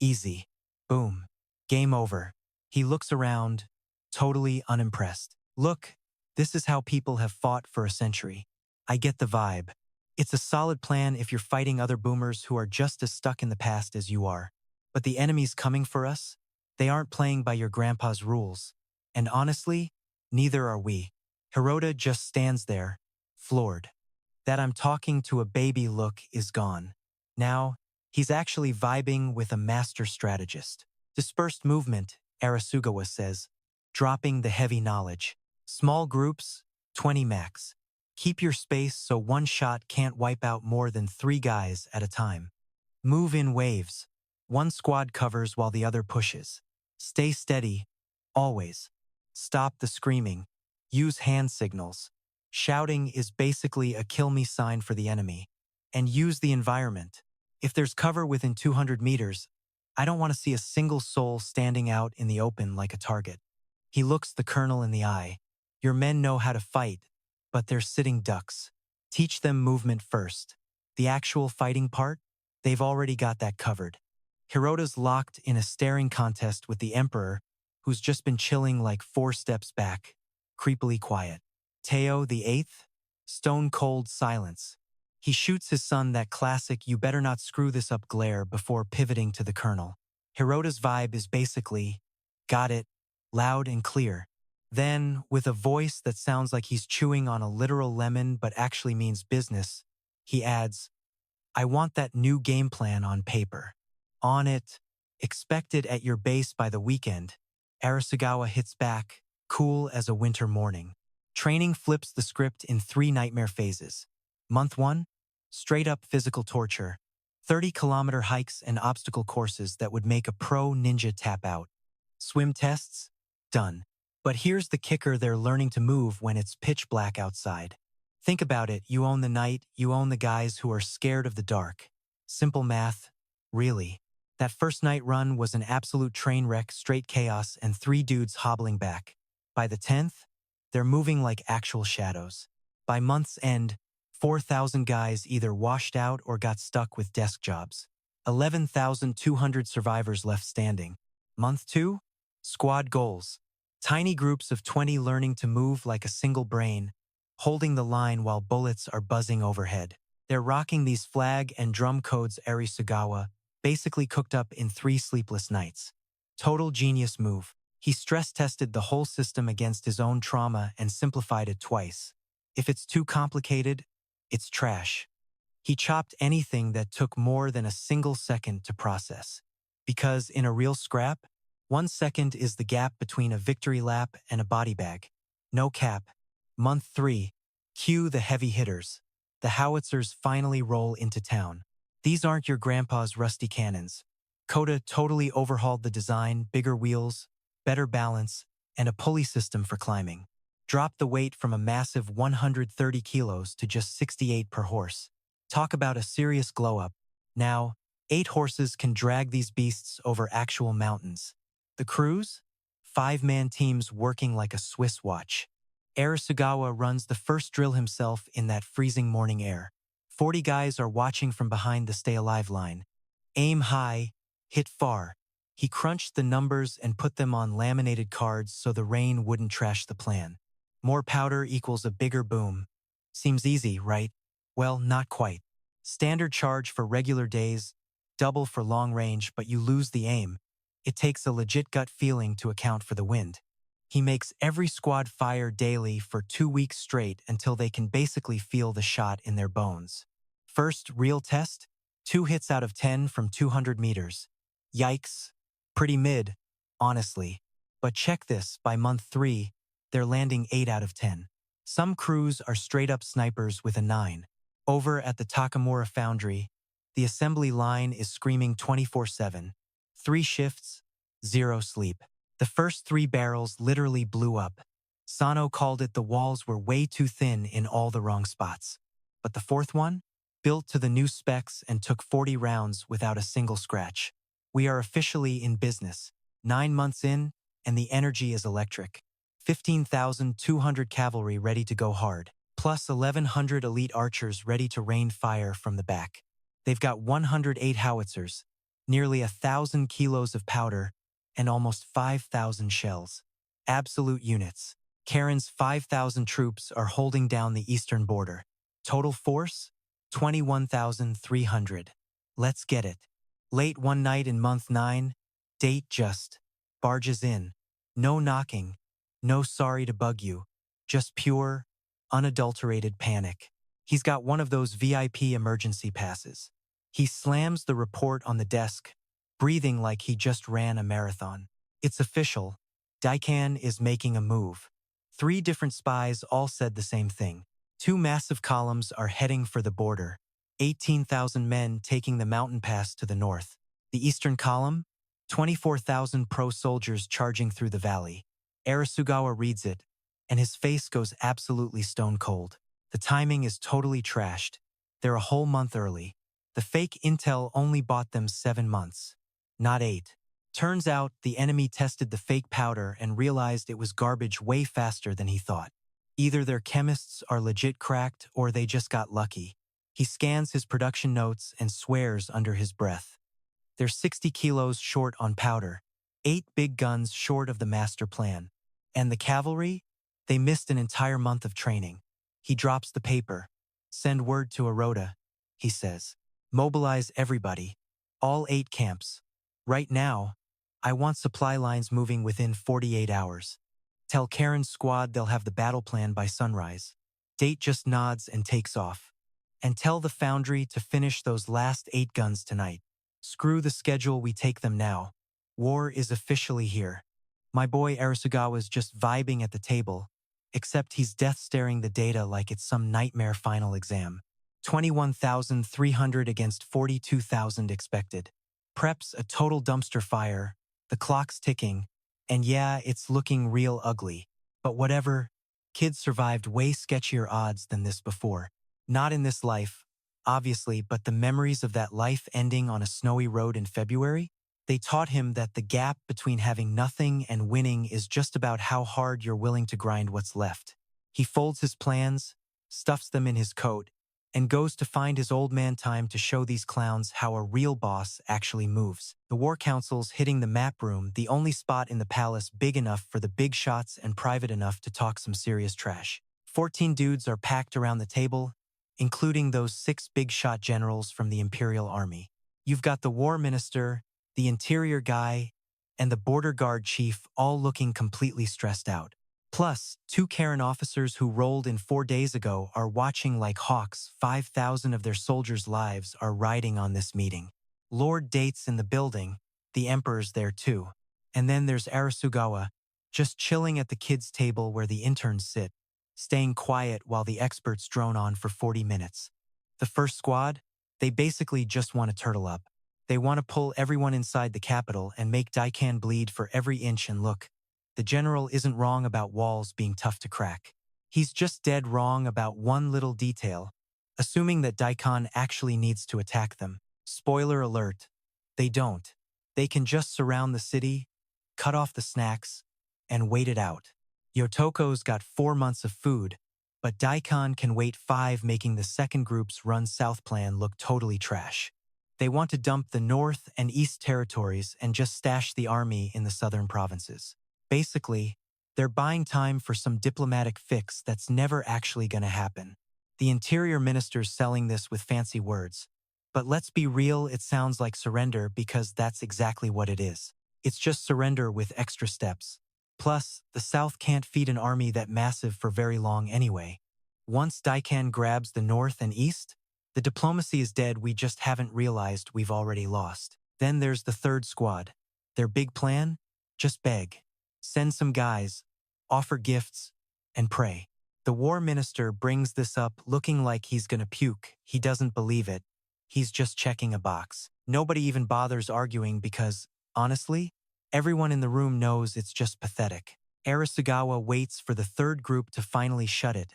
Easy. Boom. Game over. He looks around, totally unimpressed. Look, this is how people have fought for a century. I get the vibe. It's a solid plan if you're fighting other boomers who are just as stuck in the past as you are. But the enemy's coming for us? They aren't playing by your grandpa's rules. And honestly, neither are we. Hirota just stands there, floored. That I'm talking to a baby look is gone. Now, he's actually vibing with a master strategist. Dispersed movement, Arisugawa says, dropping the heavy knowledge. Small groups, 20 max. Keep your space so 1 shot can't wipe out more than 3 guys at a time. Move in waves. 1 squad covers while the other pushes. Stay steady, always. Stop the screaming. Use hand signals. Shouting is basically a kill me sign for the enemy. And use the environment. If there's cover within 200 meters, I don't want to see a single soul standing out in the open like a target. He looks the colonel in the eye. Your men know how to fight, but they're sitting ducks. Teach them movement first. The actual fighting part? They've already got that covered. Hirota's locked in a staring contest with the emperor, who's just been chilling like 4 steps back, creepily quiet. Teiyo VIII? Stone-cold silence. He shoots his son that classic "you better not screw this up" glare before pivoting to the colonel. Hirota's vibe is basically, got it, loud and clear. Then, with a voice that sounds like he's chewing on a literal lemon but actually means business, he adds, I want that new game plan on paper. On it, expected at your base by the weekend. Arisugawa hits back, cool as a winter morning. Training flips the script in 3 nightmare phases. Month 1, straight-up physical torture. 30-kilometer hikes and obstacle courses that would make a pro ninja tap out. Swim tests? Done. But here's the kicker: they're learning to move when it's pitch black outside. Think about it, you own the night, you own the guys who are scared of the dark. Simple math, really. That first night run was an absolute train wreck, straight chaos, and 3 dudes hobbling back. By the 10th, they're moving like actual shadows. By month's end, 4,000 guys either washed out or got stuck with desk jobs. 11,200 survivors left standing. Month 2? Squad goals. Tiny groups of 20 learning to move like a single brain, holding the line while bullets are buzzing overhead. They're rocking these flag and drum codes Arisugawa basically cooked up in 3 sleepless nights. Total genius move. He stress-tested the whole system against his own trauma and simplified it twice. If it's too complicated, it's trash. He chopped anything that took more than a single second to process. Because in a real scrap, 1 second is the gap between a victory lap and a body bag. No cap. Month 3. Cue the heavy hitters. The howitzers finally roll into town. These aren't your grandpa's rusty cannons. Kota totally overhauled the design, bigger wheels, better balance, and a pulley system for climbing. Dropped the weight from a massive 130 kilos to just 68 per horse. Talk about a serious glow-up. Now, 8 horses can drag these beasts over actual mountains. The crews? 5-man teams working like a Swiss watch. Arisugawa runs the first drill himself in that freezing morning air. 40 guys are watching from behind the stay alive line. Aim high, hit far. He crunched the numbers and put them on laminated cards so the rain wouldn't trash the plan. More powder equals a bigger boom. Seems easy, right? Well, not quite. Standard charge for regular days, double for long range, but you lose the aim. It takes a legit gut feeling to account for the wind. He makes every squad fire daily for 2 weeks straight until they can basically feel the shot in their bones. First real test, 2 hits out of 10 from 200 meters. Yikes. Pretty mid, honestly. But check this, by month 3, they're landing 8 out of 10. Some crews are straight-up snipers with a 9. Over at the Takamura foundry, the assembly line is screaming 24/7. 3 shifts, 0 sleep. The first 3 barrels literally blew up. Sano called it the walls were way too thin in all the wrong spots. But the 4th one? Built to the new specs and took 40 rounds without a single scratch. We are officially in business. 9 months in, and the energy is electric. 15,200 cavalry ready to go hard, plus 1,100 elite archers ready to rain fire from the back. They've got 108 howitzers, nearly 1,000 kilos of powder, and almost 5,000 shells. Absolute units. Karen's 5,000 troops are holding down the eastern border. Total force? 21,300. Let's get it. Late one night in month 9, date just barges in. No knocking, no sorry to bug you, just pure, unadulterated panic. He's got one of those VIP emergency passes. He slams the report on the desk, breathing like he just ran a marathon. It's official. Daikan is making a move. 3 different spies all said the same thing. 2 massive columns are heading for the border. 18,000 men taking the mountain pass to the north. The eastern column? 24,000 pro-soldiers charging through the valley. Arisugawa reads it, and his face goes absolutely stone cold. The timing is totally trashed. They're a whole month early. The fake intel only bought them 7 months. not 8. Turns out the enemy tested the fake powder and realized it was garbage way faster than he thought. Either their chemists are legit cracked or they just got lucky. He scans his production notes and swears under his breath. They're 60 kilos short on powder, 8 big guns short of the master plan. And the cavalry? They missed an entire month of training. He drops the paper. Send word to Arota, he says. Mobilize everybody. All 8 camps. Right now, I want supply lines moving within 48 hours. Tell Karen's squad they'll have the battle plan by sunrise. Date just nods and takes off. And tell the foundry to finish those last 8 guns tonight. Screw the schedule, we take them now. War is officially here. My boy Arisugawa's just vibing at the table, except he's death-staring the data like it's some nightmare final exam. 21,300 against 42,000 expected. Prep's a total dumpster fire, the clock's ticking, and yeah, it's looking real ugly. But whatever, kids survived way sketchier odds than this before. Not in this life, obviously, but the memories of that life ending on a snowy road in February? They taught him that the gap between having nothing and winning is just about how hard you're willing to grind what's left. He folds his plans, stuffs them in his coat, and goes to find his old man time to show these clowns how a real boss actually moves. The war council's hitting the map room, the only spot in the palace big enough for the big shots and private enough to talk some serious trash. 14 dudes are packed around the table, including those 6 big shot generals from the Imperial Army. You've got the war minister, the interior guy, and the border guard chief all looking completely stressed out. Plus, 2 Karen officers who rolled in 4 days ago are watching like hawks. 5,000 of their soldiers' lives are riding on this meeting. Lord Date's in the building, the Emperor's there too. And then there's Arisugawa, just chilling at the kids' table where the interns sit, staying quiet while the experts drone on for 40 minutes. The first squad? They basically just want to turtle up. They want to pull everyone inside the capital and make Daikan bleed for every inch, and look, the general isn't wrong about walls being tough to crack. He's just dead wrong about one little detail, assuming that Daikan actually needs to attack them. Spoiler alert, they don't. They can just surround the city, cut off the snacks, and wait it out. Yotoko's got 4 months of food, but Daikan can wait 5, making the second group's run south plan look totally trash. They want to dump the north and east territories and just stash the army in the southern provinces. Basically, they're buying time for some diplomatic fix that's never actually going to happen. The interior minister's selling this with fancy words. But let's be real, it sounds like surrender because that's exactly what it is. It's just surrender with extra steps. Plus, the South can't feed an army that massive for very long anyway. Once Daikan grabs the north and east, the diplomacy is dead. We just haven't realized we've already lost. Then there's the third squad. Their big plan? Just beg. Send some guys, offer gifts, and pray. The war minister brings this up looking like he's gonna puke. He doesn't believe it. He's just checking a box. Nobody even bothers arguing because, honestly, everyone in the room knows it's just pathetic. Arisugawa waits for the third group to finally shut it,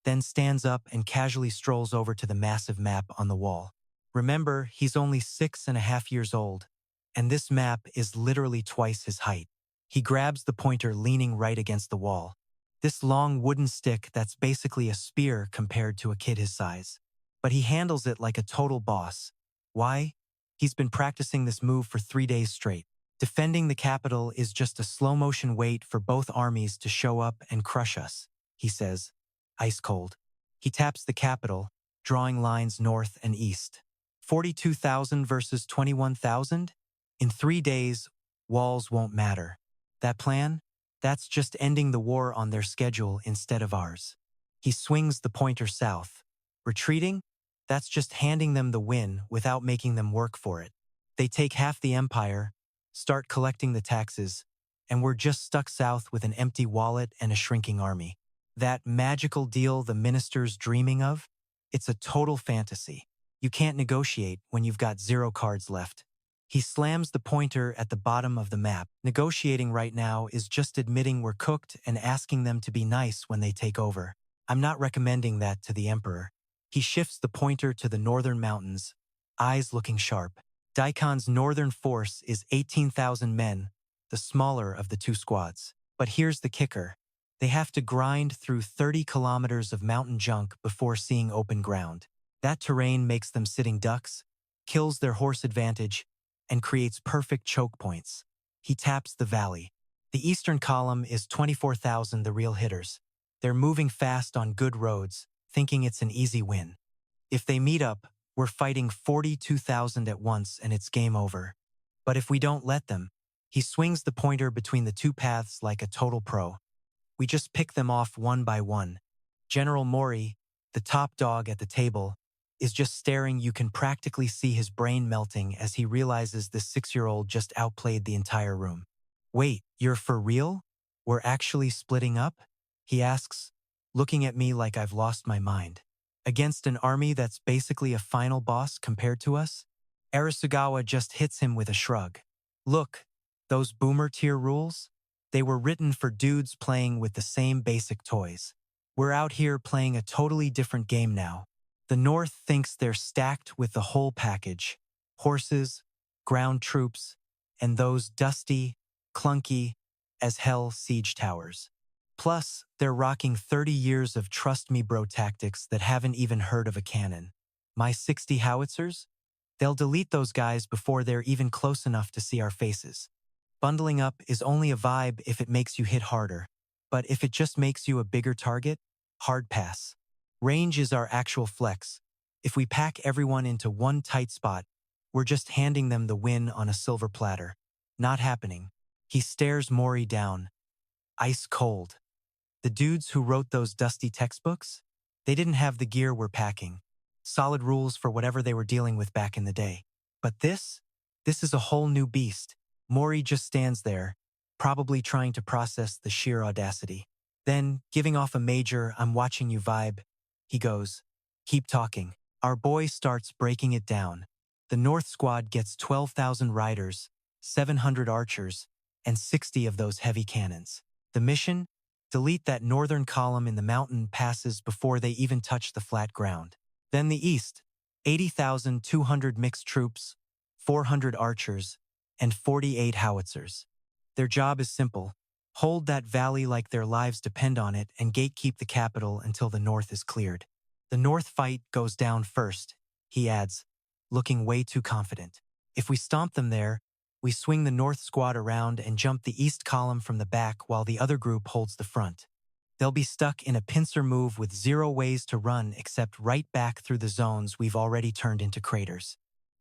then stands up and casually strolls over to the massive map on the wall. Remember, he's only 6.5 years old, and this map is literally twice his height. He grabs the pointer leaning right against the wall. This long wooden stick that's basically a spear compared to a kid his size. But he handles it like a total boss. Why? He's been practicing this move for 3 days straight. Defending the capital is just a slow-motion wait for both armies to show up and crush us, he says, ice cold. He taps the capital, drawing lines north and east. 42,000 versus 21,000? In 3 days, walls won't matter. That plan? That's just ending the war on their schedule instead of ours. He swings the pointer south. Retreating? That's just handing them the win without making them work for it. They take half the empire, start collecting the taxes, and we're just stuck south with an empty wallet and a shrinking army. That magical deal the minister's dreaming of? It's a total fantasy. You can't negotiate when you've got 0 cards left. He slams the pointer at the bottom of the map. Negotiating right now is just admitting we're cooked and asking them to be nice when they take over. I'm not recommending that to the Emperor. He shifts the pointer to the northern mountains, eyes looking sharp. Daikan's northern force is 18,000 men, the smaller of the two squads. But here's the kicker. They have to grind through 30 kilometers of mountain junk before seeing open ground. That terrain makes them sitting ducks, kills their horse advantage, and creates perfect choke points. He taps the valley. The eastern column is 24,000 the real hitters. They're moving fast on good roads, thinking it's an easy win. If they meet up, we're fighting 42,000 at once and it's game over. But if we don't let them, he swings the pointer between the two paths like a total pro. We just pick them off one by one. General Mori, the top dog at the table, is just staring. You can practically see his brain melting as he realizes this 6-year-old just outplayed the entire room. Wait, you're for real? We're actually splitting up? He asks, looking at me like I've lost my mind. Against an army that's basically a final boss compared to us? Arisugawa just hits him with a shrug. Look, those boomer tier rules? They were written for dudes playing with the same basic toys. We're out here playing a totally different game now. The North thinks they're stacked with the whole package. Horses, ground troops, and those dusty, clunky, as hell siege towers. Plus, they're rocking 30 years of trust me bro tactics that haven't even heard of a cannon. My 60 howitzers? They'll delete those guys before they're even close enough to see our faces. Bundling up is only a vibe if it makes you hit harder. But if it just makes you a bigger target, hard pass. Range is our actual flex. If we pack everyone into one tight spot, we're just handing them the win on a silver platter. Not happening. He stares Mori down. Ice cold. The dudes who wrote those dusty textbooks? They didn't have the gear we're packing. Solid rules for whatever they were dealing with back in the day. But this is a whole new beast. Mori just stands there, probably trying to process the sheer audacity. Then, giving off a major "I'm watching you" vibe, he goes, "Keep talking." Our boy starts breaking it down. The North Squad gets 12,000 riders, 700 archers, and 60 of those heavy cannons. The mission? Delete that northern column in the mountain passes before they even touch the flat ground. Then the East, 80,200 mixed troops, 400 archers, and 48 howitzers. Their job is simple. Hold that valley like their lives depend on it and gatekeep the capital until the North is cleared. The North fight goes down first, he adds, looking way too confident. If we stomp them there, we swing the North Squad around and jump the East column from the back while the other group holds the front. They'll be stuck in a pincer move with 0 ways to run except right back through the zones we've already turned into craters.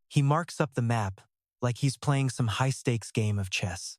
He marks up the map like he's playing some high-stakes game of chess.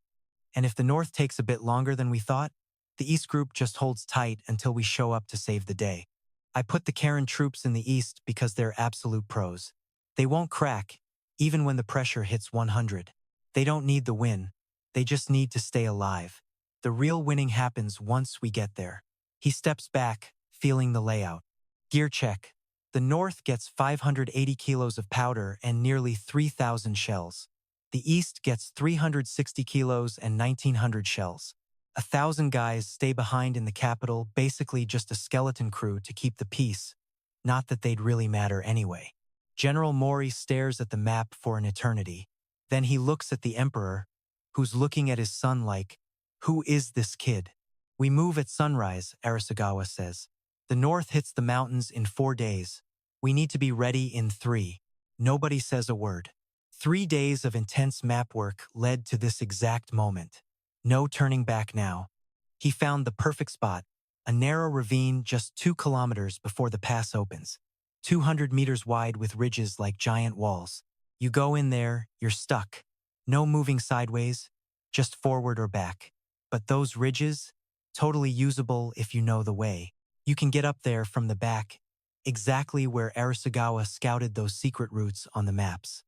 And if the North takes a bit longer than we thought, the East group just holds tight until we show up to save the day. I put the Karen troops in the East because they're absolute pros. They won't crack, even when the pressure hits 100. They don't need the win. They just need to stay alive. The real winning happens once we get there. He steps back, feeling the layout. Gear check. The North gets 580 kilos of powder and nearly 3,000 shells. The East gets 360 kilos and 1,900 shells. 1,000 guys stay behind in the capital, basically just a skeleton crew to keep the peace. Not that they'd really matter anyway. General Mori stares at the map for an eternity. Then he looks at the Emperor, who's looking at his son like, "Who is this kid?" "We move at sunrise," Arisugawa says. "The North hits the mountains in 4 days. We need to be ready in 3. Nobody says a word. 3 days of intense map work led to this exact moment. No turning back now. He found the perfect spot, a narrow ravine just 2 kilometers before the pass opens. 200 meters wide with ridges like giant walls. You go in there, you're stuck. No moving sideways, just forward or back. But those ridges, totally usable if you know the way. You can get up there from the back, exactly where Arisugawa scouted those secret routes on the maps.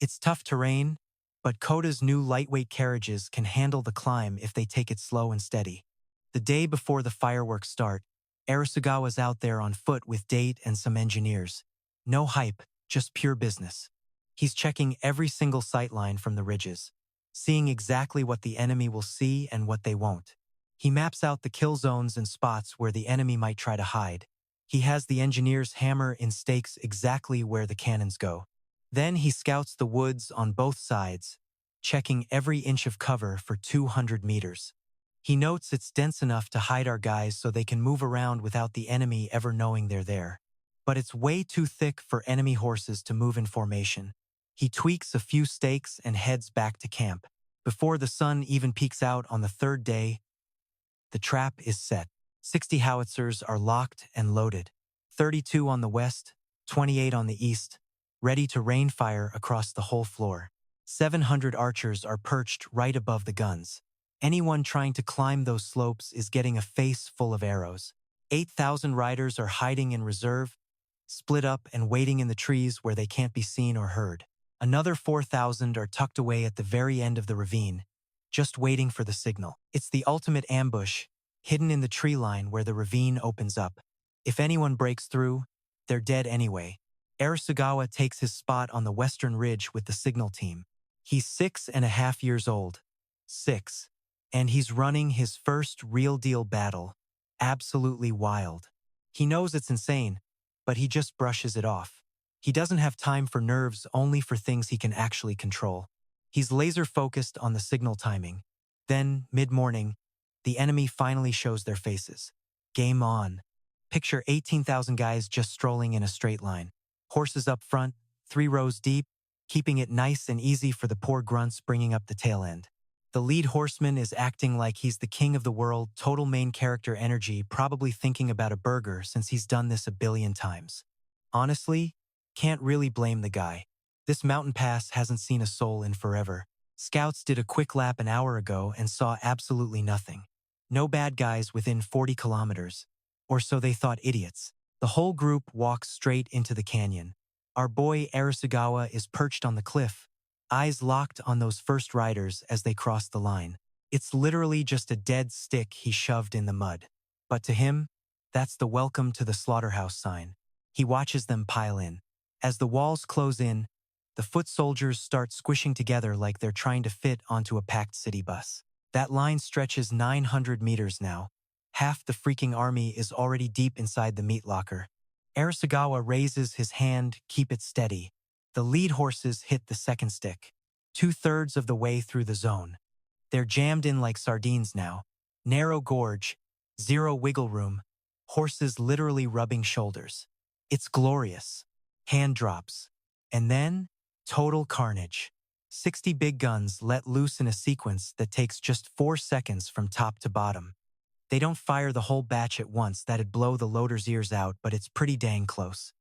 It's tough terrain, but Koda's new lightweight carriages can handle the climb if they take it slow and steady. The day before the fireworks start, Arisugawa's out there on foot with Date and some engineers. No hype, just pure business. He's checking every single sightline from the ridges, seeing exactly what the enemy will see and what they won't. He maps out the kill zones and spots where the enemy might try to hide. He has the engineers hammer in stakes exactly where the cannons go. Then he scouts the woods on both sides, checking every inch of cover for 200 meters. He notes it's dense enough to hide our guys so they can move around without the enemy ever knowing they're there. But it's way too thick for enemy horses to move in formation. He tweaks a few stakes and heads back to camp. Before the sun even peeks out on the third day, the trap is set. 60 howitzers are locked and loaded. 32 on the west, 28 on the east, ready to rain fire across the whole floor. 700 archers are perched right above the guns. Anyone trying to climb those slopes is getting a face full of arrows. 8,000 riders are hiding in reserve, split up and waiting in the trees where they can't be seen or heard. Another 4,000 are tucked away at the very end of the ravine, just waiting for the signal. It's the ultimate ambush, hidden in the tree line where the ravine opens up. If anyone breaks through, they're dead anyway. Arisugawa takes his spot on the western ridge with the signal team. He's 6.5 years old. 6. And he's running his first real-deal battle. Absolutely wild. He knows it's insane, but he just brushes it off. He doesn't have time for nerves, only for things he can actually control. He's laser-focused on the signal timing. Then, mid-morning, the enemy finally shows their faces. Game on. Picture 18,000 guys just strolling in a straight line. Horses up front, 3 rows deep, keeping it nice and easy for the poor grunts bringing up the tail end. The lead horseman is acting like he's the king of the world, total main character energy, probably thinking about a burger since he's done this a billion times. Honestly, can't really blame the guy. This mountain pass hasn't seen a soul in forever. Scouts did a quick lap an hour ago and saw absolutely nothing. No bad guys within 40 kilometers. Or so they thought, idiots. The whole group walks straight into the canyon. Our boy Arisugawa is perched on the cliff, eyes locked on those first riders as they cross the line. It's literally just a dead stick he shoved in the mud. But to him, that's the welcome to the slaughterhouse sign. He watches them pile in. As the walls close in, the foot soldiers start squishing together like they're trying to fit onto a packed city bus. That line stretches 900 meters now. Half the freaking army is already deep inside the meat locker. Arisugawa raises his hand, keep it steady. The lead horses hit the second stick. 2/3 of the way through the zone. They're jammed in like sardines now. Narrow gorge, zero wiggle room, horses literally rubbing shoulders. It's glorious. Hand drops. And then, total carnage. 60 big guns let loose in a sequence that takes just 4 seconds from top to bottom. They don't fire the whole batch at once, that'd blow the loader's ears out, but it's pretty dang close.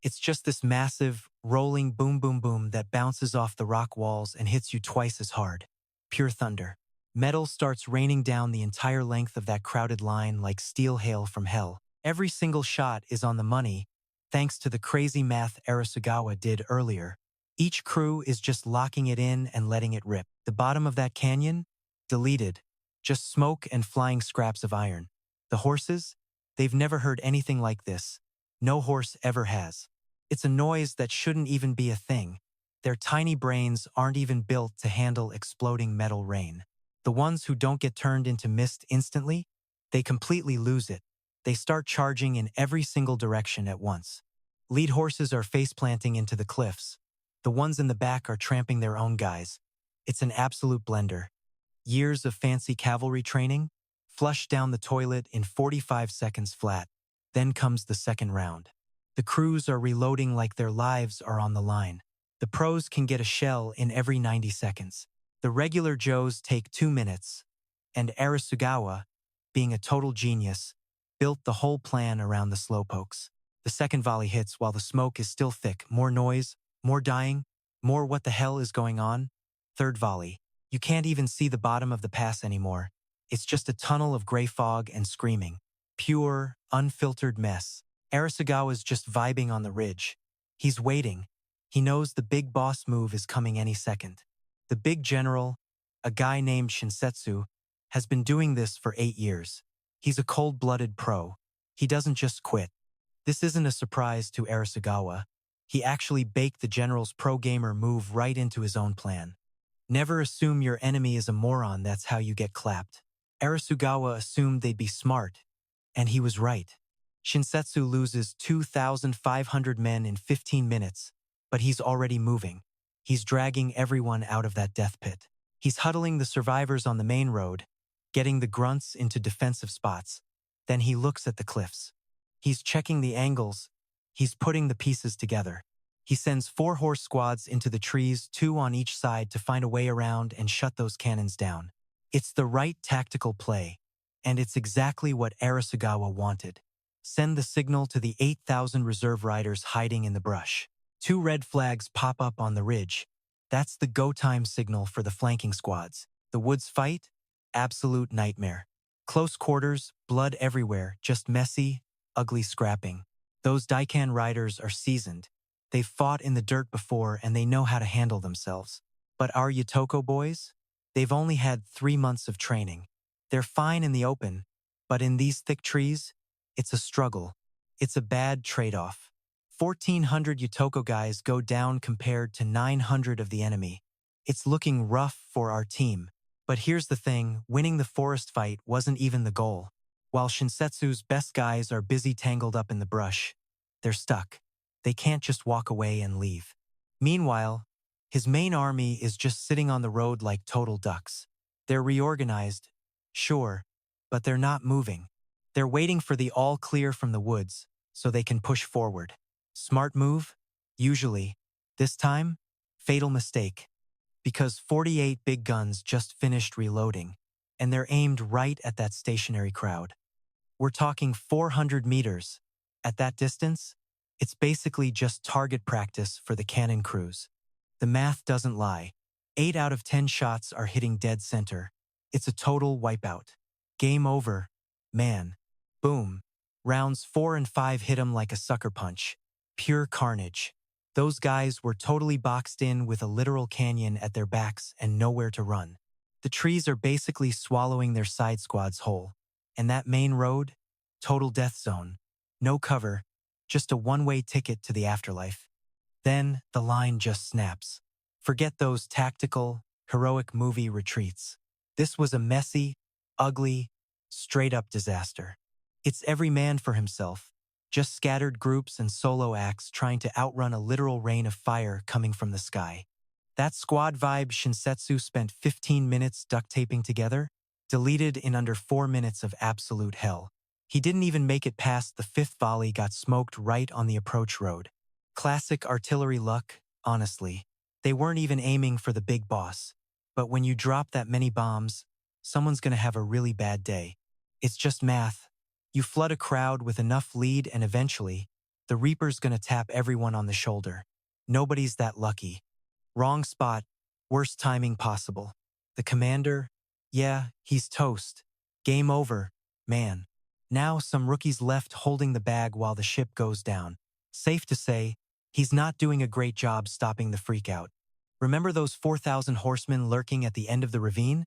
It's just this massive, rolling boom boom boom that bounces off the rock walls and hits you twice as hard. Pure thunder. Metal starts raining down the entire length of that crowded line like steel hail from hell. Every single shot is on the money, thanks to the crazy math Arisugawa did earlier. Each crew is just locking it in and letting it rip. The bottom of that canyon? Deleted. Just smoke and flying scraps of iron. The horses? They've never heard anything like this. No horse ever has. It's a noise that shouldn't even be a thing. Their tiny brains aren't even built to handle exploding metal rain. The ones who don't get turned into mist instantly, they completely lose it. They start charging in every single direction at once. Lead horses are face-planting into the cliffs. The ones in the back are tramping their own guys. It's an absolute blender. Years of fancy cavalry training, flushed down the toilet in 45 seconds flat. Then comes the second round. The crews are reloading like their lives are on the line. The pros can get a shell in every 90 seconds. The regular Joes take 2 minutes. And Arisugawa, being a total genius, built the whole plan around the slowpokes. The second volley hits while the smoke is still thick. More noise, more dying, more what the hell is going on. Third volley. You can't even see the bottom of the pass anymore. It's just a tunnel of gray fog and screaming. Pure, unfiltered mess. Arisugawa's just vibing on the ridge. He's waiting. He knows the big boss move is coming any second. The big general, a guy named Shinsetsu, has been doing this for 8 years. He's a cold-blooded pro. He doesn't just quit. This isn't a surprise to Arisugawa. He actually baked the general's pro-gamer move right into his own plan. Never assume your enemy is a moron, that's how you get clapped. Arisugawa assumed they'd be smart, and he was right. Shinsetsu loses 2,500 men in 15 minutes, but he's already moving. He's dragging everyone out of that death pit. He's huddling the survivors on the main road, getting the grunts into defensive spots. Then he looks at the cliffs. He's checking the angles. He's putting the pieces together. He sends 4 horse squads into the trees, 2 on each side, to find a way around and shut those cannons down. It's the right tactical play, and it's exactly what Arisugawa wanted. Send the signal to the 8,000 reserve riders hiding in the brush. 2 red flags pop up on the ridge. That's the go-time signal for the flanking squads. The woods fight? Absolute nightmare. Close quarters, blood everywhere, just messy, ugly scrapping. Those Daikan riders are seasoned. They've fought in the dirt before and they know how to handle themselves. But our Yatoko boys? They've only had 3 months of training. They're fine in the open, but in these thick trees, it's a struggle. It's a bad trade-off. 1,400 Yatoko guys go down compared to 900 of the enemy. It's looking rough for our team. But here's the thing, winning the forest fight wasn't even the goal. While Shinsetsu's best guys are busy tangled up in the brush, they're stuck. They can't just walk away and leave. Meanwhile, his main army is just sitting on the road like total ducks. They're reorganized, sure, but they're not moving. They're waiting for the all clear from the woods so they can push forward. Smart move? Usually. This time, fatal mistake. Because 48 big guns just finished reloading, and they're aimed right at that stationary crowd. We're talking 400 meters. At that distance, it's basically just target practice for the cannon crews. The math doesn't lie. 8 out of 10 shots are hitting dead center. It's a total wipeout. Game over. Man. Boom. Rounds 4 and 5 hit 'em like a sucker punch. Pure carnage. Those guys were totally boxed in with a literal canyon at their backs and nowhere to run. The trees are basically swallowing their side squads whole. And that main road? Total death zone. No cover, just a one-way ticket to the afterlife. Then the line just snaps. Forget those tactical, heroic movie retreats. This was a messy, ugly, straight-up disaster. It's every man for himself. Just scattered groups and solo acts trying to outrun a literal rain of fire coming from the sky. That squad vibe Shinsetsu spent 15 minutes duct taping together, deleted in under 4 minutes of absolute hell. He didn't even make it past the 5th volley, got smoked right on the approach road. Classic artillery luck, honestly. They weren't even aiming for the big boss. But when you drop that many bombs, someone's gonna have a really bad day. It's just math. You flood a crowd with enough lead and eventually, the Reaper's gonna tap everyone on the shoulder. Nobody's that lucky. Wrong spot, worst timing possible. The commander? Yeah, he's toast. Game over, man. Now some rookies left holding the bag while the ship goes down. Safe to say, he's not doing a great job stopping the freakout. Remember those 4,000 horsemen lurking at the end of the ravine?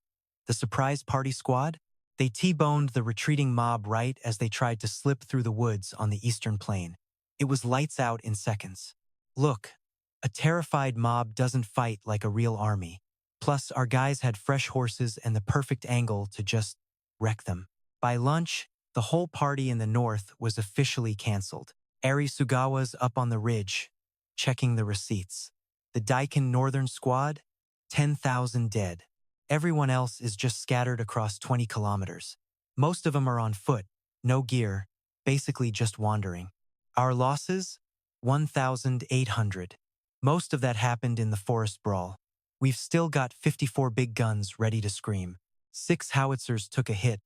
The surprise party squad? They T-boned the retreating mob right as they tried to slip through the woods on the eastern plain. It was lights out in seconds. Look, a terrified mob doesn't fight like a real army. Plus, our guys had fresh horses and the perfect angle to just wreck them. By lunch, the whole party in the north was officially canceled. Arisugawa's up on the ridge, checking the receipts. The Daikan Northern Squad? 10,000 dead. Everyone else is just scattered across 20 kilometers. Most of them are on foot, no gear, basically just wandering. Our losses? 1,800. Most of that happened in the forest brawl. We've still got 54 big guns ready to scream. 6 howitzers took a hit,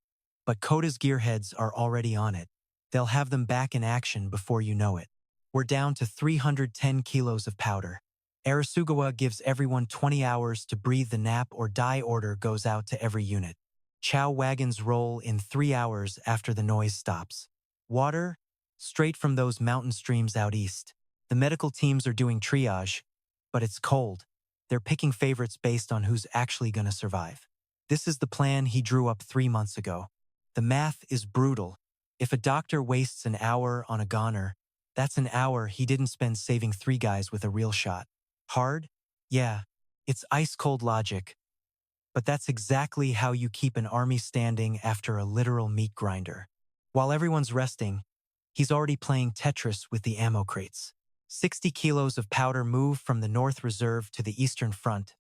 but Koda's gearheads are already on it. They'll have them back in action before you know it. We're down to 310 kilos of powder. Arisugawa gives everyone 20 hours to breathe. The nap or die order goes out to every unit. Chow wagons roll in 3 hours after the noise stops. Water? Straight from those mountain streams out east. The medical teams are doing triage, but it's cold. They're picking favorites based on who's actually gonna survive. This is the plan he drew up 3 months ago. The math is brutal. If a doctor wastes an hour on a goner, that's an hour he didn't spend saving 3 guys with a real shot. Hard? Yeah, it's ice-cold logic. But that's exactly how you keep an army standing after a literal meat grinder. While everyone's resting, he's already playing Tetris with the ammo crates. 60 kilos of powder move from the North Reserve to the Eastern Front,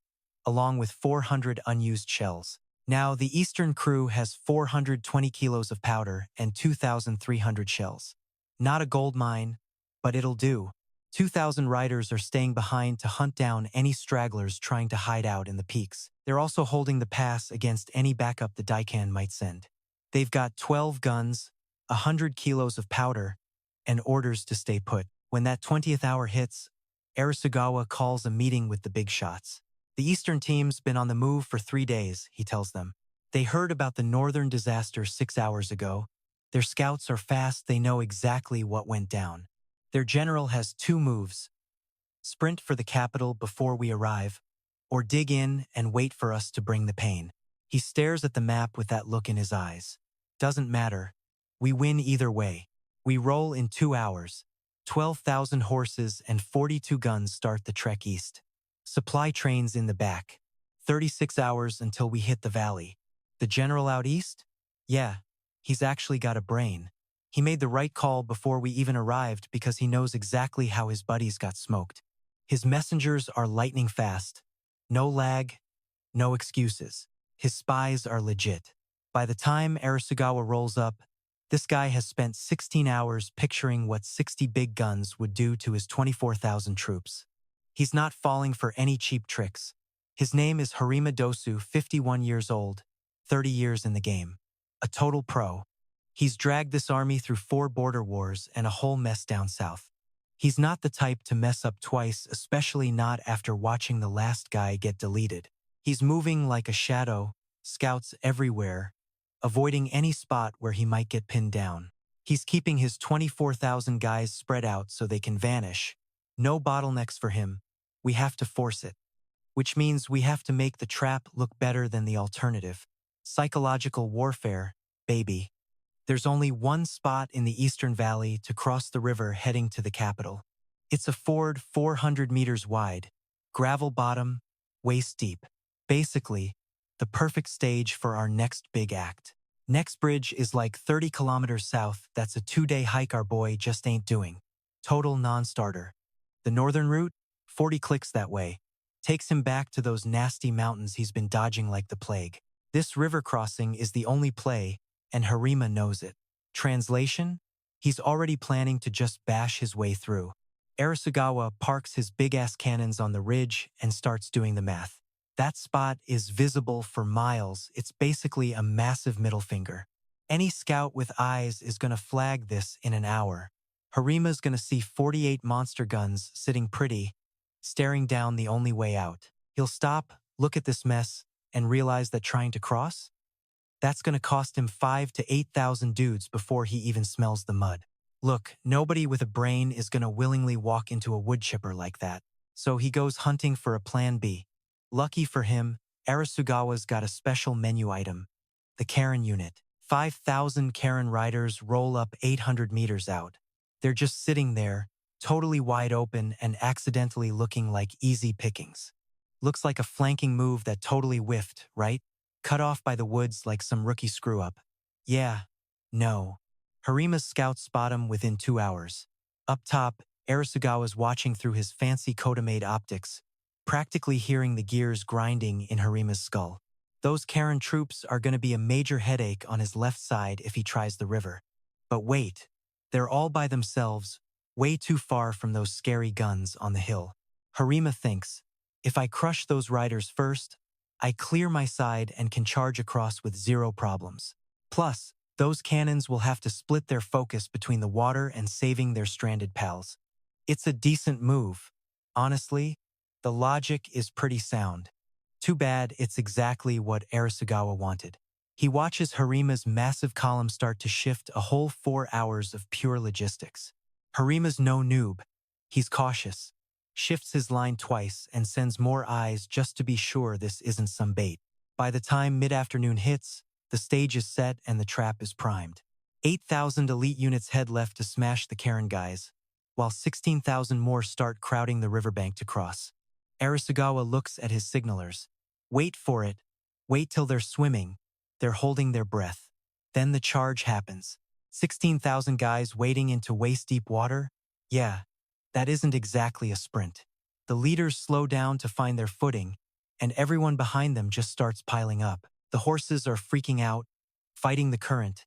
along with 400 unused shells. Now, the Eastern crew has 420 kilos of powder and 2,300 shells. Not a gold mine, but it'll do. 2,000 riders are staying behind to hunt down any stragglers trying to hide out in the peaks. They're also holding the pass against any backup the Daikan might send. They've got 12 guns, 100 kilos of powder, and orders to stay put. When that 20th hour hits, Arisugawa calls a meeting with the big shots. The Eastern team's been on the move for 3 days, he tells them. They heard about the Northern disaster 6 hours ago. Their scouts are fast, they know exactly what went down. Their general has 2 moves: sprint for the capital before we arrive, or dig in and wait for us to bring the pain. He stares at the map with that look in his eyes. Doesn't matter. We win either way. We roll in 2 hours. 12,000 horses and 42 guns start the trek east. Supply trains in the back. 36 hours until we hit the valley. The general out east? Yeah, he's actually got a brain. He made the right call before we even arrived because he knows exactly how his buddies got smoked. His messengers are lightning fast. No lag, no excuses. His spies are legit. By the time Arisugawa rolls up, this guy has spent 16 hours picturing what 60 big guns would do to his 24,000 troops. He's not falling for any cheap tricks. His name is Harima Dosu, 51 years old, 30 years in the game. A total pro. He's dragged this army through 4 border wars and a whole mess down south. He's not the type to mess up twice, especially not after watching the last guy get deleted. He's moving like a shadow, scouts everywhere, avoiding any spot where he might get pinned down. He's keeping his 24,000 guys spread out so they can vanish. No bottlenecks for him. We have to force it. Which means we have to make the trap look better than the alternative. Psychological warfare, baby. There's only one spot in the Eastern Valley to cross the river heading to the capital. It's a ford 400 meters wide, gravel bottom, waist deep. Basically, the perfect stage for our next big act. Next bridge is like 30 kilometers south. That's a 2-day hike our boy just ain't doing. Total non-starter. The northern route, 40 clicks that way, takes him back to those nasty mountains he's been dodging like the plague. This river crossing is the only play, and Harima knows it. Translation? He's already planning to just bash his way through. Arisugawa parks his big-ass cannons on the ridge and starts doing the math. That spot is visible for miles. It's basically a massive middle finger. Any scout with eyes is gonna flag this in an hour. Harima's gonna see 48 monster guns sitting pretty, staring down the only way out. He'll stop, look at this mess, and realize that trying to cross? That's gonna cost him 5,000 to 8,000 dudes before he even smells the mud. Look, nobody with a brain is gonna willingly walk into a wood chipper like that. So he goes hunting for a plan B. Lucky for him, Arisugawa's got a special menu item. The Karen unit. 5,000 Karen riders roll up 800 meters out. They're just sitting there, totally wide open and accidentally looking like easy pickings. Looks like a flanking move that totally whiffed, right? Cut off by the woods like some rookie screw-up. Yeah. No. Harima's scouts spot him within 2 hours. Up top, Arisugawa's watching through his fancy Kodamade optics, practically hearing the gears grinding in Harima's skull. Those Karen troops are going to be a major headache on his left side if he tries the river. But wait, they're all by themselves, way too far from those scary guns on the hill. Harima thinks, if I crush those riders first, I clear my side and can charge across with 0 problems. Plus, those cannons will have to split their focus between the water and saving their stranded pals. It's a decent move. Honestly, the logic is pretty sound. Too bad it's exactly what Arisugawa wanted. He watches Harima's massive column start to shift a whole 4 hours of pure logistics. Harima's no noob. He's cautious, shifts his line twice and sends more eyes just to be sure this isn't some bait. By the time mid-afternoon hits, the stage is set and the trap is primed. 8,000 elite units head left to smash the Karen guys, while 16,000 more start crowding the riverbank to cross. Arisugawa looks at his signalers. Wait for it. Wait till they're swimming. They're holding their breath. Then the charge happens. 16,000 guys wading into waist-deep water? Yeah, that isn't exactly a sprint. The leaders slow down to find their footing, and everyone behind them just starts piling up. The horses are freaking out, fighting the current,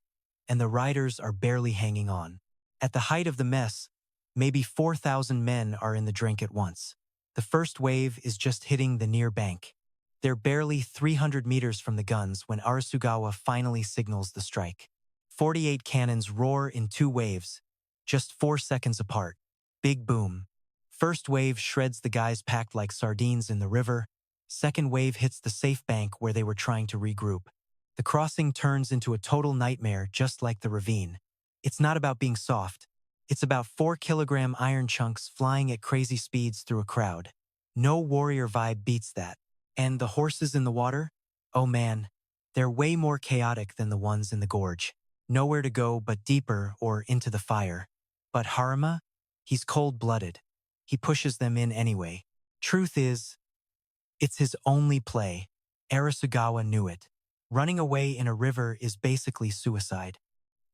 and the riders are barely hanging on. At the height of the mess, maybe 4,000 men are in the drink at once. The first wave is just hitting the near bank. They're barely 300 meters from the guns when Arisugawa finally signals the strike. 48 cannons roar in 2 waves, just 4 seconds apart. Big boom. First wave shreds the guys packed like sardines in the river. Second wave hits the safe bank where they were trying to regroup. The crossing turns into a total nightmare just like the ravine. It's not about being soft. It's about 4-kilogram iron chunks flying at crazy speeds through a crowd. No warrior vibe beats that. And the horses in the water? Oh man, they're way more chaotic than the ones in the gorge. Nowhere to go but deeper or into the fire. But Haruma? He's cold-blooded. He pushes them in anyway. Truth is, it's his only play. Arisugawa knew it. Running away in a river is basically suicide.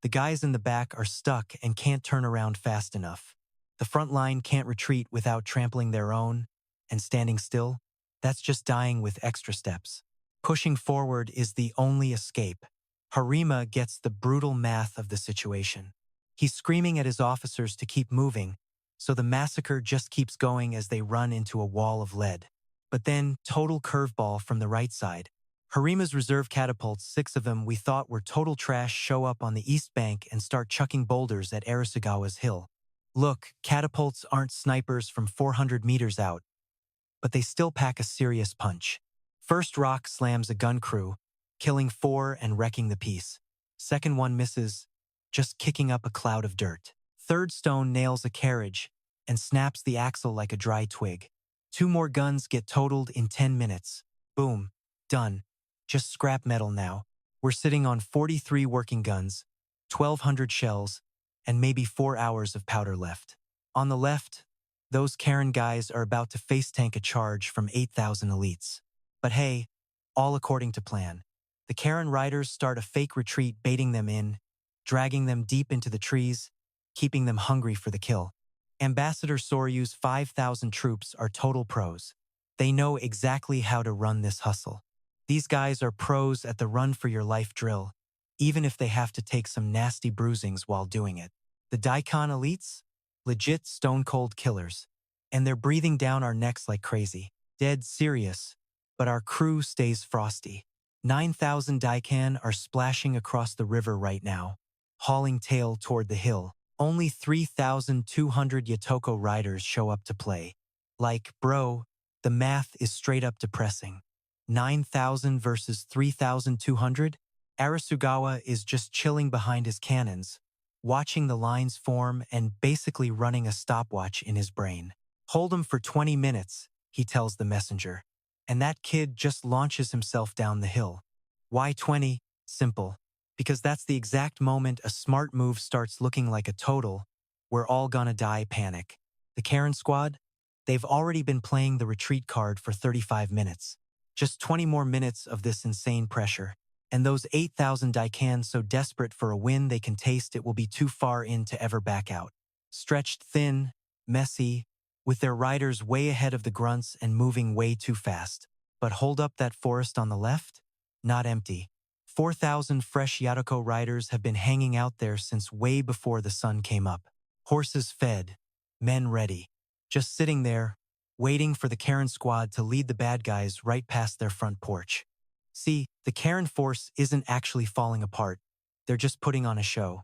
The guys in the back are stuck and can't turn around fast enough. The front line can't retreat without trampling their own, and standing still, that's just dying with extra steps. Pushing forward is the only escape. Harima gets the brutal math of the situation. He's screaming at his officers to keep moving, so the massacre just keeps going as they run into a wall of lead. But then, total curveball from the right side. Harima's reserve catapults, 6 of them we thought were total trash, show up on the east bank and start chucking boulders at Arisugawa's hill. Look, catapults aren't snipers from 400 meters out, but they still pack a serious punch. First rock slams a gun crew, killing 4 and wrecking the piece. Second one misses, just kicking up a cloud of dirt. Third stone nails a carriage and snaps the axle like a dry twig. 2 more guns get totaled in 10 minutes. Boom. Done. Just scrap metal now. We're sitting on 43 working guns, 1,200 shells, and maybe 4 hours of powder left. On the left, those Karen guys are about to face tank a charge from 8,000 elites. But hey, all according to plan. The Karen riders start a fake retreat, baiting them in, dragging them deep into the trees, keeping them hungry for the kill. Ambassador Soryu's 5,000 troops are total pros. They know exactly how to run this hustle. These guys are pros at the run-for-your-life drill, even if they have to take some nasty bruisings while doing it. The Daikan elites? Legit stone-cold killers. And they're breathing down our necks like crazy. Dead serious, but our crew stays frosty. 9,000 Daikan are splashing across the river right now, hauling tail toward the hill. Only 3,200 Yatoko riders show up to play. Like, bro, the math is straight up depressing. 9,000 versus 3,200? Arisugawa is just chilling behind his cannons, watching the lines form and basically running a stopwatch in his brain. Hold him for 20 minutes, he tells the messenger. And that kid just launches himself down the hill. Why 20? Simple. Because that's the exact moment a smart move starts looking like a total, we're all gonna die panic. The Karen squad? They've already been playing the retreat card for 35 minutes. Just 20 more minutes of this insane pressure. And those 8,000 Daikan so desperate for a win they can taste it will be too far in to ever back out. Stretched thin, messy, with their riders way ahead of the grunts and moving way too fast. But hold up, that forest on the left? Not empty. 4,000 fresh Yatoko riders have been hanging out there since way before the sun came up. Horses fed, men ready. Just sitting there, waiting for the Karen squad to lead the bad guys right past their front porch. See, the Karen force isn't actually falling apart. They're just putting on a show.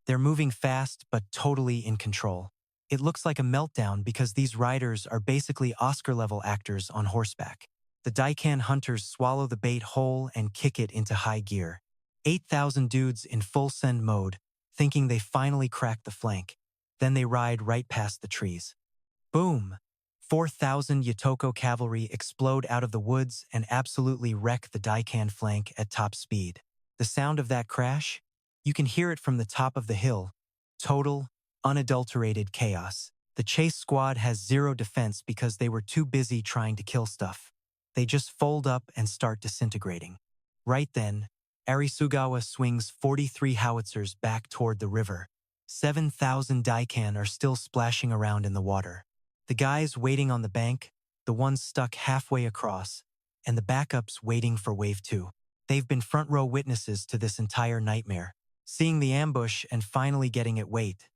They're moving fast but totally in control. It looks like a meltdown because these riders are basically Oscar-level actors on horseback. The Daikan hunters swallow the bait whole and kick it into high gear. 8,000 dudes in full send mode, thinking they finally cracked the flank. Then they ride right past the trees. Boom! 4,000 Yatoko cavalry explode out of the woods and absolutely wreck the Daikan flank at top speed. The sound of that crash? You can hear it from the top of the hill. Total, unadulterated chaos. The chase squad has zero defense because they were too busy trying to kill stuff. They just fold up and start disintegrating. Right then, Arisugawa swings 43 howitzers back toward the river. 7,000 Daikan are still splashing around in the water. The guys waiting on the bank, the ones stuck halfway across, and the backups waiting for wave 2. They've been front row witnesses to this entire nightmare, seeing the ambush and finally getting it wait.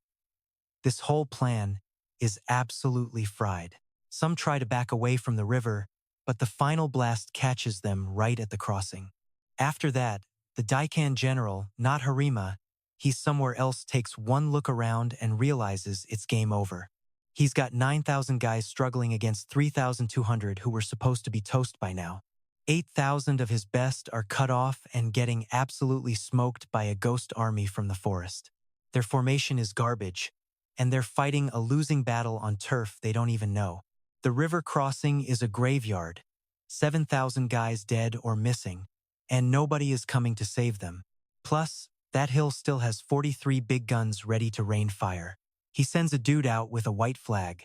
This whole plan is absolutely fried. Some try to back away from the river, but the final blast catches them right at the crossing. After that, the Daikan general, not Harima, he's somewhere else, takes one look around and realizes it's game over. He's got 9,000 guys struggling against 3,200 who were supposed to be toast by now. 8,000 of his best are cut off and getting absolutely smoked by a ghost army from the forest. Their formation is garbage, and they're fighting a losing battle on turf they don't even know. The river crossing is a graveyard. 7,000 guys dead or missing, and nobody is coming to save them. Plus, that hill still has 43 big guns ready to rain fire. He sends a dude out with a white flag.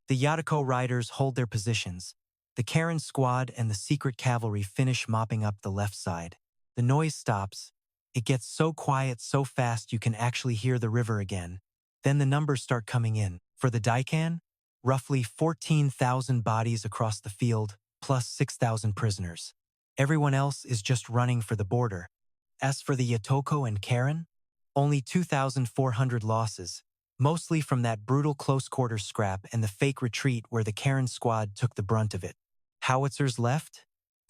The Yatoko riders hold their positions. The Karen squad and the secret cavalry finish mopping up the left side. The noise stops. It gets so quiet so fast you can actually hear the river again. Then the numbers start coming in. For the Daikan, roughly 14,000 bodies across the field, plus 6,000 prisoners. Everyone else is just running for the border. As for the Yatoko and Karen, only 2,400 losses, mostly from that brutal close-quarter scrap and the fake retreat where the Karen squad took the brunt of it. Howitzers left?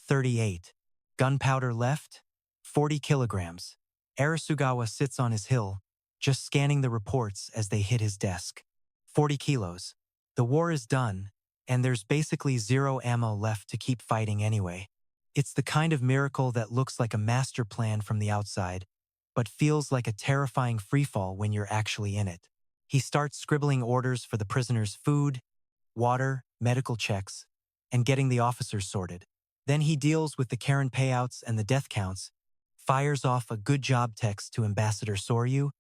38. Gunpowder left? 40 kilograms. Arisugawa sits on his hill, just scanning the reports as they hit his desk. 40 kilos. The war is done, and there's basically zero ammo left to keep fighting anyway. It's the kind of miracle that looks like a master plan from the outside, but feels like a terrifying freefall when you're actually in it. He starts scribbling orders for the prisoners' food, water, medical checks, and getting the officers sorted. Then he deals with the Karen payouts and the death counts, fires off a good job text to Ambassador Soryu,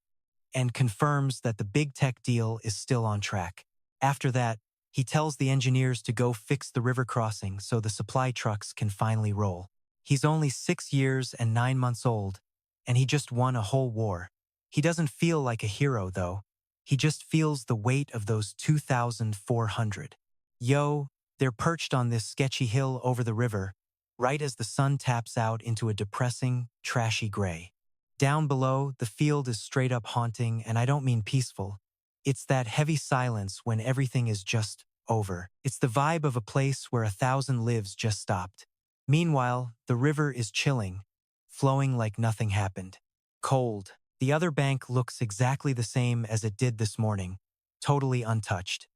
and confirms that the big tech deal is still on track. After that, he tells the engineers to go fix the river crossing so the supply trucks can finally roll. He's only 6 years and 9 months old, and he just won a whole war. He doesn't feel like a hero, though. He just feels the weight of those 2,400. Yo, they're perched on this sketchy hill over the river, right as the sun taps out into a depressing, trashy gray. Down below, the field is straight up haunting, and I don't mean peaceful. It's that heavy silence when everything is just over. It's the vibe of a place where 1,000 lives just stopped. Meanwhile, the river is chilling, flowing like nothing happened. Cold. The other bank looks exactly the same as it did this morning, totally untouched.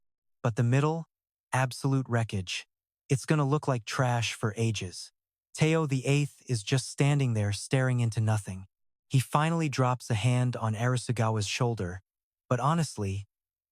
But the middle? Absolute wreckage. It's gonna look like trash for ages. Teiyo VIII is just standing there staring into nothing. He finally drops a hand on Arisugawa's shoulder, but honestly,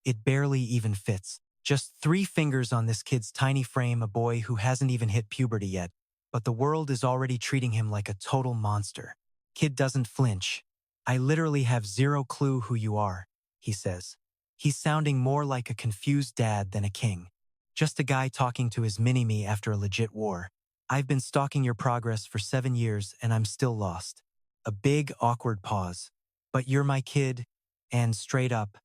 it barely even fits. Just 3 fingers on this kid's tiny frame, a boy who hasn't even hit puberty yet, but the world is already treating him like a total monster. Kid doesn't flinch. I literally have zero clue who you are, he says. He's sounding more like a confused dad than a king. Just a guy talking to his mini-me after a legit war. I've been stalking your progress for 7 years and I'm still lost. A big, awkward pause. But you're my kid, and straight up,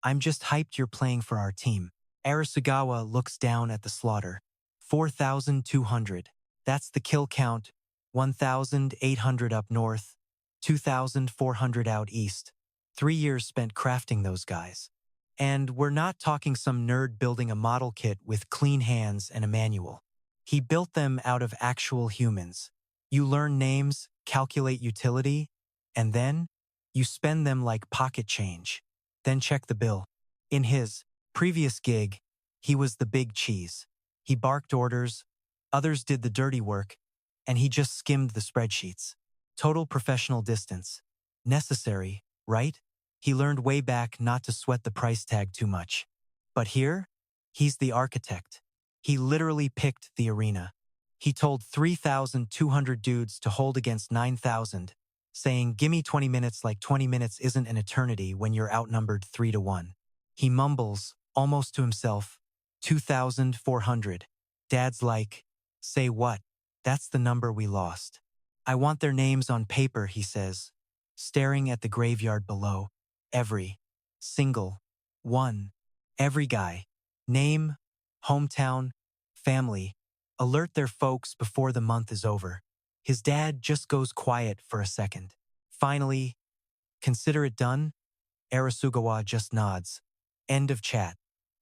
I'm just hyped you're playing for our team. Arisugawa looks down at the slaughter. 4,200. That's the kill count. 1,800 up north, 2,400 out east. 3 years spent crafting those guys. And we're not talking some nerd building a model kit with clean hands and a manual. He built them out of actual humans. You learn names, calculate utility, and then you spend them like pocket change. Then check the bill. In his previous gig, he was the big cheese. He barked orders, others did the dirty work, and he just skimmed the spreadsheets. Total professional distance. Necessary, right? He learned way back not to sweat the price tag too much. But here, he's the architect. He literally picked the arena. He told 3,200 dudes to hold against 9,000, saying, "Gimme 20 minutes like 20 minutes isn't an eternity when you're outnumbered 3-1. He mumbles, almost to himself, 2,400. Dad's like, "Say what? That's the number we lost." "I want their names on paper," he says, staring at the graveyard below. Every single, one, every guy, name, hometown, family, alert their folks before the month is over. His dad just goes quiet for a second. Finally, consider it done? Arisugawa just nods. End of chat.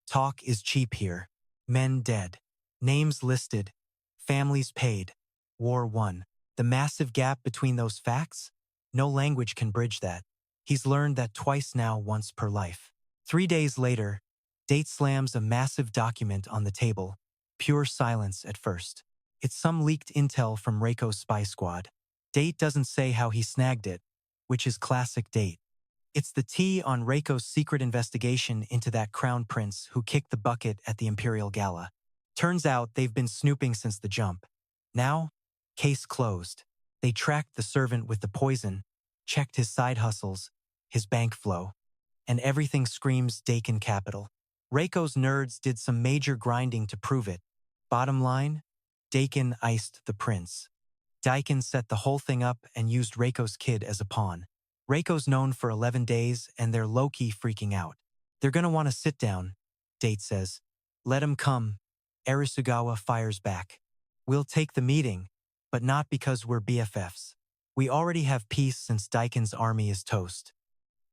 Talk is cheap here. Men dead. Names listed. Families paid. War won. The massive gap between those facts? No language can bridge that. He's learned that twice now, once per life. 3 days later, Date slams a massive document on the table. Pure silence at first. It's some leaked intel from Raiko's spy squad. Date doesn't say how he snagged it, which is classic Date. It's the tea on Raiko's secret investigation into that crown prince who kicked the bucket at the imperial gala. Turns out they've been snooping since the jump. Now, case closed. They tracked the servant with the poison, checked his side hustles, his bank flow, and everything screams Daikan capital. Raiko's nerds did some major grinding to prove it. Bottom line, Daikan iced the prince. Daikan set the whole thing up and used Raiko's kid as a pawn. Raiko's known for 11 days and they're low-key freaking out. They're gonna want to sit down, Date says. Let him come. Arisugawa fires back. We'll take the meeting, but not because we're BFFs. We already have peace since Daikan's army is toast.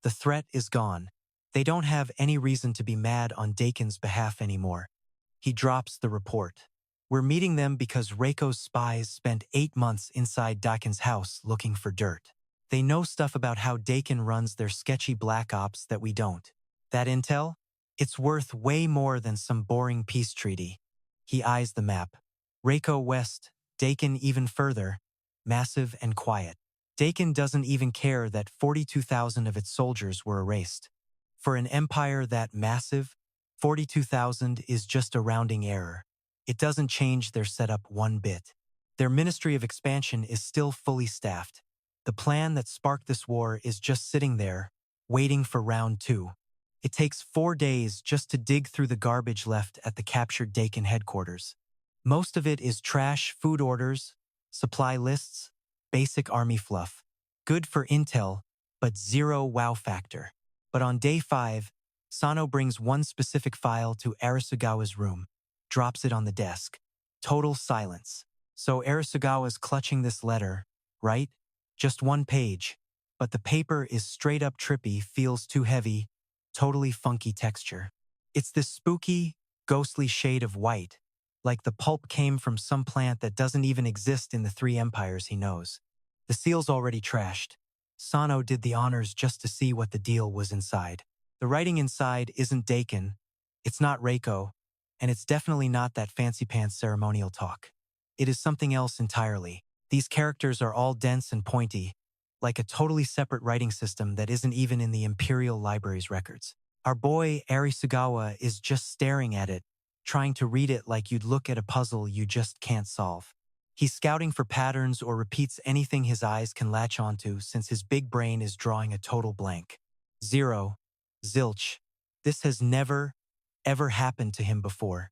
The threat is gone. They don't have any reason to be mad on Daikan's behalf anymore. He drops the report. We're meeting them because Raiko's spies spent 8 months inside Daikan's house looking for dirt. They know stuff about how Daikan runs their sketchy black ops that we don't. That intel? It's worth way more than some boring peace treaty. He eyes the map. Raiko west, Daikan even further, massive and quiet. Daikan doesn't even care that 42,000 of its soldiers were erased. For an empire that massive, 42,000 is just a rounding error. It doesn't change their setup one bit. Their Ministry of Expansion is still fully staffed. The plan that sparked this war is just sitting there, waiting for round 2. It takes 4 days just to dig through the garbage left at the captured Daikan headquarters. Most of it is trash food orders, supply lists, basic army fluff. Good for intel, but zero wow factor. But on day 5, Sano brings one specific file to Arisugawa's room, drops it on the desk. Total silence. So Arisugawa's clutching this letter, right? Just 1 page. But the paper is straight up trippy, feels too heavy, totally funky texture. It's this spooky, ghostly shade of white, like the pulp came from some plant that doesn't even exist in the 3 empires he knows. The seal's already trashed. Sano did the honors just to see what the deal was inside. The writing inside isn't Daikan, it's not Raiko, and it's definitely not that fancy pants ceremonial talk. It is something else entirely. These characters are all dense and pointy, like a totally separate writing system that isn't even in the Imperial Library's records. Our boy Arisugawa is just staring at it, trying to read it like you'd look at a puzzle you just can't solve. He's scouting for patterns or repeats anything his eyes can latch onto since his big brain is drawing a total blank. Zero. Zilch. This has never, ever happened to him before.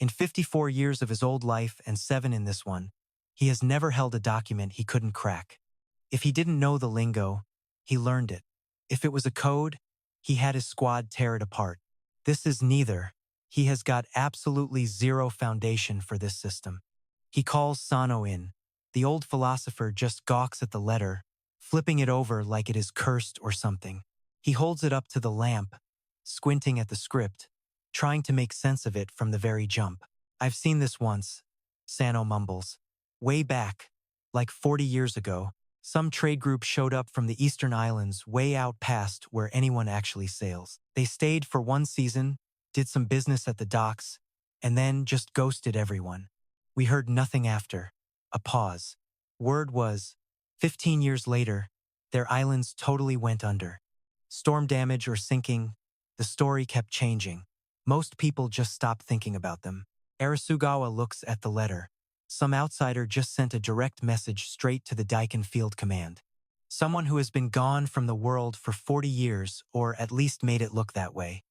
In 54 years of his old life and 7 in this one, he has never held a document he couldn't crack. If he didn't know the lingo, he learned it. If it was a code, he had his squad tear it apart. This is neither. He has got absolutely zero foundation for this system. He calls Sano in. The old philosopher just gawks at the letter, flipping it over like it is cursed or something. He holds it up to the lamp, squinting at the script, trying to make sense of it from the very jump. I've seen this once, Sano mumbles. Way back, like 40 years ago, some trade group showed up from the eastern islands way out past where anyone actually sails. They stayed for 1 season, did some business at the docks, and then just ghosted everyone. We heard nothing after. A pause. Word was, 15 years later, their islands totally went under. Storm damage or sinking, the story kept changing. Most people just stopped thinking about them. Arisugawa looks at the letter. Some outsider just sent a direct message straight to the Daikan Field Command. Someone who has been gone from the world for 40 years, or at least made it look that way.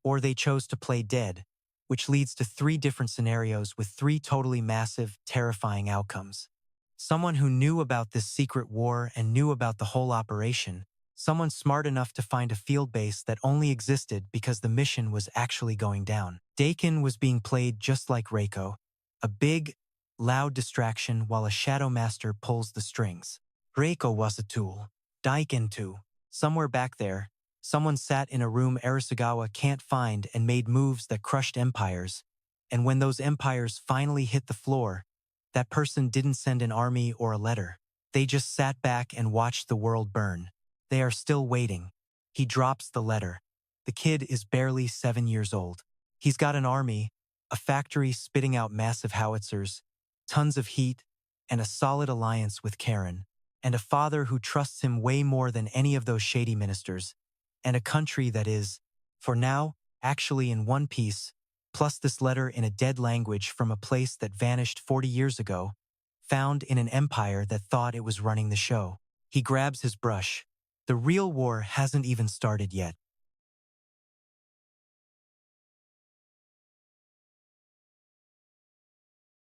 Or they chose to play dead, which leads to 3 different scenarios with 3 totally massive, terrifying outcomes. Someone who knew about this secret war and knew about the whole operation, Someone smart enough to find a field base that only existed because the mission was actually going down. Daikan was being played just like Reiko, a big, loud distraction while a shadow master pulls the strings. Reiko was a tool. Daikan too. Somewhere back there, someone sat in a room Arisugawa can't find and made moves that crushed empires. And when those empires finally hit the floor, that person didn't send an army or a letter. They just sat back and watched the world burn. They are still waiting. He drops the letter. The kid is barely 7 years old. He's got an army, a factory spitting out massive howitzers, tons of heat, and a solid alliance with Karen, and a father who trusts him way more than any of those shady ministers, and a country that is, for now, actually in one piece, plus this letter in a dead language from a place that vanished 40 years ago, found in an empire that thought it was running the show. He grabs his brush. The real war hasn't even started yet.